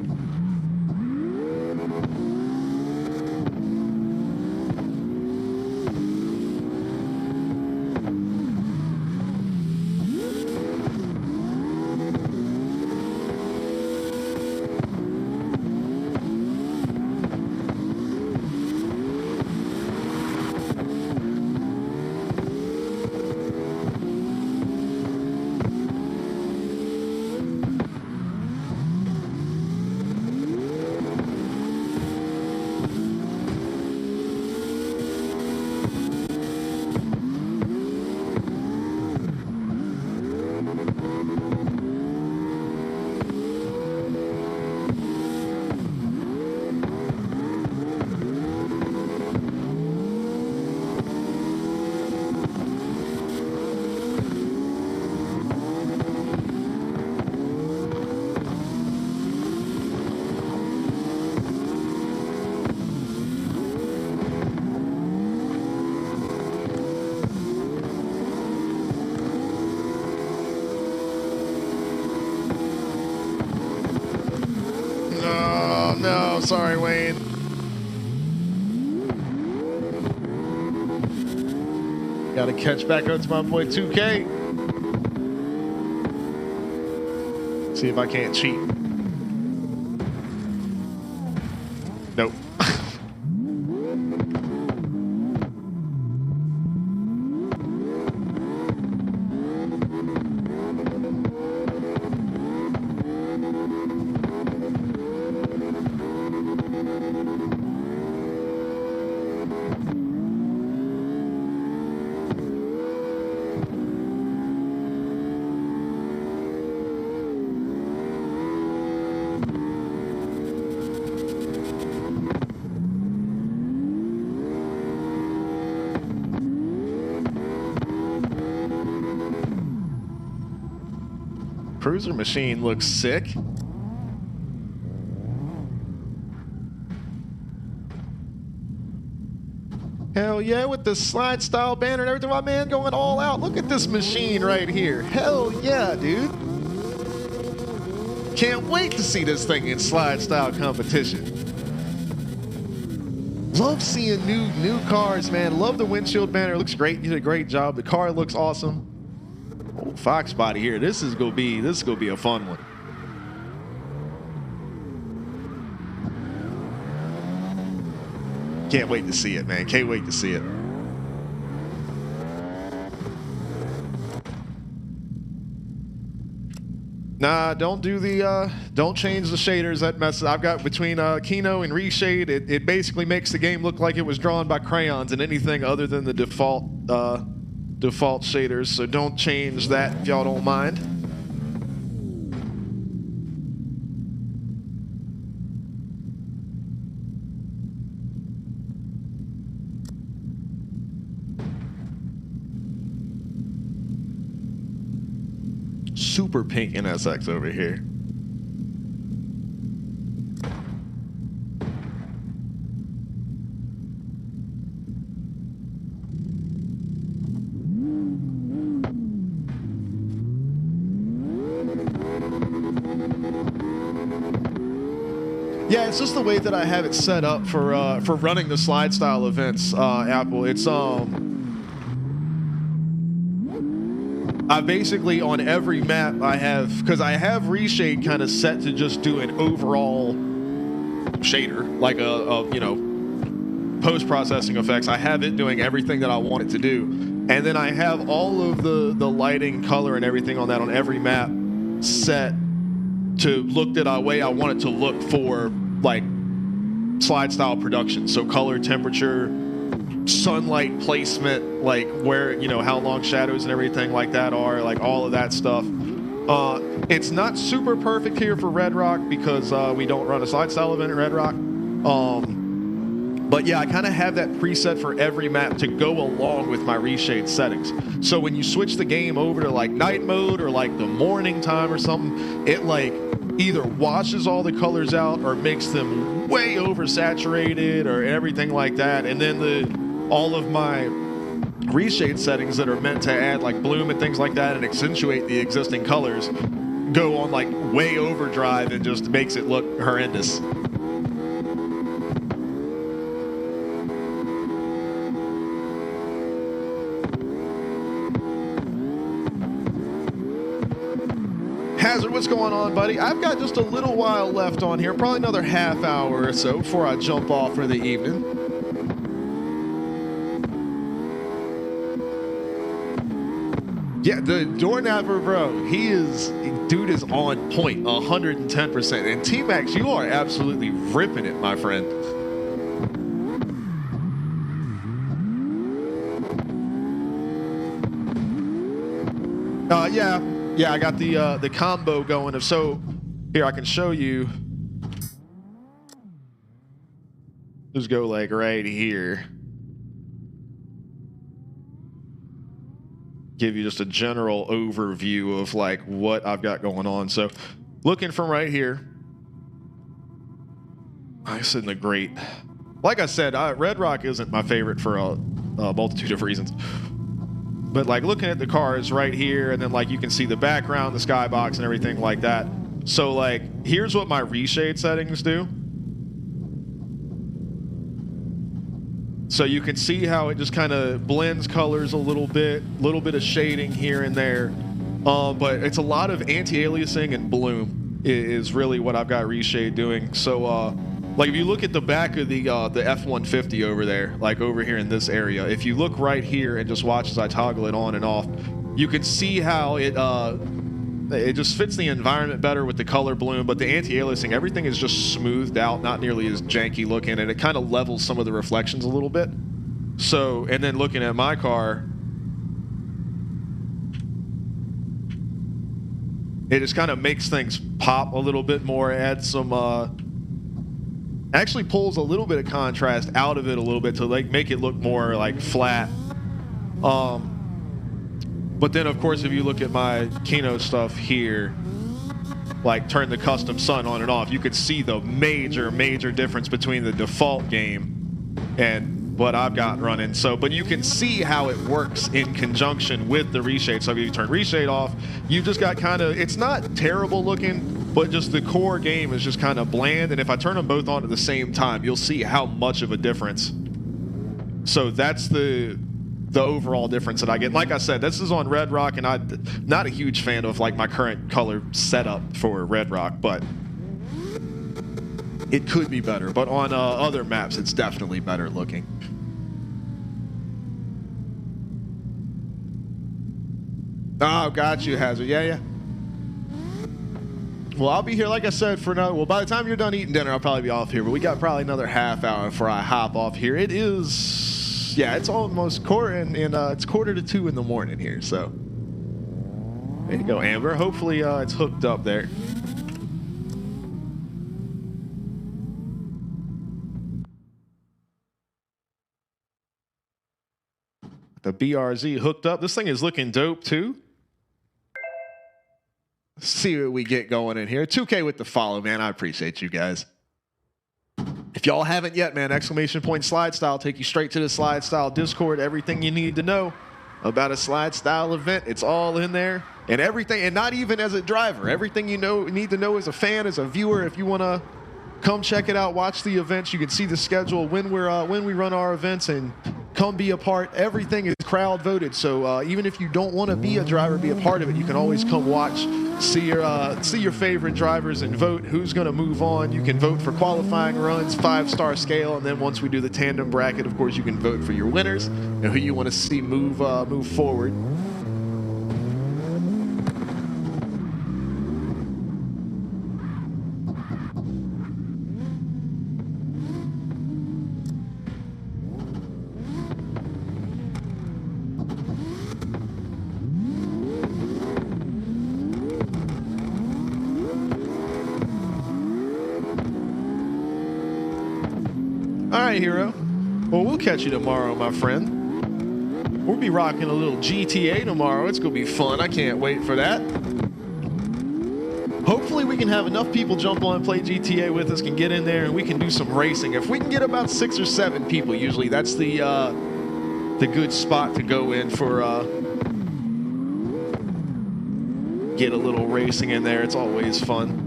no. Sorry, Wayne. Gotta catch back up to my boy 2K. See if I can't cheat. Nope. Cruiser machine looks sick. Hell yeah, with the slide style banner and everything, my man going all out. Look at this machine right here. Hell yeah, dude. Can't wait to see this thing in slide style competition. Love seeing new cars, man. Love the windshield banner. It looks great. You did a great job. The car looks awesome. Old Fox body here. This is gonna be a fun one. Can't wait to see it, man. Can't wait to see it. Nah, don't do the don't change the shaders. That messes. I've got between Kino and Reshade. It basically makes the game look like it was drawn by crayons and anything other than the default shaders. So don't change that if y'all don't mind. Super pink NSX over here. Yeah, it's just the way that I have it set up for running the slide style events, Apple. It's I basically on every map I have, because I have Reshade kind of set to just do an overall shader, like a you know, post-processing effects. I have it doing everything that I want it to do, and then I have all of the lighting, color, and everything on that on every map set to look the way I want it to look for like slide style production. So color, temperature, sunlight placement, like where, you know, how long shadows and everything like that are, like all of that stuff. It's not super perfect here for Red Rock because we don't run a slide style event at Red Rock. But yeah, I kind of have that preset for every map to go along with my reshade settings. So when you switch the game over to like night mode or like the morning time or something, it like either washes all the colors out or makes them way oversaturated or everything like that. And then all of my reshade settings that are meant to add like bloom and things like that and accentuate the existing colors go on like way overdrive and just makes it look horrendous. Hazard, what's going on, buddy? I've got just a little while left on here, probably another half hour or so before I jump off for the evening. Yeah, the door napper, bro, dude is on point, 110%. And T-Max, you are absolutely ripping it, my friend. Yeah, I got the combo going. So here, I can show you. Let's go like right here. Give you just a general overview of like what I've got going on. So looking from right here, I said the great. Like I said, Red Rock isn't my favorite for a multitude of reasons. But like looking at the cars right here, and then like you can see the background, the skybox, and everything like that. So like here's what my reshade settings do. So you can see how it just kind of blends colors a little bit of shading here and there. But it's a lot of anti-aliasing and bloom is really what I've got Reshade doing. So like if you look at the back of the F-150 over there, like over here in this area, if you look right here and just watch as I toggle it on and off, you can see how it just fits the environment better with the color bloom, but the anti-aliasing, everything is just smoothed out, not nearly as janky looking, and it kind of levels some of the reflections a little bit. So, and then looking at my car, it just kind of makes things pop a little bit more, adds some, actually pulls a little bit of contrast out of it a little bit to like make it look more like flat. But then, of course, if you look at my Kino stuff here, like turn the custom sun on and off, you could see the major difference between the default game and what I've got running. So, but you can see how it works in conjunction with the reshade. So if you turn reshade off, you just got kind of, it's not terrible looking, but just the core game is just kind of bland. And if I turn them both on at the same time, you'll see how much of a difference. So that's the overall difference that I get. Like I said, this is on Red Rock, and I'm not a huge fan of like my current color setup for Red Rock, but it could be better. But on other maps, it's definitely better looking. Oh, got you, Hazard. Yeah. Well, I'll be here, like I said, for another. Well, by the time you're done eating dinner, I'll probably be off here. But we got probably another half hour before I hop off here. It is, yeah, it's almost it's 1:45 in the morning here. So there you go, Amber. Hopefully, it's hooked up there. The BRZ hooked up. This thing is looking dope too. See what we get going in here. 2K with the follow, man. I appreciate you guys. If y'all haven't yet, man, ! slide style, take you straight to the slide style Discord. Everything you need to know about a slide style event, it's all in there. And everything, and not even as a driver, everything you need to know as a fan, as a viewer. If you want to come check it out, watch the events, you can see the schedule when we run our events, and come be a part. Everything is crowd voted, so even if you don't want to be a driver, be a part of it, you can always come watch, see your favorite drivers and vote who's going to move on. You can vote for qualifying runs, 5-star scale, and then once we do the tandem bracket, of course, you can vote for your winners and who you want to see move forward. All right, Hero. Well, we'll catch you tomorrow, my friend. We'll be rocking a little GTA tomorrow. It's going to be fun. I can't wait for that. Hopefully, we can have enough people jump on and play GTA with us, can get in there, and we can do some racing. If we can get about 6 or 7 people, usually that's the good spot to go in for get a little racing in there. It's always fun.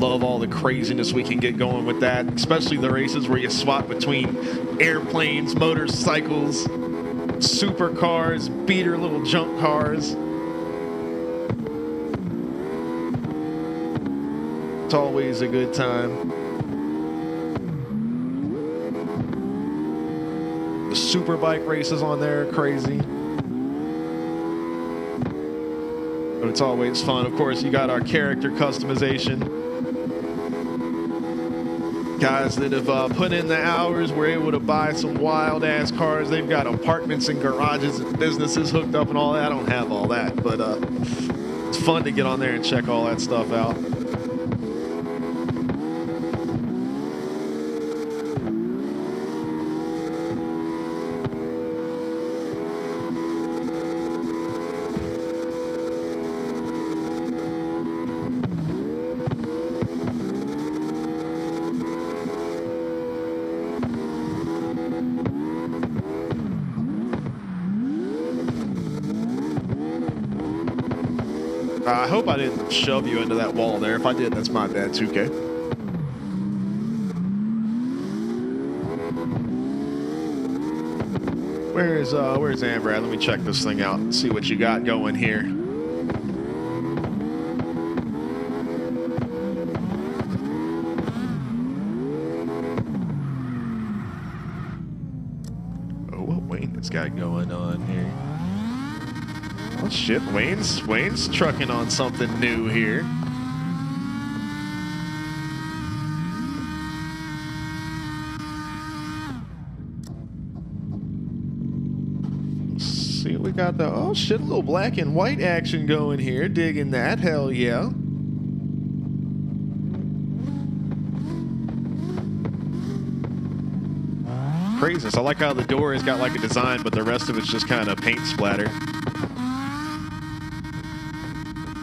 Love all the craziness we can get going with that, especially the races where you swap between airplanes, motorcycles, supercars, beater little junk cars. It's always a good time. The super bike races on there are crazy. But it's always fun. Of course, you got our character customization. Guys that have put in the hours were able to buy some wild-ass cars. They've got apartments and garages and businesses hooked up and all that. I don't have all that, but it's fun to get on there and check all that stuff out. I hope I didn't shove you into that wall there. If I did, that's my bad, 2K. Where's Amber at? Let me check this thing out and see what you got going here. Oh, what Wayne has got going on here? Oh shit, Wayne's trucking on something new here. See, we got the, oh shit, a little black and white action going here. Digging that, hell yeah. Craziness. I like how the door has got like a design, but the rest of it's just kind of paint splatter.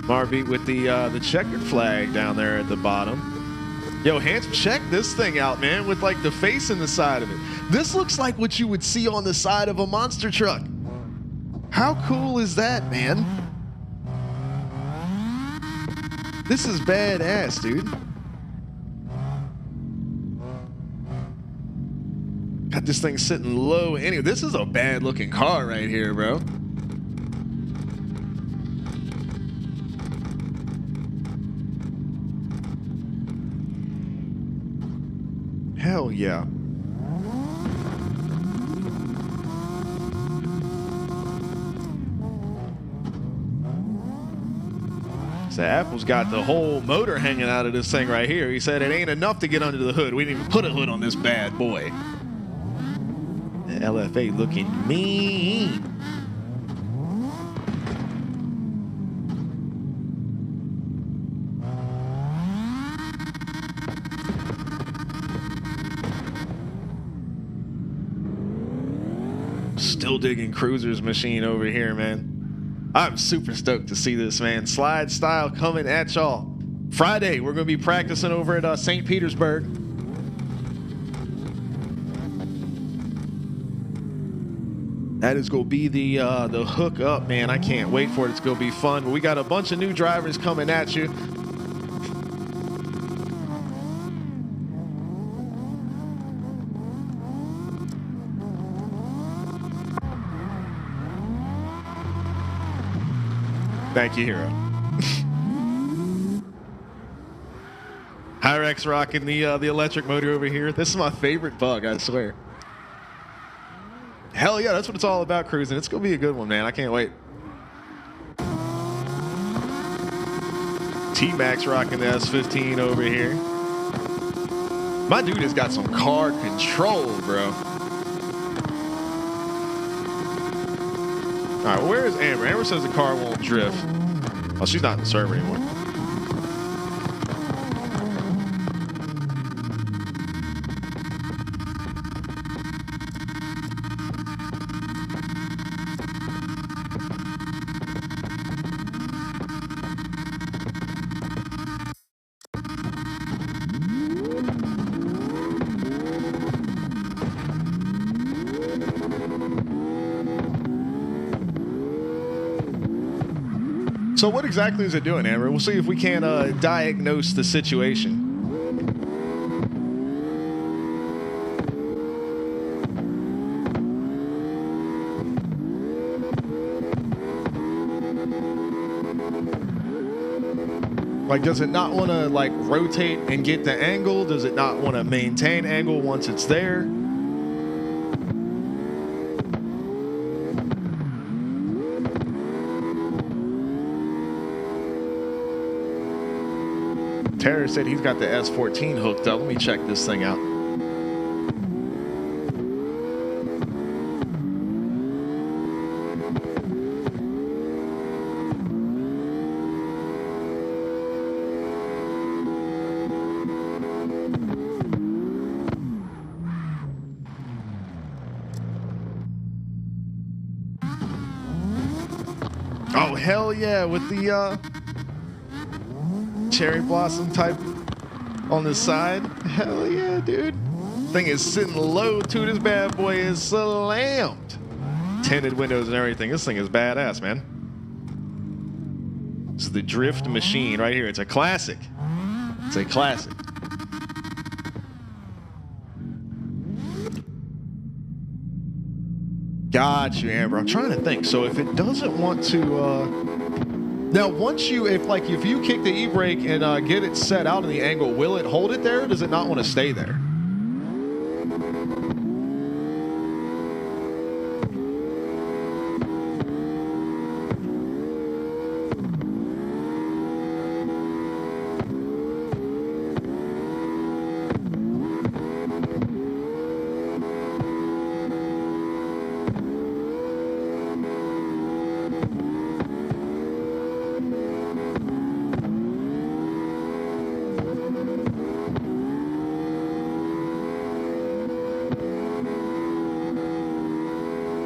Marbeat with the checkered flag down there at the bottom. Yo, Handsome, check this thing out, man, with like the face in the side of it. This looks like what you would see on the side of a monster truck. How cool is that, man? This is badass, dude. Got this thing sitting low. Anyway, this is a bad looking car right here, bro. Hell yeah. So Apple's got the whole motor hanging out of this thing right here. He said it ain't enough to get under the hood. We didn't even put a hood on this bad boy. The LFA looking mean. Still digging Cruiser's machine over here, man. I'm super stoked to see this, man. Slide style coming at y'all. Friday, we're going to be practicing over at St. Petersburg. That is going to be the hook up, man. I can't wait for it. It's going to be fun. But we got a bunch of new drivers coming at you. Thank you, Hero. Hyrex rocking the electric motor over here. This is my favorite bug, I swear. Hell yeah, that's what it's all about, cruising. It's gonna be a good one, man. I can't wait. T-Max rocking the S15 over here. My dude has got some car control, bro. All right, where is Amber? Amber says the car won't drift. Oh, she's not in the server anymore. So what exactly is it doing, Amber? We'll see if we can diagnose the situation. Like, does it not want to like rotate and get the angle? Does it not want to maintain angle once it's there? Terry said he's got the S14 hooked up. Let me check this thing out. Oh, hell yeah, with the cherry blossom type on the side. Hell yeah, dude. Thing is sitting low too. This bad boy is slammed. Tinted windows and everything. This thing is badass, man. This is the drift machine right here. It's a classic. It's a classic. Got you, Amber. I'm trying to think. So if it doesn't want to, now once you, if you kick the e-brake and get it set out in the angle, will it hold it there? Or does it not want to stay there?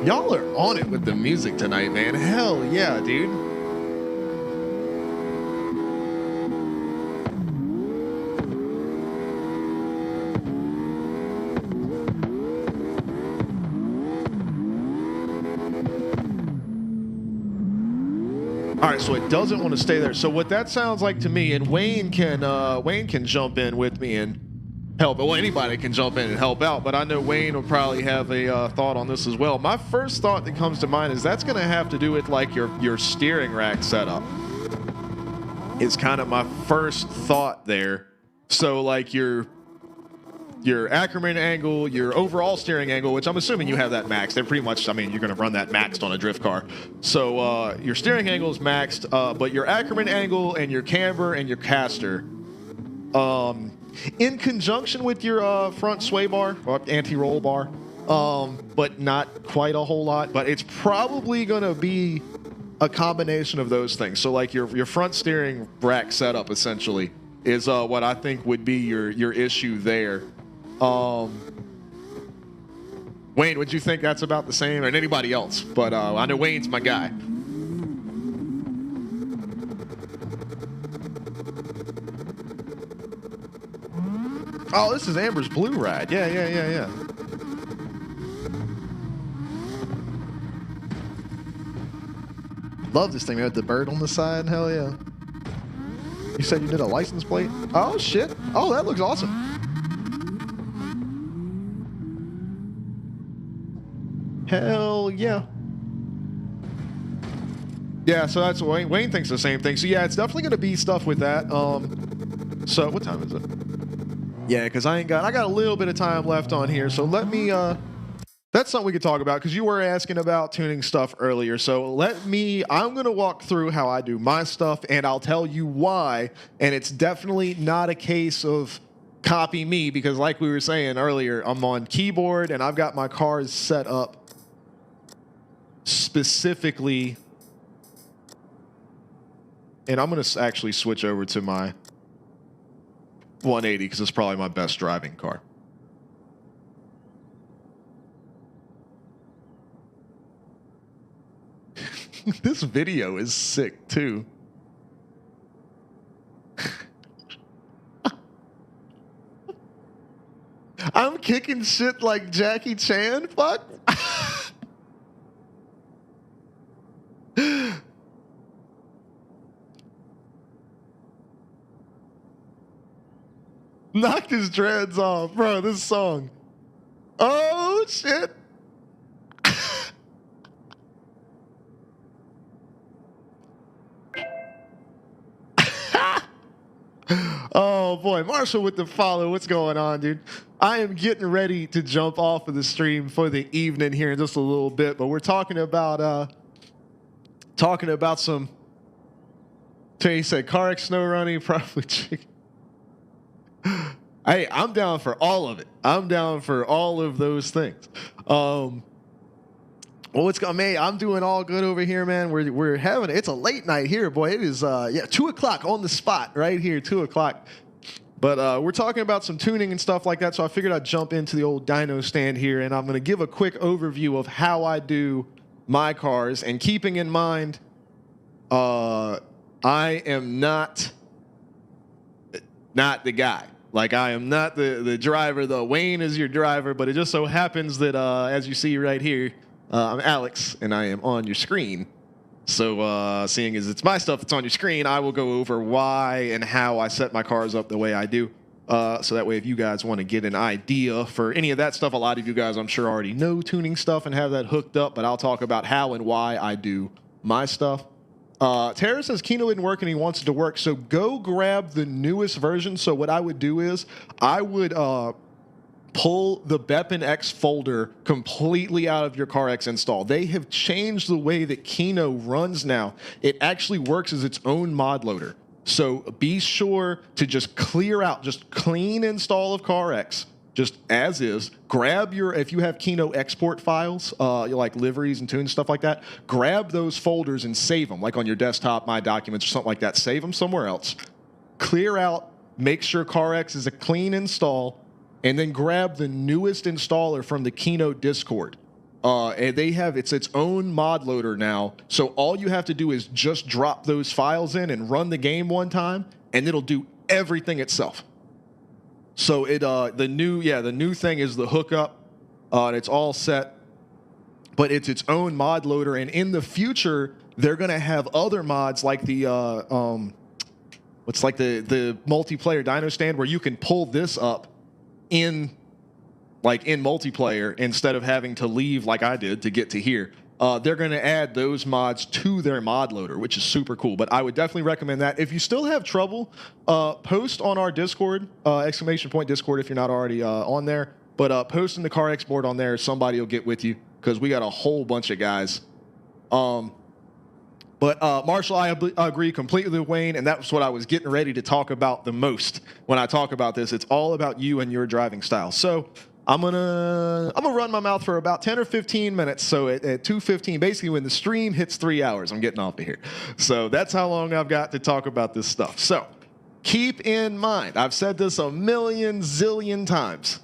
Y'all are on it with the music tonight, man. Hell yeah, dude. All right, so it doesn't want to stay there. So what that sounds like to me, and Wayne can jump in with me and help. Well, anybody can jump in and help out, but I know Wayne will probably have a thought on this as well. My first thought that comes to mind is that's going to have to do with like your steering rack setup. It's kind of my first thought there. So like your Ackerman angle, your overall steering angle, which I'm assuming you have that maxed. They're pretty much, I mean, you're going to run that maxed on a drift car. So your steering angle is maxed, but your Ackerman angle and your camber and your caster, in conjunction with your front sway bar or anti-roll bar, but not quite a whole lot. But it's probably going to be a combination of those things. So like your front steering rack setup essentially is what I think would be your issue there. Wayne, would you think that's about the same, and anybody else? But I know Wayne's my guy. Oh, this is Amber's blue ride. Yeah. Love this thing, man, with the bird on the side. Hell yeah. You said you did a license plate? Oh, shit. Oh, that looks awesome. Hell yeah. Yeah, so that's Wayne. Wayne thinks the same thing. So yeah, it's definitely going to be stuff with that. So what time is it? Yeah, because I got a little bit of time left on here. So let me, that's something we could talk about because you were asking about tuning stuff earlier. So I'm going to walk through how I do my stuff and I'll tell you why. And it's definitely not a case of copy me because like we were saying earlier, I'm on keyboard and I've got my cars set up specifically. And I'm going to actually switch over to my 180 because it's probably my best driving car. This video is sick too. I'm kicking shit like Jackie Chan. Fuck. Knocked his dreads off, bro. This song. Oh shit. Oh boy, Marshall with the follow. What's going on, dude? I am getting ready to jump off of the stream for the evening here in just a little bit, but we're talking about some. He said Carrick snow running, probably chicken. Hey, I'm down for all of it. I'm down for all of those things. Well, what's going, man? I'm doing all good over here, man. We're having it's a late night here, boy. It is 2:00 on the spot right here, 2:00. But we're talking about some tuning and stuff like that, so I figured I'd jump into the old dyno stand here, and I'm going to give a quick overview of how I do my cars, and keeping in mind, I am not the guy. Like, I am not the driver, though. Wayne is your driver, but it just so happens that, as you see right here, I'm Alex, and I am on your screen. So, seeing as it's my stuff that's on your screen, I will go over why and how I set my cars up the way I do. So that way, if you guys want to get an idea for any of that stuff, a lot of you guys, I'm sure, already know tuning stuff and have that hooked up, but I'll talk about how and why I do my stuff. Tara says Kino didn't work and he wants it to work, so go grab the newest version. So what I would do is I would pull the Beppin X folder completely out of your CarX install. They have changed the way that Kino runs now. It actually works as its own mod loader. So be sure to just clear out, just clean install of CarX, just as is. Grab your, if you have Kino export files, like liveries and tunes, stuff like that, grab those folders and save them, like on your desktop, My Documents, or something like that. Save them somewhere else. Clear out, make sure CarX is a clean install, and then grab the newest installer from the Kino Discord. And they have, it's its own mod loader now. So all you have to do is just drop those files in and run the game one time, and it'll do everything itself. So the new thing is the hookup, and it's all set, but it's its own mod loader. And in the future, they're gonna have other mods like the what's like the multiplayer dyno stand, where you can pull this up in multiplayer instead of having to leave like I did to get to here. They're going to add those mods to their mod loader, which is super cool. But I would definitely recommend that. If you still have trouble, post on our Discord, !Discord if you're not already on there. But post in the CarX board on there, somebody will get with you, because we got a whole bunch of guys. But Marshall, I agree completely with Wayne, and that's what I was getting ready to talk about the most when I talk about this. It's all about you and your driving style. So I'm gonna run my mouth for about 10 or 15 minutes. So at 2:15, basically when the stream hits 3 hours, I'm getting off of here. So that's how long I've got to talk about this stuff. So keep in mind, I've said this a million zillion times.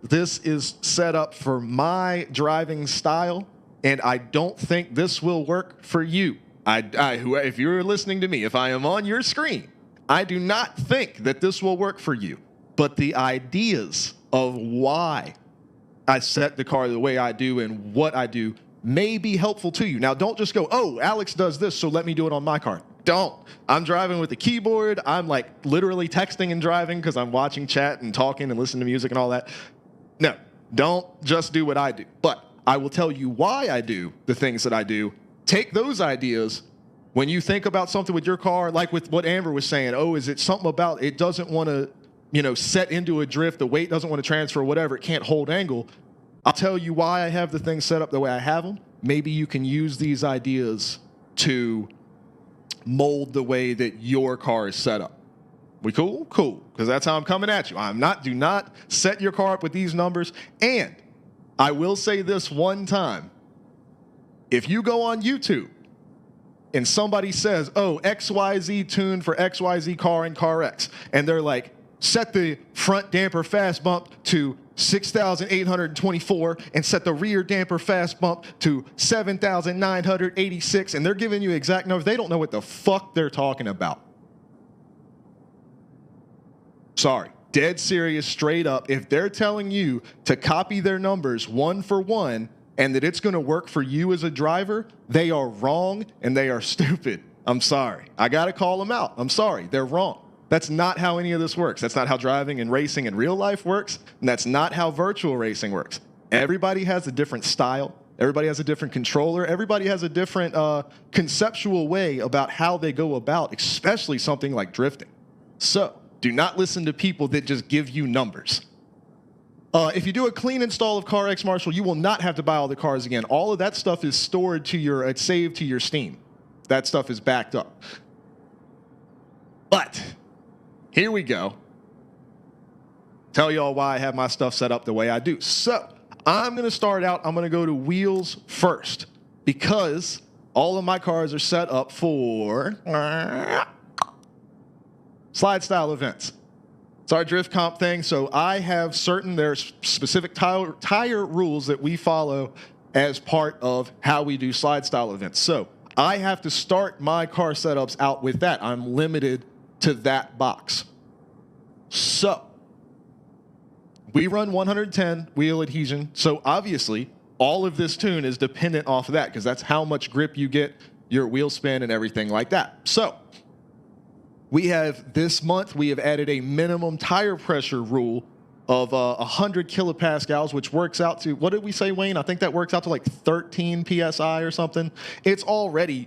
This is set up for my driving style, and I don't think this will work for you. If you're listening to me, if I am on your screen, I do not think that this will work for you. But the ideas of why I set the car the way I do and what I do may be helpful to you. Now, don't just go, oh, Alex does this, so let me do it on my car. Don't. I'm driving with the keyboard. I'm like literally texting and driving because I'm watching chat and talking and listening to music and all that. No, don't just do what I do. But I will tell you why I do the things that I do. Take those ideas when you think about something with your car, like with what Amber was saying. Oh, is it something about it doesn't want to, set into a drift, the weight doesn't want to transfer, whatever, it can't hold angle. I'll tell you why I have the things set up the way I have them. Maybe you can use these ideas to mold the way that your car is set up. We cool? Cool. Because that's how I'm coming at you. Do not set your car up with these numbers. And I will say this one time. If you go on YouTube and somebody says, oh, XYZ tune for XYZ car and CarX, and they're like, set the front damper fast bump to 6,824 and set the rear damper fast bump to 7,986, and they're giving you exact numbers, they don't know what the fuck they're talking about. Sorry. Dead serious, straight up. If they're telling you to copy their numbers one for one, and that it's going to work for you as a driver, they are wrong and they are stupid. I'm sorry. I got to call them out. I'm sorry. They're wrong. That's not how any of this works. That's not how driving and racing in real life works, and that's not how virtual racing works. Everybody has a different style. Everybody has a different controller. Everybody has a different conceptual way about how they go about, especially something like drifting. So do not listen to people that just give you numbers. If you do a clean install of CarX, Marshall, you will not have to buy all the cars again. All of that stuff is stored to it's saved to your Steam. That stuff is backed up. But here we go. Tell y'all why I have my stuff set up the way I do. So I'm going to start out. I'm going to go to wheels first because all of my cars are set up for slide style events. It's our drift comp thing, so I have there's specific tire rules that we follow as part of how we do slide style events. So I have to start my car setups out with that. I'm limited to that box. So we run 110 wheel adhesion, so obviously all of this tune is dependent off of that because that's how much grip you get, your wheel spin, and everything like that. So we have this month, we have added a minimum tire pressure rule of 100 kilopascals, which works out to, what did we say, Wayne? I think that works out to like 13 PSI or something. It's already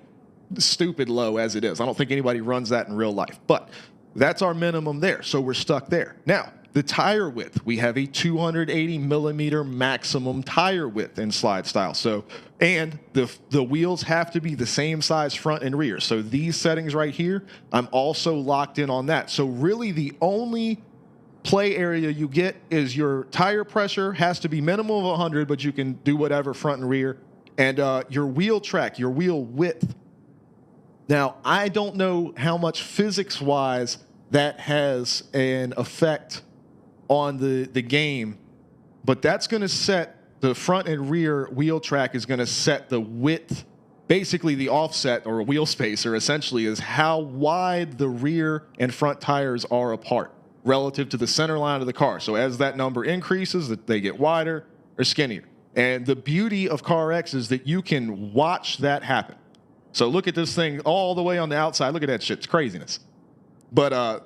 stupid low as it is. I don't think anybody runs that in real life, but that's our minimum there. So we're stuck there. Now, the tire width, we have a 280 millimeter maximum tire width in slide style. So, and the wheels have to be the same size front and rear. So these settings right here, I'm also locked in on that. So really the only play area you get is your tire pressure has to be minimum of 100, but you can do whatever front and rear. And your wheel track, your wheel width. Now, I don't know how much physics-wise that has an effect on the game, but that's going to set the front and rear wheel track is going to set the width, basically the offset or a wheel spacer essentially is how wide the rear and front tires are apart relative to the center line of the car. So as that number increases, they get wider or skinnier. And the beauty of CarX is that you can watch that happen. So look at this thing all the way on the outside. Look at that shit. It's craziness. But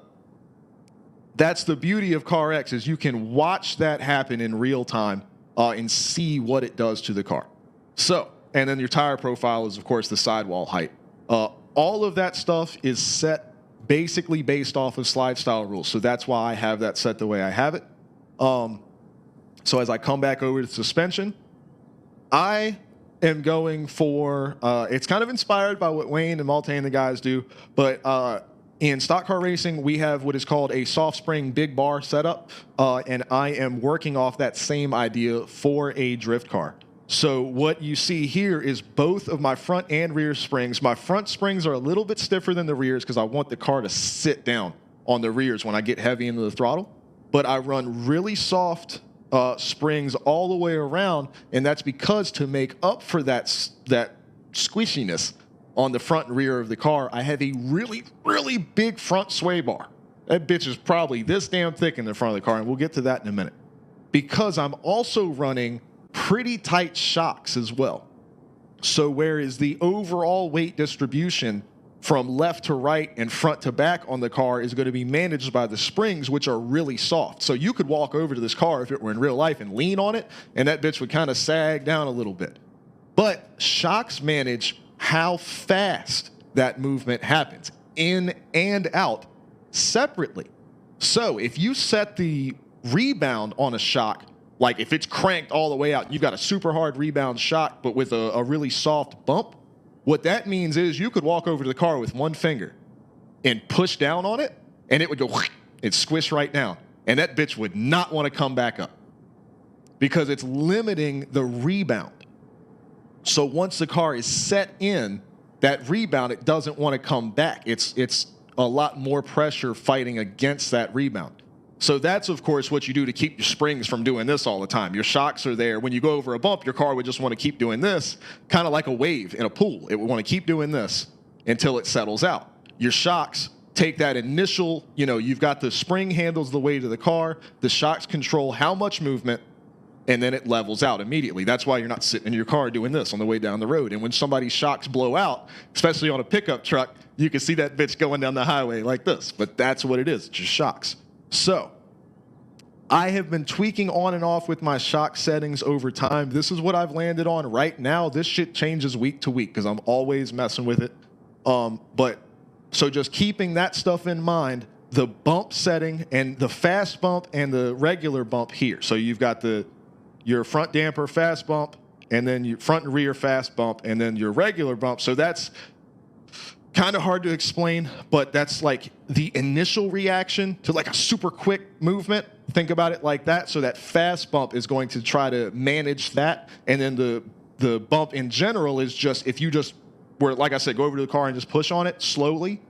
that's the beauty of CarX is you can watch that happen in real time and see what it does to the car. So, and then your tire profile is, of course, the sidewall height. All of that stuff is set basically based off of slide style rules. So that's why I have that set the way I have it. So as I come back over to suspension, I am going for, it's kind of inspired by what Wayne and Malte and the guys do, but in stock car racing, we have what is called a soft spring big bar setup, and I am working off that same idea for a drift car. So what you see here is both of my front and rear springs. My front springs are a little bit stiffer than the rears because I want the car to sit down on the rears when I get heavy into the throttle, but I run really soft springs all the way around, and that's because to make up for that squishiness on the front and rear of the car, I have a really, really big front sway bar. That bitch is probably this damn thick in the front of the car, and we'll get to that in a minute. Because I'm also running pretty tight shocks as well. So whereas the overall weight distribution from left to right and front to back on the car is going to be managed by the springs, which are really soft. So you could walk over to this car if it were in real life and lean on it, and that bitch would kind of sag down a little bit. But shocks manage how fast that movement happens in and out separately. So if you set the rebound on a shock, like if it's cranked all the way out, you've got a super hard rebound shock, but with a really soft bump, what that means is you could walk over to the car with one finger and push down on it, and it would go, it'd squish right down. And that bitch would not want to come back up because it's limiting the rebound. So once the car is set in, that rebound, it doesn't want to come back. It's a lot more pressure fighting against that rebound. So that's, of course, what you do to keep your springs from doing this all the time. Your shocks are there. When you go over a bump, your car would just want to keep doing this, kind of like a wave in a pool. It would want to keep doing this until it settles out. Your shocks take that initial, you've got the spring handles the weight of the car. The shocks control how much movement, and then it levels out immediately. That's why you're not sitting in your car doing this on the way down the road. And when somebody's shocks blow out, especially on a pickup truck, you can see that bitch going down the highway like this. But that's what it is, it's just shocks. So I have been tweaking on and off with my shock settings over time. This is what I've landed on right now. This shit changes week to week because I'm always messing with it. But so just keeping that stuff in mind, the bump setting and the fast bump and the regular bump here. So you've got your front damper fast bump, and then your front and rear fast bump, and then your regular bump. So that's kind of hard to explain, but that's like the initial reaction to like a super quick movement. Think about it like that. So that fast bump is going to try to manage that. And then the bump in general is just, if you just were, like I said, go over to the car and just push on it slowly,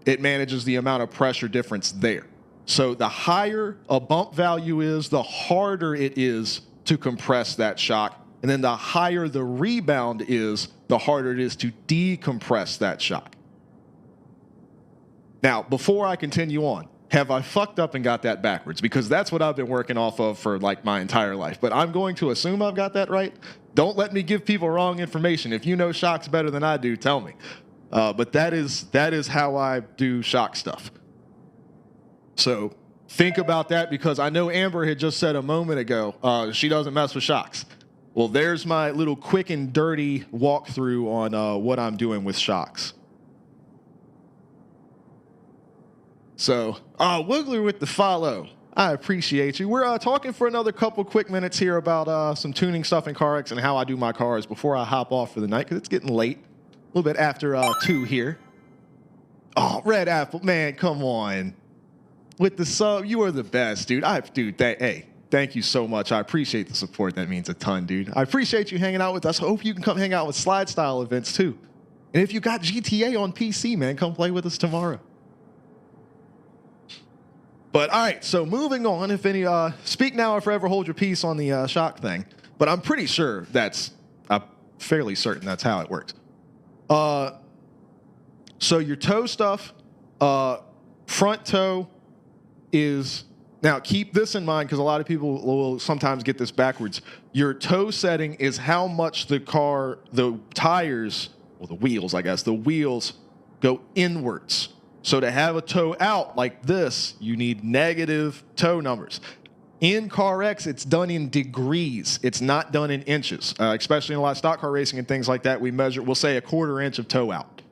it manages the amount of pressure difference there. So the higher a bump value is, the harder it is to compress that shock. And then the higher the rebound is, the harder it is to decompress that shock. Now, before I continue on, have I fucked up and got that backwards? Because that's what I've been working off of for like my entire life. But I'm going to assume I've got that right. Don't let me give people wrong information. If you know shocks better than I do, tell me. But that is how I do shock stuff. So think about that, because I know Amber had just said a moment ago she doesn't mess with shocks. Well, there's my little quick and dirty walkthrough on what I'm doing with shocks. So, Wiggler with the follow. I appreciate you. We're talking for another couple quick minutes here about some tuning stuff in CarX and how I do my cars before I hop off for the night, because it's getting late. A little bit after 2 here. Oh, Red Apple, man, come on. With the sub, you are the best, dude. Hey, thank you so much. I appreciate the support. That means a ton, dude. I appreciate you hanging out with us. I hope you can come hang out with slide style events too. And if you got GTA on PC, man, come play with us tomorrow. But all right, so moving on. If any, speak now or forever hold your peace on the shock thing. But I'm pretty sure I'm fairly certain that's how it works. So your toe stuff, front toe is, now keep this in mind because a lot of people will sometimes get this backwards. Your toe setting is how much the tires, well, the wheels, I guess, the wheels go inwards. So to have a toe out like this, you need negative toe numbers. In CarX, it's done in degrees. It's not done in inches, especially in a lot of stock car racing and things like that. We'll say a 1/4 inch of toe out.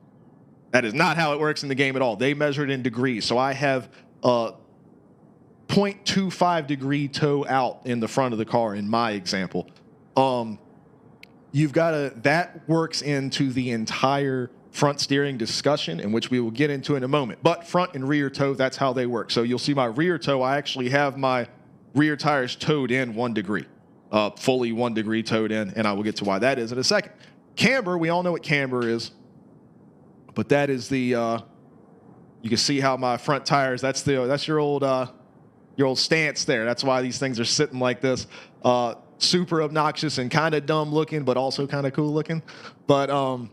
That is not how it works in the game at all. They measure it in degrees. So I have a 0.25 degree toe out in the front of the car in my example. That works into the entire front steering discussion, in which we will get into in a moment. But front and rear toe, that's how they work. So you'll see my rear toe, I actually have my rear tires towed in 1 degree, fully 1 degree towed in, and I will get to why that is in a second. Camber, we all know what camber is, but that is the, you can see how my front tires, that's your old stance there. That's why these things are sitting like this. Super obnoxious and kind of dumb looking, but also kind of cool looking. But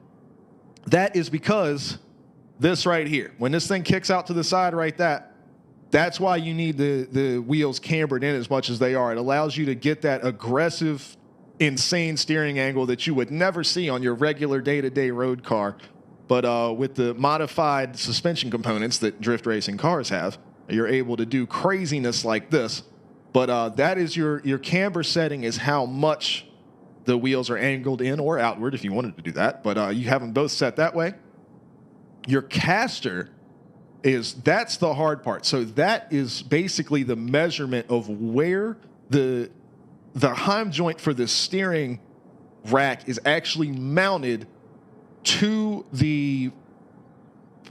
that is because this right here, when this thing kicks out to the side right that's why you need the wheels cambered in as much as they are. It allows you to get that aggressive, insane steering angle that you would never see on your regular day-to-day road car. But with the modified suspension components that drift racing cars have, you're able to do craziness like this. But that is your camber setting, is how much the wheels are angled in or outward if you wanted to do that. But you have them both set that way. Your caster that's the hard part. So that is basically the measurement of where the heim joint for the steering rack is actually mounted to the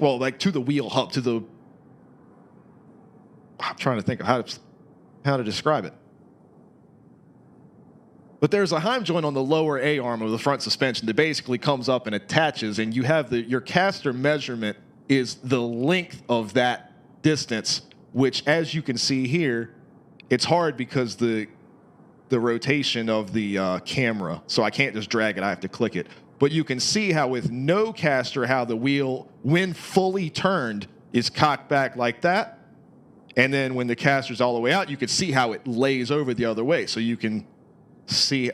wheel hub, I'm trying to think of how to describe it. But there's a heim joint on the lower A arm of the front suspension that basically comes up and attaches, and you have your caster measurement is the length of that distance, which, as you can see here, it's hard because the rotation of the camera, so I can't just drag it, I have to click it. But you can see how with no caster, how the wheel, when fully turned, is cocked back like that. And then when the caster's all the way out, you can see how it lays over the other way. So you can see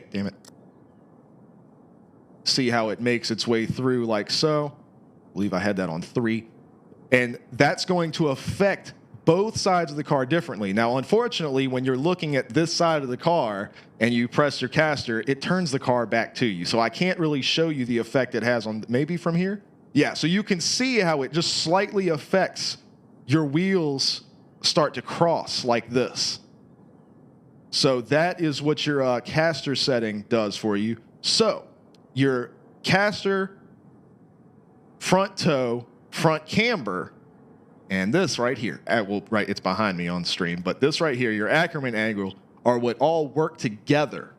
how it makes its way through like so. I believe I had that on 3. And that's going to affect both sides of the car differently. Now, unfortunately, when you're looking at this side of the car and you press your caster, it turns the car back to you. So I can't really show you the effect it has on, maybe from here? Yeah, so you can see how it just slightly affects your wheels start to cross like this. So that is what your caster setting does for you. So your caster, front toe, front camber, and this right here, it's behind me on stream, but this right here, your Ackerman angle, are what all work together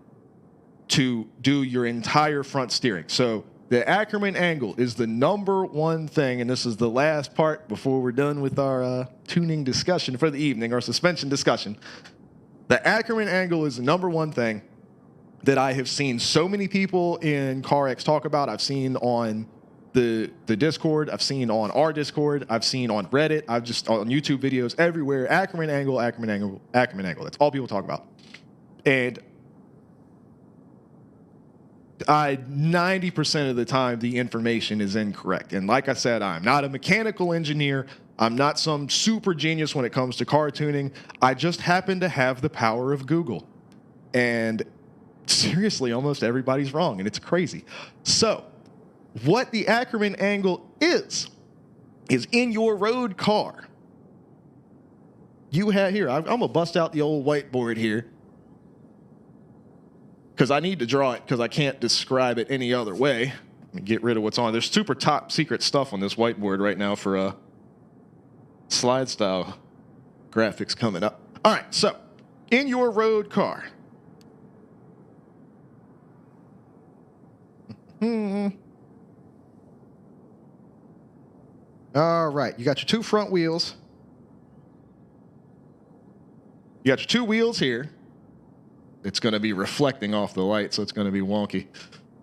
to do your entire front steering. So the Ackerman angle is the number one thing, and this is the last part before we're done with our tuning discussion for the evening, our suspension discussion. The Ackerman angle is the number one thing that I have seen so many people in CarX talk about. I've seen on the Discord, I've seen on our Discord, I've seen on Reddit, I've just on YouTube videos everywhere. Ackerman angle, Ackerman angle, Ackerman angle. That's all people talk about. And 90% of the time, the information is incorrect. And like I said, I'm not a mechanical engineer. I'm not some super genius when it comes to car tuning. I just happen to have the power of Google. And seriously, almost everybody's wrong, and it's crazy. So what the Ackerman angle is in your road car. You have here, I'm going to bust out the old whiteboard here because I need to draw it because I can't describe it any other way. Let me get rid of what's on. There's super top secret stuff on this whiteboard right now for slide style graphics coming up. All right, so in your road car. All right, you got your two front wheels. You got your two wheels here. It's going to be reflecting off the light, so it's going to be wonky.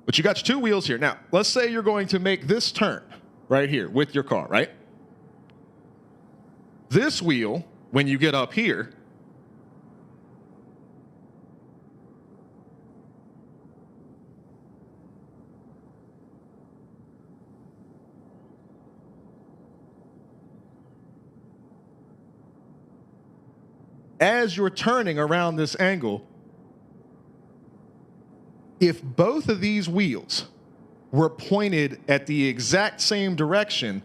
But you got your two wheels here. Now, let's say you're going to make this turn right here with your car, right? This wheel, when you get up here, as you're turning around this angle, if both of these wheels were pointed at the exact same direction,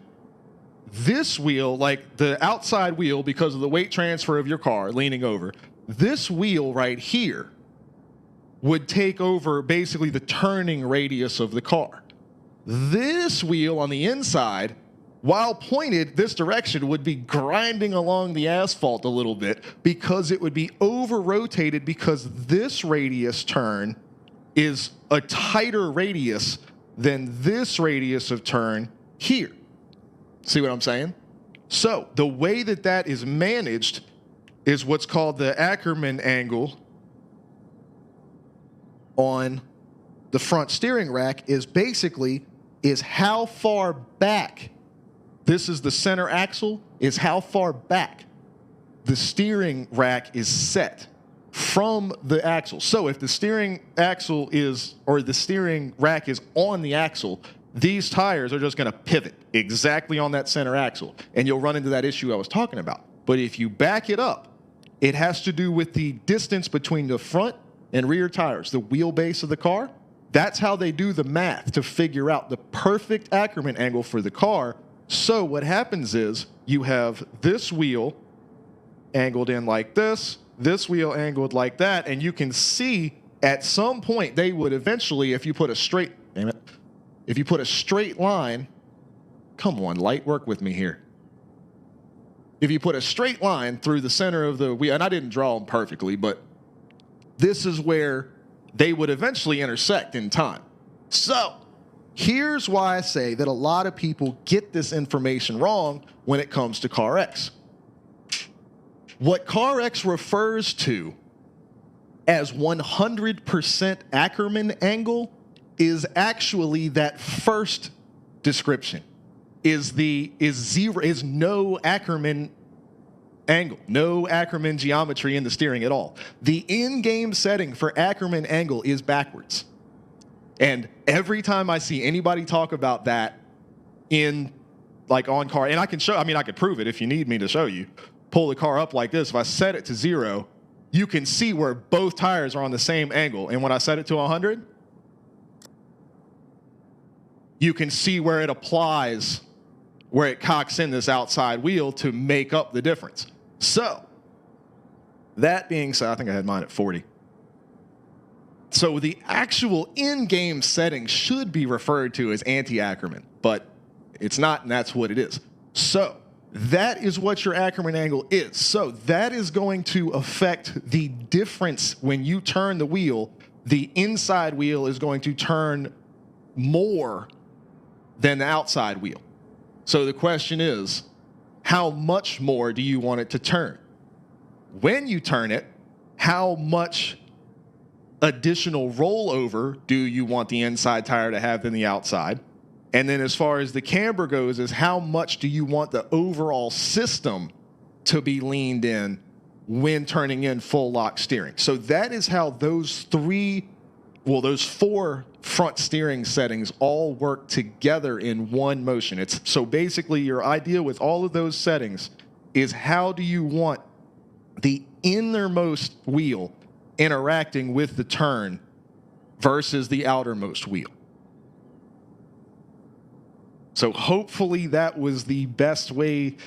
this wheel, like the outside wheel, because of the weight transfer of your car leaning over, this wheel right here would take over basically the turning radius of the car. This wheel on the inside, while pointed this direction, would be grinding along the asphalt a little bit because it would be over-rotated because this radius turn is a tighter radius than this radius of turn here. See what I'm saying? So the way that that is managed is what's called the Ackerman angle on the front steering rack is basically how far back, this is the center axle, is how far back the steering rack is set from the axle. So if the steering axle is, or the steering rack is on the axle, these tires are just going to pivot exactly on that center axle, and you'll run into that issue I was talking about. But if you back it up, it has to do with the distance between the front and rear tires, the wheelbase of the car. That's how they do the math to figure out the perfect Ackerman angle for the car. So what happens is you have this wheel angled in like this wheel angled like that, and you can see at some point they would eventually, if you put a straight, damn it, if you put a straight line, come on, light, work with me here. If you put a straight line through the center of the wheel, and I didn't draw them perfectly, but this is where they would eventually intersect in time. So here's why I say that a lot of people get this information wrong when it comes to CarX. What CarX refers to as 100% Ackerman angle is actually that first description, is no Ackerman angle, no Ackerman geometry in the steering at all. The in-game setting for Ackerman angle is backwards. And every time I see anybody talk about that in, like, on car, and I can show, I mean, I could prove it if you need me to show you. Pull the car up like this. If I set it to 0, you can see where both tires are on the same angle. And when I set it to 100, you can see where it applies, where it cocks in this outside wheel to make up the difference. So that being said, I think I had mine at 40. So the actual in-game setting should be referred to as anti-Ackerman, but it's not, and that's what it is. So that is what your Ackerman angle is. So that is going to affect the difference when you turn the wheel. The inside wheel is going to turn more than the outside wheel. So the question is, how much more do you want it to turn? When you turn it, how much additional rollover do you want the inside tire to have than the outside? And then as far as the camber goes, is how much do you want the overall system to be leaned in when turning in full lock steering? So that is how those three well, those 4 front steering settings all work together in one motion. It's so basically your idea with all of those settings is how do you want the innermost wheel interacting with the turn versus the outermost wheel. So hopefully that was the best way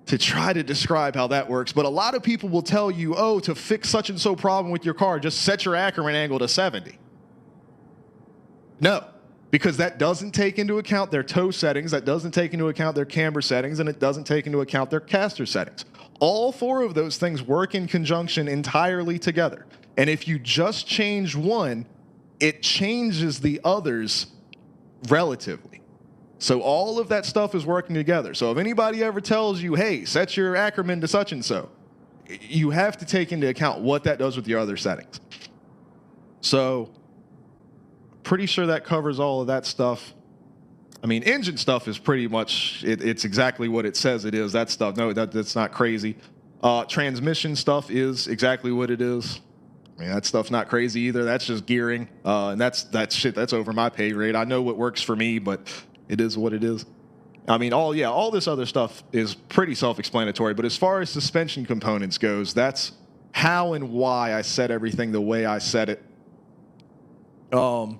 to try to describe how that works. But a lot of people will tell you, oh, to fix such and so problem with your car, just set your Ackerman angle to 70. No, because that doesn't take into account their toe settings, that doesn't take into account their camber settings, and it doesn't take into account their caster settings. All 4 of those things work in conjunction entirely together. And if you just change one, it changes the others relatively. So all of that stuff is working together. So if anybody ever tells you, hey, set your Ackerman to such and so, you have to take into account what that does with your other settings. So pretty sure that covers all of that stuff. I mean, engine stuff is pretty much, it's exactly what it says it is. That stuff, no, that's not crazy. Transmission stuff is exactly what it is. I mean, that stuff's not crazy either. That's just gearing. And that's shit, that's over my pay grade. I know what works for me, but it is what it is. I mean, all this other stuff is pretty self-explanatory, but as far as suspension components goes, that's how and why I set everything the way I set it. Because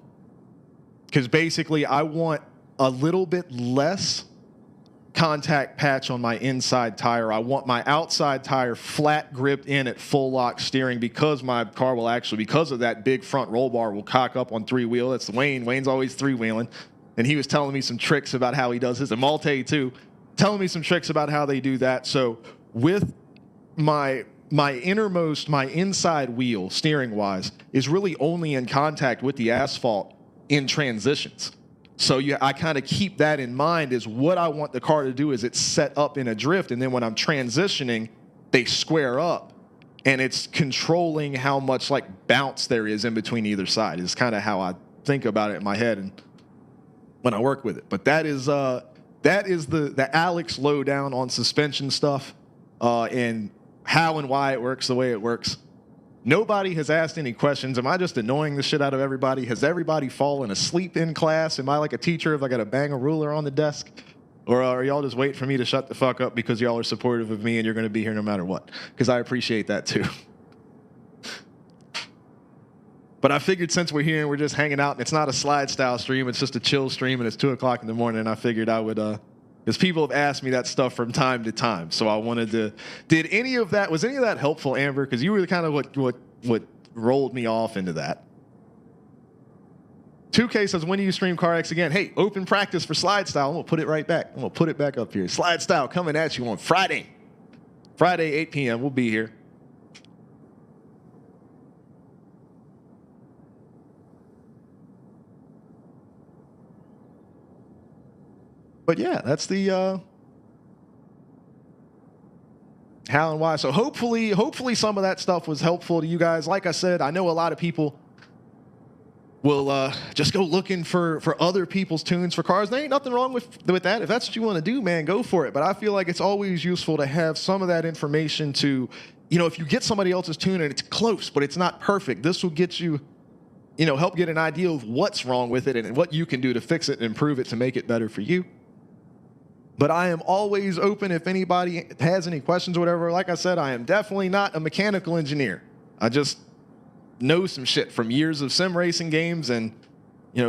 basically I want a little bit less contact patch on my inside tire. I want my outside tire flat gripped in at full lock steering because my car will actually, because of that big front roll bar, will cock up on 3-wheel. That's Wayne. Wayne's always 3-wheeling. And he was telling me some tricks about how he does his, and Malte too, telling me some tricks about how they do that. So with my innermost, my inside wheel, steering-wise, is really only in contact with the asphalt in transitions. So I kind of keep that in mind is what I want the car to do is it's set up in a drift, and then when I'm transitioning, they square up, and it's controlling how much like bounce there is in between either side. Is kind of how I think about it in my head and when I work with it. But that is the Alex lowdown on suspension stuff and how and why it works the way it works. Nobody has asked any questions. Am I just annoying the shit out of everybody? Has everybody fallen asleep in class? Am I like a teacher if I got to bang a ruler on the desk? Or are y'all just waiting for me to shut the fuck up because y'all are supportive of me and you're going to be here no matter what? Because I appreciate that too. But I figured since we're here and we're just hanging out and it's not a slide style stream, it's just a chill stream and it's 2 o'clock in the morning, and I figured I would, because people have asked me that stuff from time to time. So I wanted to, was any of that helpful, Amber? Because you were kind of what rolled me off into that. 2K says, when do you stream CarX again? Hey, open practice for slide style. I'm going to put it right back. I'm going to put it back up here. Slide style coming at you on Friday. Friday, 8 p.m. We'll be here. But yeah, that's the how and why. So hopefully some of that stuff was helpful to you guys. Like I said, I know a lot of people will just go looking for other people's tunes for cars. There ain't nothing wrong with that. If that's what you want to do, man, go for it. But I feel like it's always useful to have some of that information to, if you get somebody else's tune and it's close, but it's not perfect, this will get you, help get an idea of what's wrong with it and what you can do to fix it and improve it to make it better for you. But I am always open if anybody has any questions or whatever. Like I said, I am definitely not a mechanical engineer. I just know some shit from years of sim racing games and,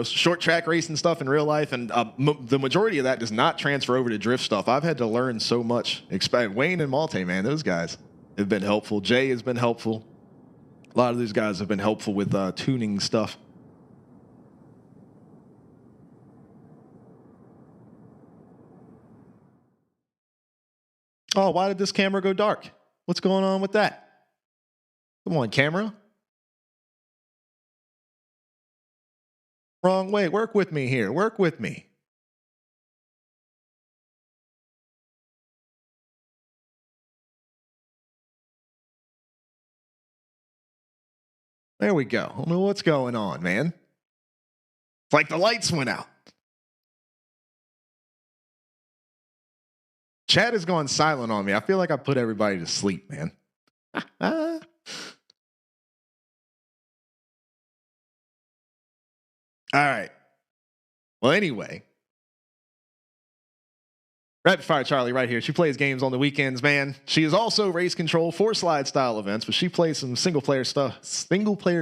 short track racing stuff in real life. And the majority of that does not transfer over to drift stuff. I've had to learn so much. Wayne and Malte, man, those guys have been helpful. Jay has been helpful. A lot of these guys have been helpful with tuning stuff. Oh, why did this camera go dark? What's going on with that? Come on, camera. Wrong way. Work with me here. Work with me. There we go. I don't know what's going on, man. It's like the lights went out. Chat has gone silent on me. I feel like I put everybody to sleep, man. All right. Well, anyway. Rapid Fire Charlie right here. She plays games on the weekends, man. She is also race control for slide style events, but she plays some single player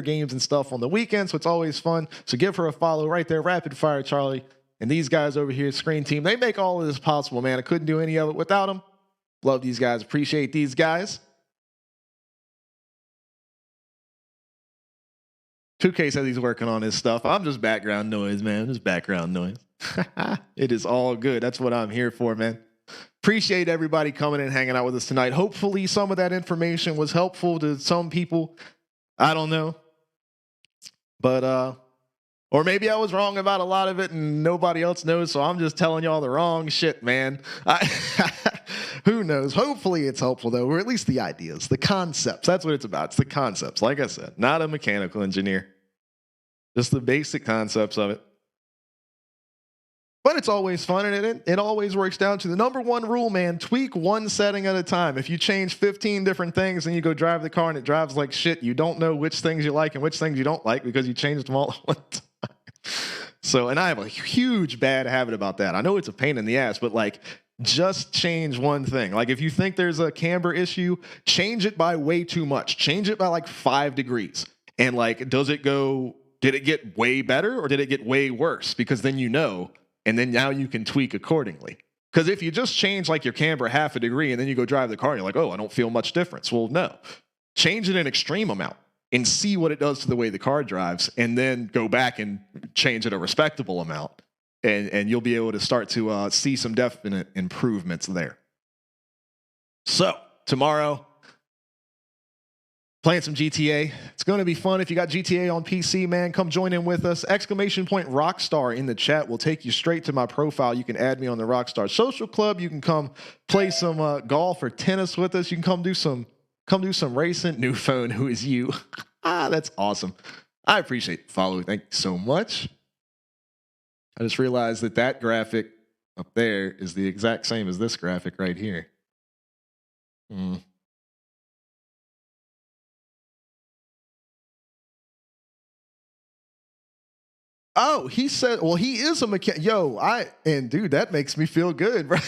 games and stuff on the weekends, so it's always fun. So give her a follow right there, Rapid Fire Charlie. And these guys over here, Screen Team, they make all of this possible, man. I couldn't do any of it without them. Love these guys. Appreciate these guys. 2K says he's working on his stuff. I'm just background noise, man. Just background noise. It is all good. That's what I'm here for, man. Appreciate everybody coming and hanging out with us tonight. Hopefully some of that information was helpful to some people. I don't know. But, or maybe I was wrong about a lot of it and nobody else knows, so I'm just telling y'all the wrong shit, man. Who knows? Hopefully it's helpful, though, or at least the ideas, the concepts. That's what it's about. It's the concepts, like I said. Not a mechanical engineer. Just the basic concepts of it. But it's always fun, and it always works down to the number one rule, man. Tweak one setting at a time. If you change 15 different things and you go drive the car and it drives like shit, you don't know which things you like and which things you don't like because you changed them all at one time. So, and I have a huge bad habit about that. I know it's a pain in the ass, but like, just change one thing. Like if you think there's a camber issue, change it by way too much. Change it by like 5 degrees. And like, did it get way better or did it get way worse? Because then you know. And then now you can tweak accordingly. Because if you just change like your camber half a degree and then you go drive the car and you're like, oh, I don't feel much difference. Well, no. Change it an extreme amount and see what it does to the way the car drives, and then go back and change it a respectable amount. And you'll be able to start to see some definite improvements there. So tomorrow, playing some GTA. It's going to be fun. If you got GTA on PC, man, come join in with us. ! Rockstar in the chat will take you straight to my profile. You can add me on the Rockstar Social Club. You can come play some golf or tennis with us. You can come do some racing. New phone, who is you? That's awesome. I appreciate the follow. Thank you so much. I just realized that graphic up there is the exact same as this graphic right here. Oh, he said, well, he is a mechanic. Dude, that makes me feel good, bro.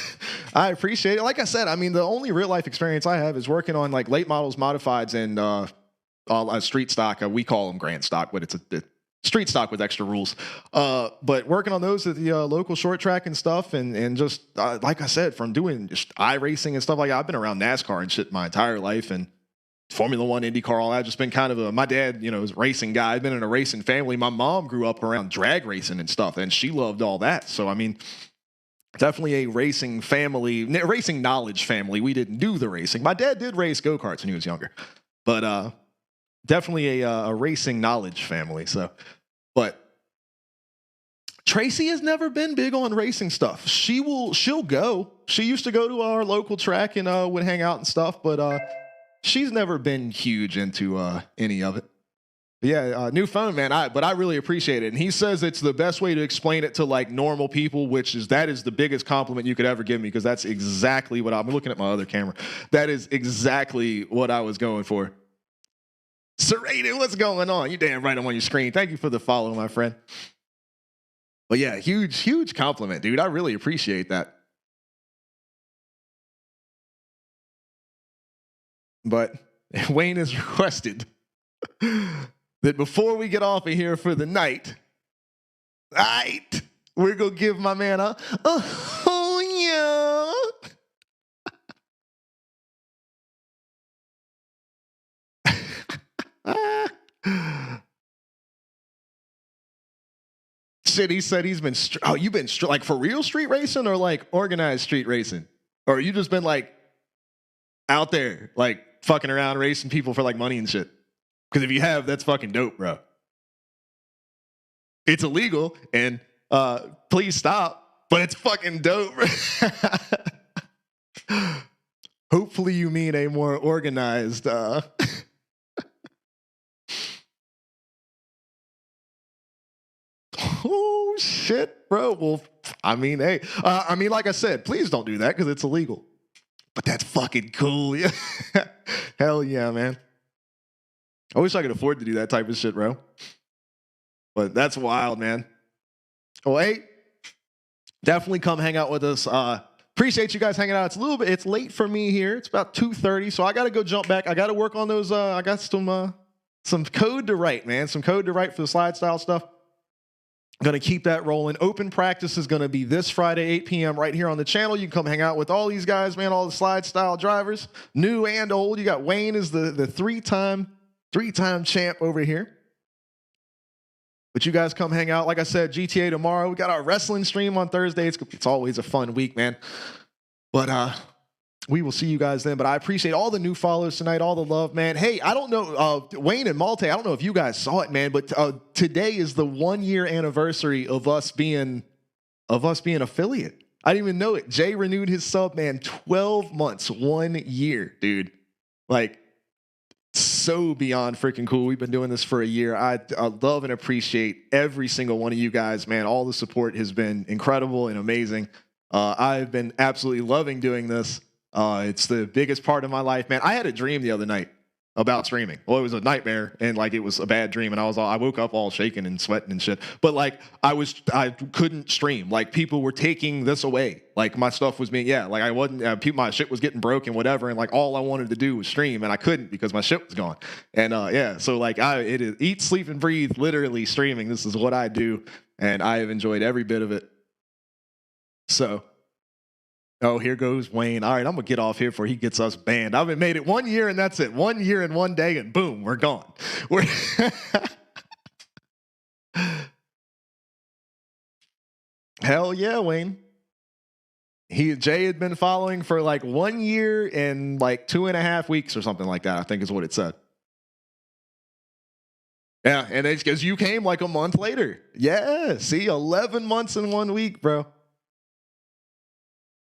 I appreciate it. Like I said, I mean, the only real life experience I have is working on like late models, modifieds, and street stock. We call them grand stock, but it's a street stock with extra rules. But working on those at the local short track and stuff, and just like I said, from doing just iRacing and stuff like that, I've been around NASCAR and shit my entire life, and Formula One, IndyCar, all that. Just been kind of my dad, is a racing guy. I've been in a racing family. My mom grew up around drag racing and stuff, and she loved all that. So, I mean, definitely a racing family, racing knowledge family. We didn't do the racing. My dad did race go-karts when he was younger, but definitely a racing knowledge family. So, but Tracy has never been big on racing stuff. She'll go. She used to go to our local track and would hang out and stuff, but she's never been huge into any of it. But yeah, new phone, man. But I really appreciate it. And he says it's the best way to explain it to like normal people, that is the biggest compliment you could ever give me, because that's exactly what I'm looking at my other camera. That is exactly what I was going for. Serrated, what's going on? You damn right I'm on your screen. Thank you for the follow, my friend. But yeah, huge compliment, dude. I really appreciate that. But Wayne has requested that before we get off of here for the night, we're going to give my man a oh yeah. Shit, he said he's been, you've been like for real street racing or like organized street racing? Or you just been like out there, like fucking around racing people for like money and shit? Because if you have, that's fucking dope, bro. It's illegal, and please stop, but it's fucking dope. Hopefully you mean a more organized oh shit, bro. Well, I mean, hey, like I said, please don't do that because it's illegal. But that's fucking cool. Yeah. Hell yeah, man. I wish I could afford to do that type of shit, bro. But that's wild, man. Well, hey, definitely come hang out with us. Appreciate you guys hanging out. It's late for me here. It's about 2:30, so I got to go jump back. I got to work on those. I got some code to write, man. Some code to write for the slide style stuff. Going to keep that rolling. Open practice is going to be this Friday, 8 p.m. right here on the channel. You can come hang out with all these guys, man, all the slide style drivers, new and old. You got Wayne is the three-time champ over here. But you guys come hang out. Like I said, GTA tomorrow. We got our wrestling stream on Thursday. It's always a fun week, man. But we will see you guys then. But I appreciate all the new followers tonight, all the love, man. Hey, I don't know, Wayne and Malte, I don't know if you guys saw it, man, but today is the 1-year anniversary of us being affiliate. I didn't even know it. Jay renewed his sub, man. 12 months, 1 year, dude. Like, so beyond freaking cool. We've been doing this for a year. I love and appreciate every single one of you guys, man. All the support has been incredible and amazing. I've been absolutely loving doing this. It's the biggest part of my life, man. I had a dream the other night about streaming. Well, it was a nightmare, and like it was a bad dream, and I woke up all shaking and sweating and shit. But like I couldn't stream. Like people were taking this away. Like my stuff was being like I wasn't. My shit was getting broken, whatever, and like all I wanted to do was stream, and I couldn't because my shit was gone. And so like it is eat, sleep, and breathe literally streaming. This is what I do, and I have enjoyed every bit of it. So. Oh, here goes Wayne. All right, I'm going to get off here before he gets us banned. I've made it 1 year, and that's it. 1 year and 1 day, and boom, we're gone. Hell yeah, Wayne. Jay had been following for like 1 year and like 2.5 weeks or something like that, I think is what it said. Yeah, and it's because you came like a month later. Yeah, see, 11 months and 1 week, bro.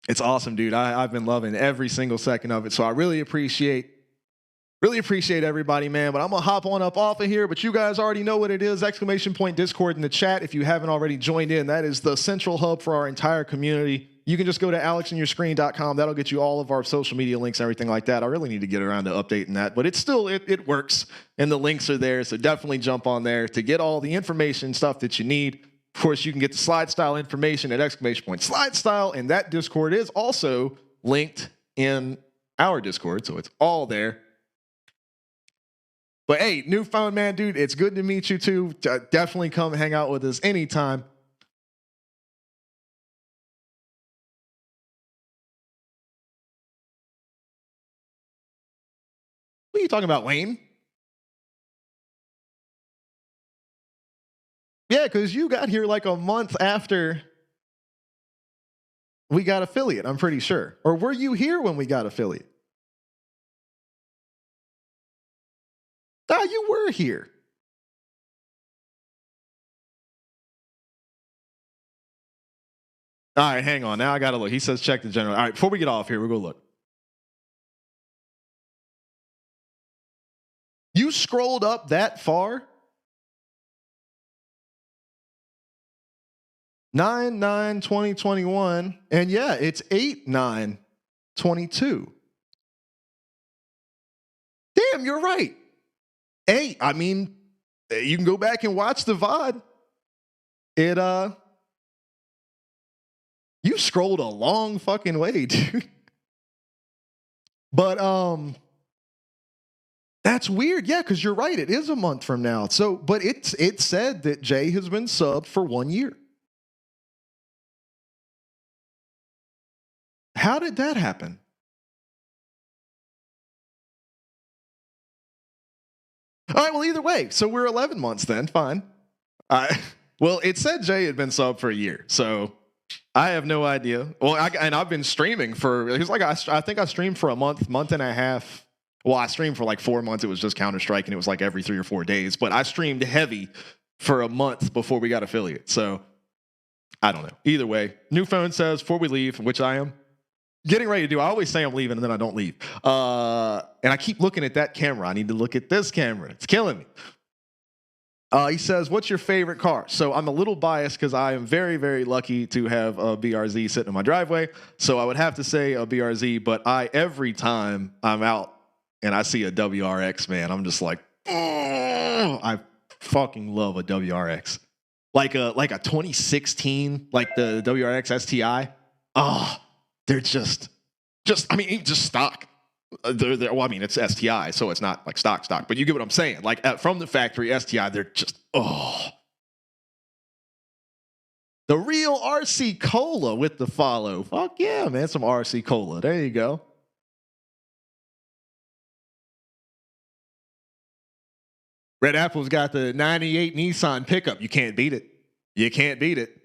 It's awesome, dude. I've been loving every single second of it. So I really appreciate everybody, man. But I'm going to hop on up off of here. But you guys already know what it is. ! Discord in the chat if you haven't already joined in. That is the central hub for our entire community. You can just go to alexonYourScreen.com. That'll get you all of our social media links and everything like that. I really need to get around to updating that. But it's still, it works. And the links are there. So definitely jump on there to get all the information, stuff that you need. Of course, you can get the slide style information at ! Slide style, and that Discord is also linked in our Discord, so it's all there. But hey, new phone, man, dude, it's good to meet you too. Definitely come hang out with us anytime. What are you talking about, Wayne? Yeah, because you got here like a month after we got affiliate, I'm pretty sure. Or were you here when we got affiliate? Ah, you were here. All right, hang on. Now I got to look. He says check the general. All right, before we get off here, we'll go look. You scrolled up that far? 9/9/2021, and yeah, it's 8/9/22. Damn, you're right. Hey, I mean, you can go back and watch the VOD. You scrolled a long fucking way, dude. But that's weird, yeah, because you're right. It is a month from now. So, but it said that Jay has been subbed for 1 year. How did that happen? All right, well, either way, so we're 11 months then, fine. Well, it said Jay had been subbed for a year, so I have no idea. Well, I've been streaming for, it was like, I think I streamed for a month and a half. Well, I streamed for like 4 months. It was just Counter-Strike, and it was like every 3 or 4 days. But I streamed heavy for a month before we got affiliate, so I don't know. Either way, new phone says, before we leave, which I am getting ready to do. I always say I'm leaving and then I don't leave. And I keep looking at that camera. I need to look at this camera. It's killing me. He says, what's your favorite car? So I'm a little biased because I am very, very lucky to have a BRZ sitting in my driveway. So I would have to say a BRZ, but every time I'm out and I see a WRX, man, I'm just like, oh, I fucking love a WRX. like a 2016, like the WRX STI. Oh, they're just I mean, just stock. Well, I mean, it's STI, so it's not like stock, but you get what I'm saying. Like from the factory STI, they're just the real RC Cola with the follow. Fuck yeah, man, some RC Cola. There you go. Red Apple's got the 98 Nissan pickup. You can't beat it. You can't beat it.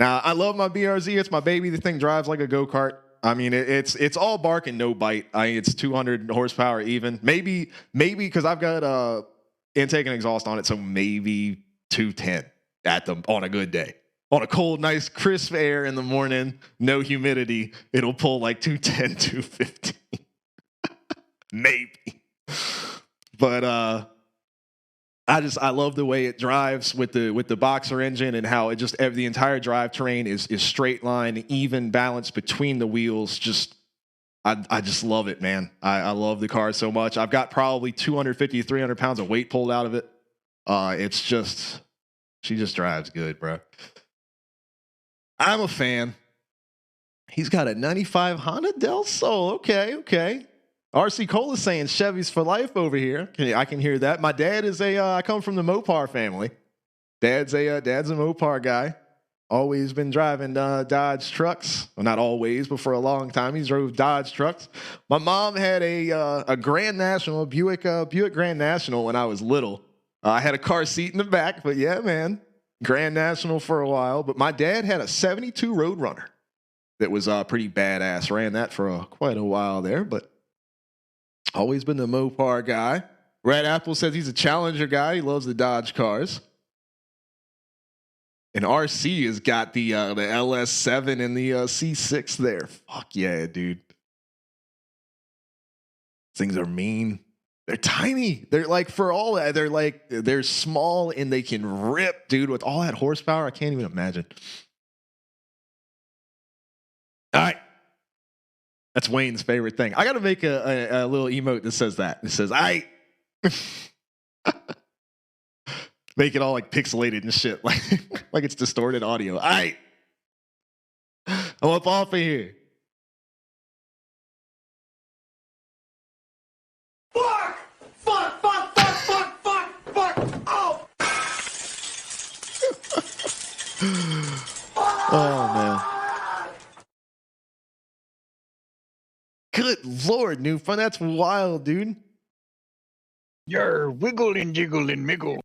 Now, I love my BRZ. It's my baby. The thing drives like a go-kart. I mean, it's all bark and no bite. It's 200 horsepower even. Maybe because I've got intake and exhaust on it, so maybe 210 on a good day. On a cold, nice, crisp air in the morning, no humidity, it'll pull like 210, 250. Maybe. But I love the way it drives with the boxer engine and how the entire drivetrain is straight line, even balance between the wheels. I just love it, man. I love the car so much. I've got probably 250, 300 pounds of weight pulled out of it. She just drives good, bro. I'm a fan. He's got a 95 Honda Del Sol. Okay. RC Cola saying Chevy's for life over here. I can hear that. My dad is I come from the Mopar family. Dad's a Mopar guy. Always been driving Dodge trucks. Well, not always, but for a long time he's drove Dodge trucks. My mom had a Grand National, Buick Grand National when I was little. I had a car seat in the back, but yeah, man, Grand National for a while. But my dad had a 72 Roadrunner that was pretty badass. Ran that for quite a while there, but always been the Mopar guy. Red Apple says he's a Challenger guy. He loves the Dodge cars. And RC has got the LS7 and the C6 there. Fuck yeah, dude. Things are mean. They're tiny. They're like, for all that, they're small and they can rip, dude, with all that horsepower. I can't even imagine. All right. That's Wayne's favorite thing. I got to make a little emote that says that. It says, I make it all like pixelated and shit, like it's distorted audio. I'm up off of here. Fuck! Oh! Oh, man. Good Lord, new fun. That's wild, dude. You're wiggle and jiggle and miggle.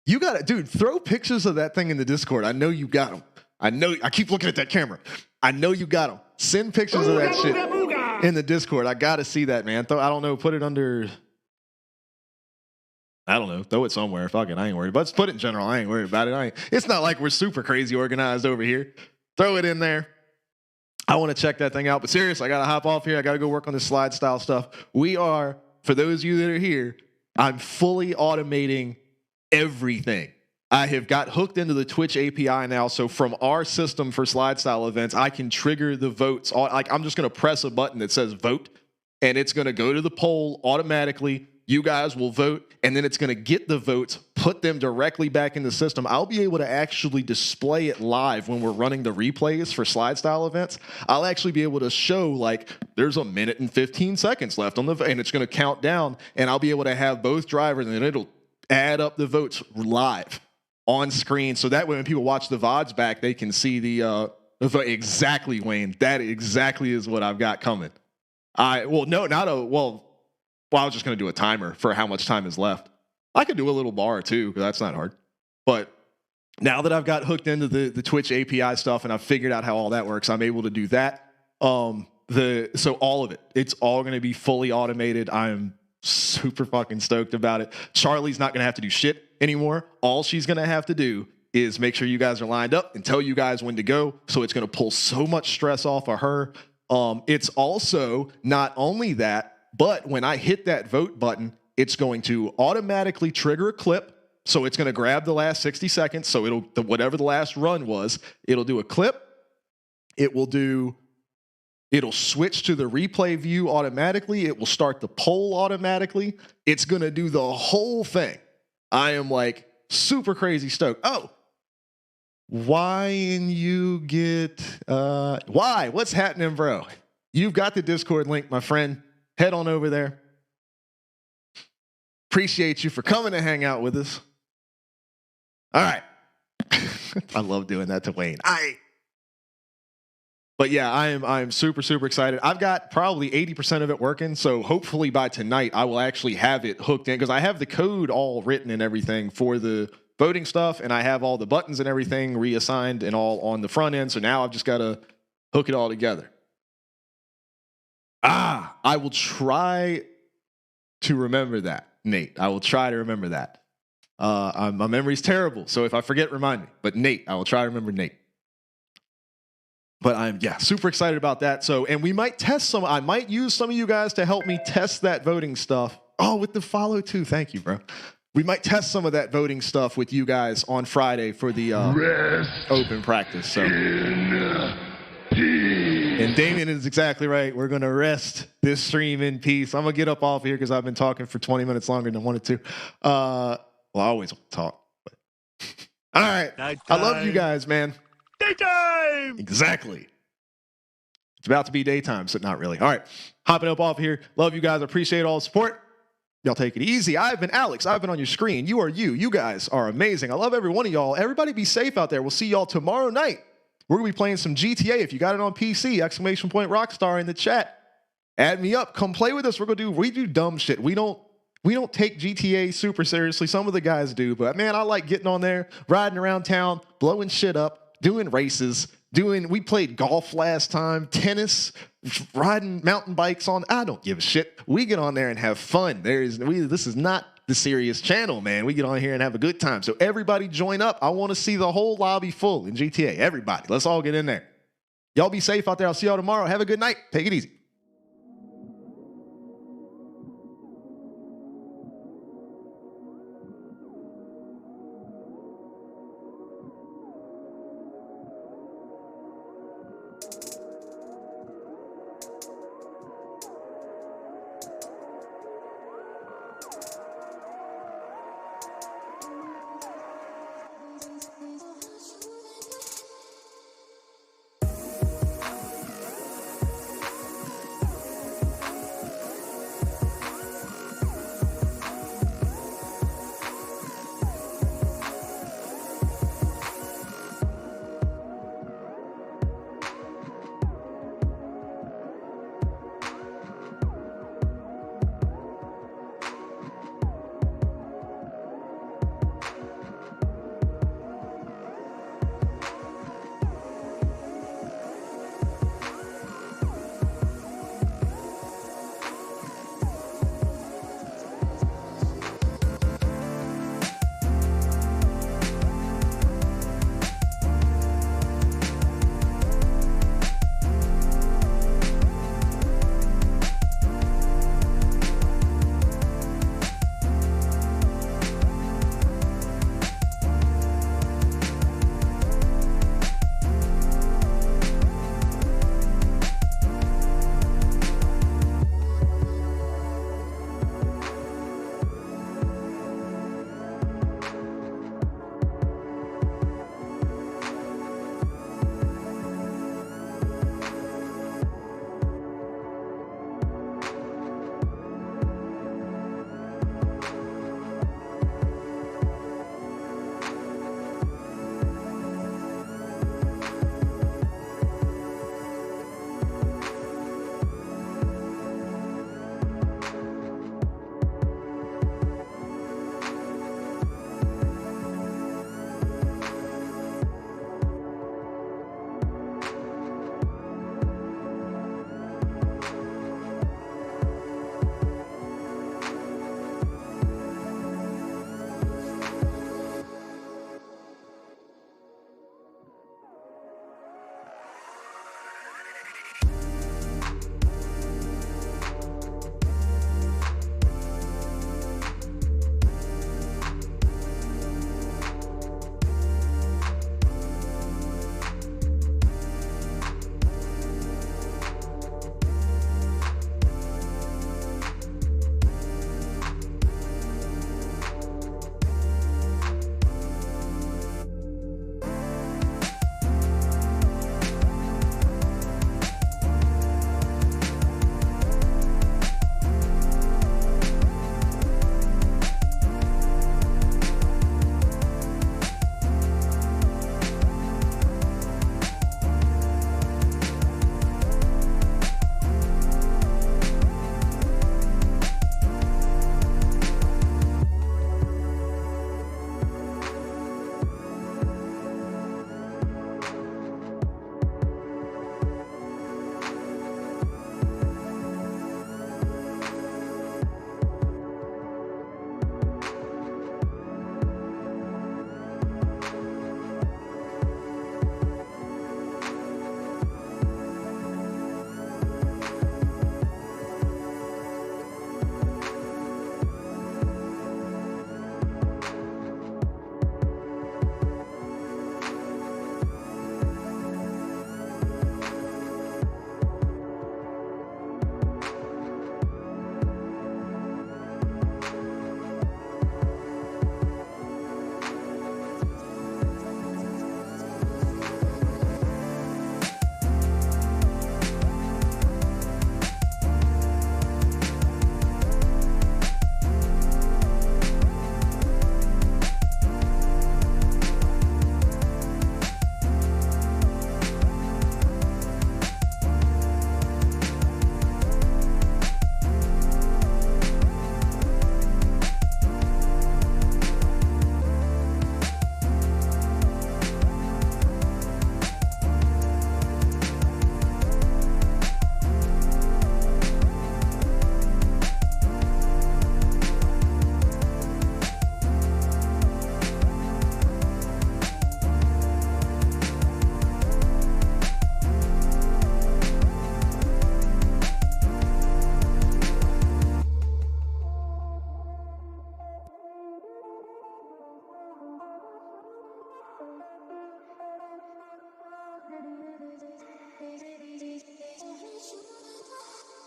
You got it, dude. Throw pictures of that thing in the Discord. I know you got them. I keep looking at that camera. I know you got them. Send pictures of that shit in the Discord. I got to see that, man. I don't know. Put it under. I don't know. Throw it somewhere. Fuck it. I ain't worried. But put it in general. I ain't worried about it. It's not like we're super crazy organized over here. Throw it in there. I want to check that thing out. But seriously, I got to hop off here. I got to go work on this slide style stuff. We are, for those of you that are here, I'm fully automating everything. I have got hooked into the Twitch API now. So from our system for slide style events, I can trigger the votes. Like, I'm just going to press a button that says vote, and it's going to go to the poll automatically. You guys will vote, and then it's going to get the votes, put them directly back in the system. I'll be able to actually display it live when we're running the replays for slide style events. I'll actually be able to show, like, there's 1 minute and 15 seconds left on the vote, and it's going to count down, and I'll be able to have both drivers, and it'll add up the votes live on screen. So that way when people watch the VODs back, they can see the vote. Exactly, Wayne. That exactly is what I've got coming. I was just going to do a timer for how much time is left. I could do a little bar too, because that's not hard. But now that I've got hooked into the Twitch API stuff and I've figured out how all that works, I'm able to do that. So all of it, it's all going to be fully automated. I'm super fucking stoked about it. Charlie's not going to have to do shit anymore. All she's going to have to do is make sure you guys are lined up and tell you guys when to go. So it's going to pull so much stress off of her. It's also not only that, but when I hit that vote button, it's going to automatically trigger a clip. So it's going to grab the last 60 seconds. So whatever the last run was, it'll do a clip. It will do It'll switch to the replay view automatically. It will start the poll automatically. It's going to do the whole thing. I am like super crazy stoked. Oh, why and you get why? What's happening, bro? You've got the Discord link, my friend. Head on over there. Appreciate you for coming to hang out with us. All right. I love doing that to Wayne. But yeah, I'm super, super excited. I've got probably 80% of it working. So hopefully by tonight, I will actually have it hooked in because I have the code all written and everything for the voting stuff. And I have all the buttons and everything reassigned and all on the front end. So now I've just got to hook it all together. I will try to remember that, Nate. I will try to remember that. My memory's terrible. So if I forget, remind me. But Nate, I will try to remember Nate. But I'm super excited about that. So, and we might test some. I might use some of you guys to help me test that voting stuff. Oh, with the follow too. Thank you, bro. We might test some of that voting stuff with you guys on Friday for the open practice. So, and Damien is exactly right. We're gonna rest this stream in peace. I'm gonna get up off here because I've been talking for 20 minutes longer than I wanted to. Well, I always want to talk. But all right, Nighttime. I love you guys, man. Daytime! Exactly. It's about to be daytime, so not really. All right. Hopping up off here. Love you guys. Appreciate all the support. Y'all take it easy. I've been Alex. I've been on your screen. You are you. You guys are amazing. I love every one of y'all. Everybody be safe out there. We'll see y'all tomorrow night. We're going to be playing some GTA. If you got it on PC, exclamation point Rockstar in the chat. Add me up. Come play with us. We do dumb shit. We don't take GTA super seriously. Some of the guys do, but man, I like getting on there, riding around town, blowing shit up, doing races, we played golf last time, tennis, riding mountain bikes on. I don't give a shit. We get on there and have fun. This is not the serious channel, man. We get on here and have a good time. So everybody join up. I want to see the whole lobby full in GTA. Everybody, let's all get in there. Y'all be safe out there. I'll see y'all tomorrow. Have a good night. Take it easy.